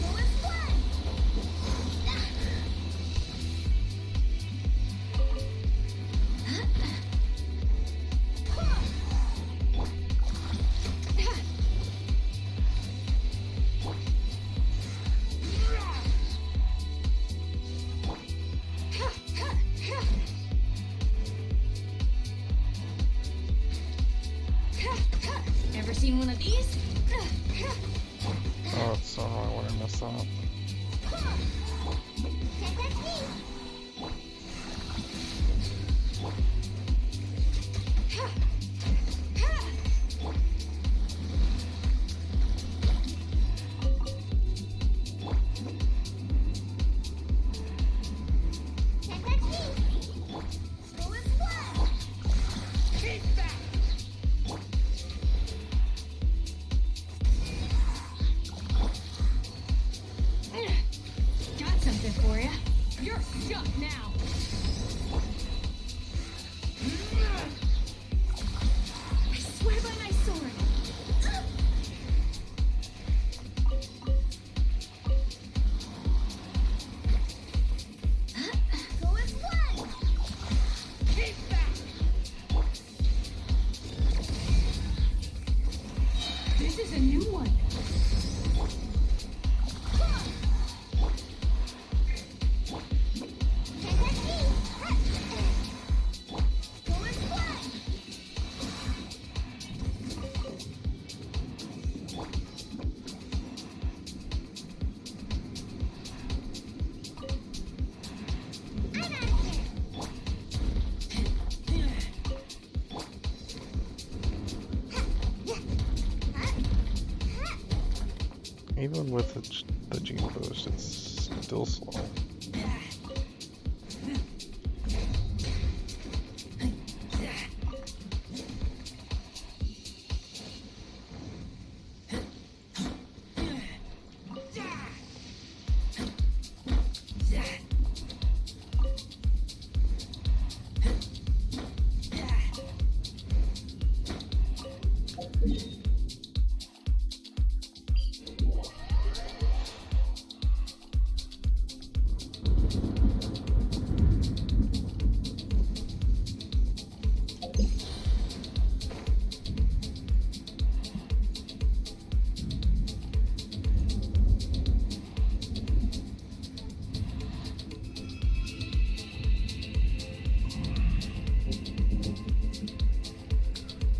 Bullet splat! Ever seen one of these? Oh, it's so annoying when I mess up. Got something for ya. You're stuck now. I swear by my sword. Go and play. Keep back. This is a new one. Even with the gene boost, it's still slow.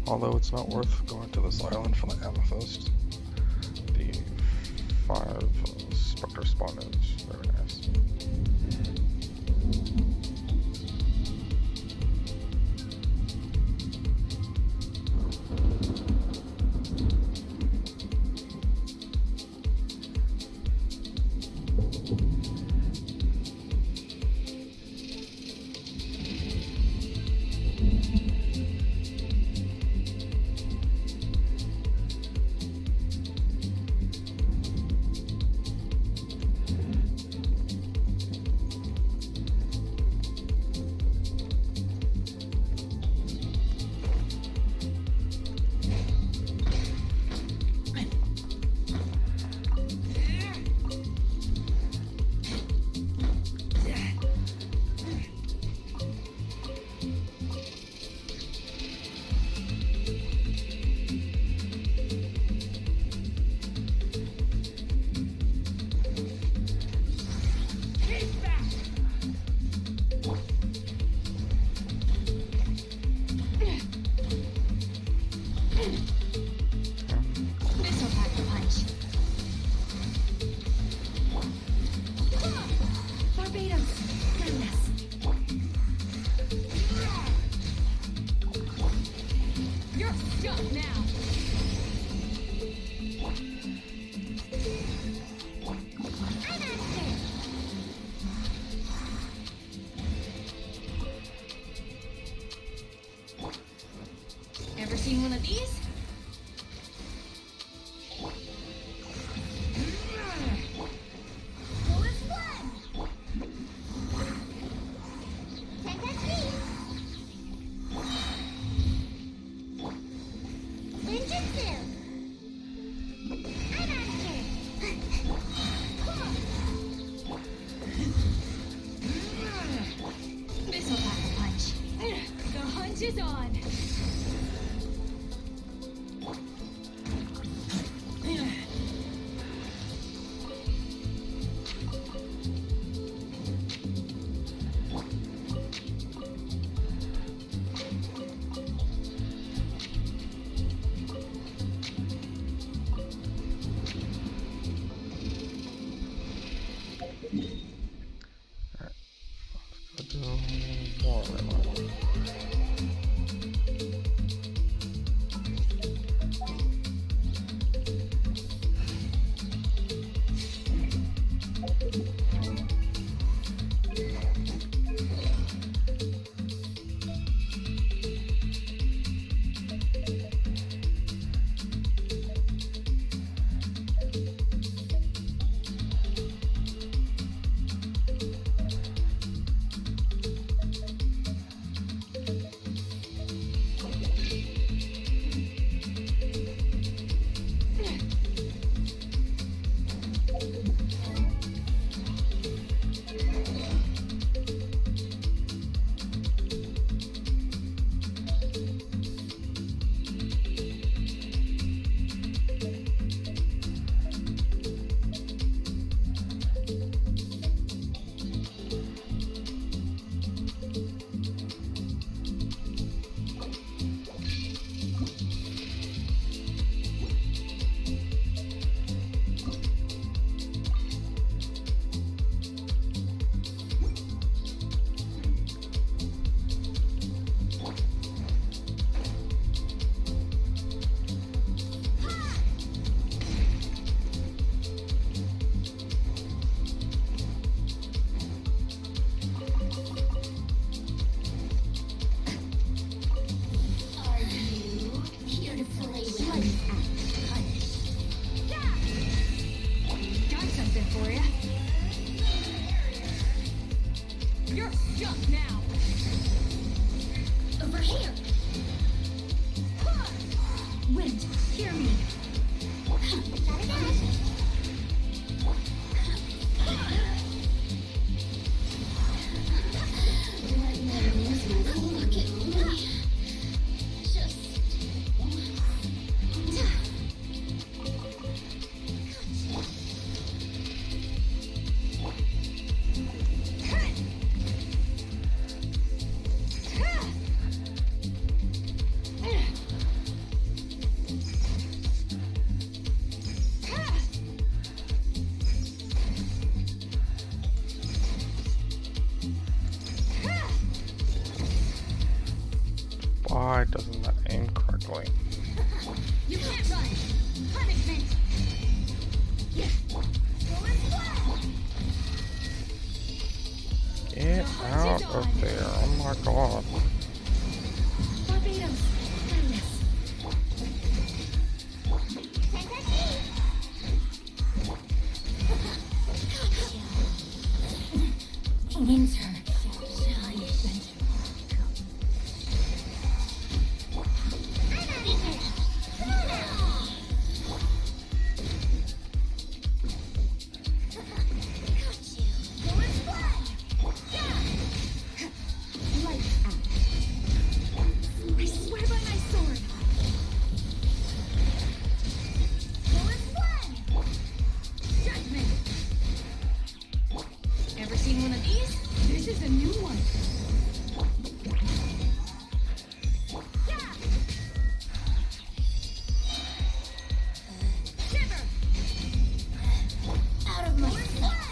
Although it's not worth going to this island for the amethyst, the 5 Spectre spawn is very nice. Ever seen one of these? Bullet splat! Can't catch me! Wind, hear me. Gotta dash. Look at me. Just. Why doesn't that aim correctly? You can't run. Punishment. Get out of there. Oh my god. Barbados. Kindness. Winter. I swear by my sword. Judgment. Ever seen one of these? This is a new one. Shiver. Out of my sight.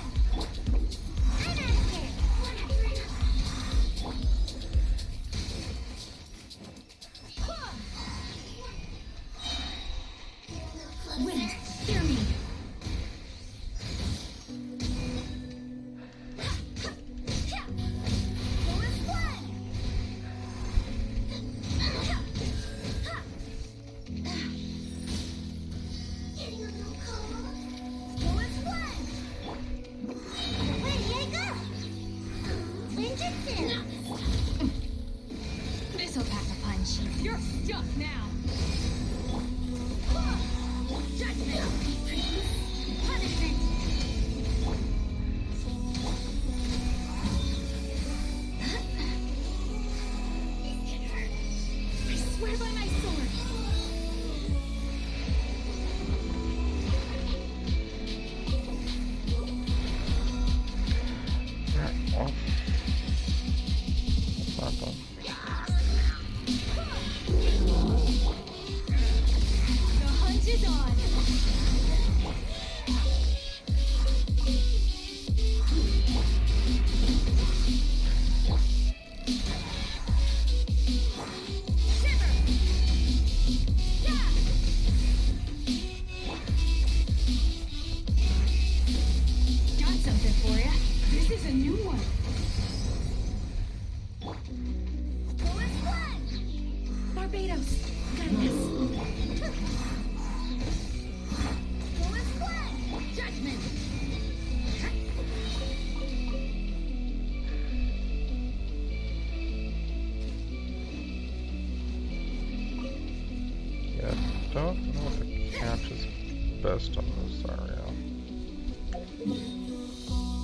Wind, hear me. This'll pack a punch. You're stuck now. Judgment. Punishment. I swear by my sword. Alright, well. That's not done. The hunt is on. Got something for ya. This is a new one. Barbados. Kindness. Judgment. Yeah, don't know if it catches best on this area.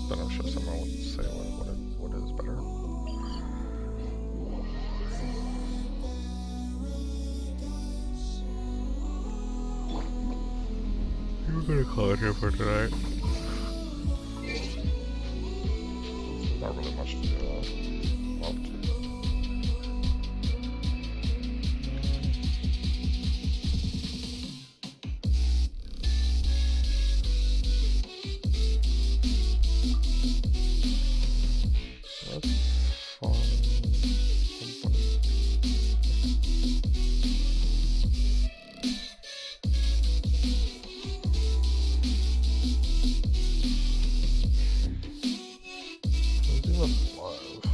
But I'm sure someone would say what is better. We're gonna call it here for tonight. Not really much to do. Well, that's fun. Let's do a live.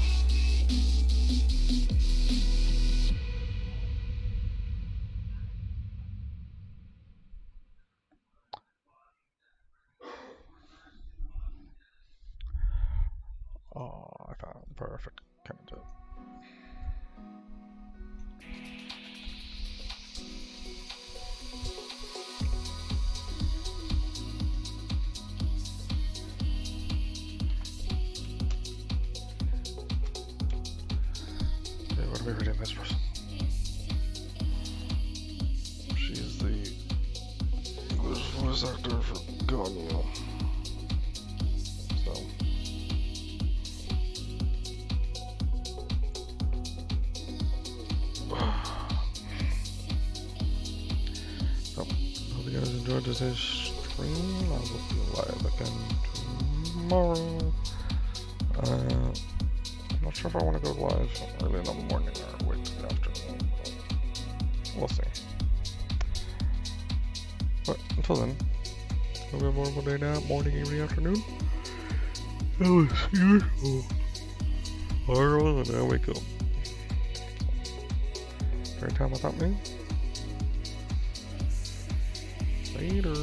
Oh, I found it. Perfect. Kind of did. voice actor for Ganyu. So. Hope you guys enjoyed today's stream. I will be live again tomorrow. I'm not sure if I want to go live early in the morning or wait till the afternoon. We'll see. But until then, hope you have a wonderful day now, morning, evening, afternoon. I will see you tomorrow when I wake up. Great time without me. Later.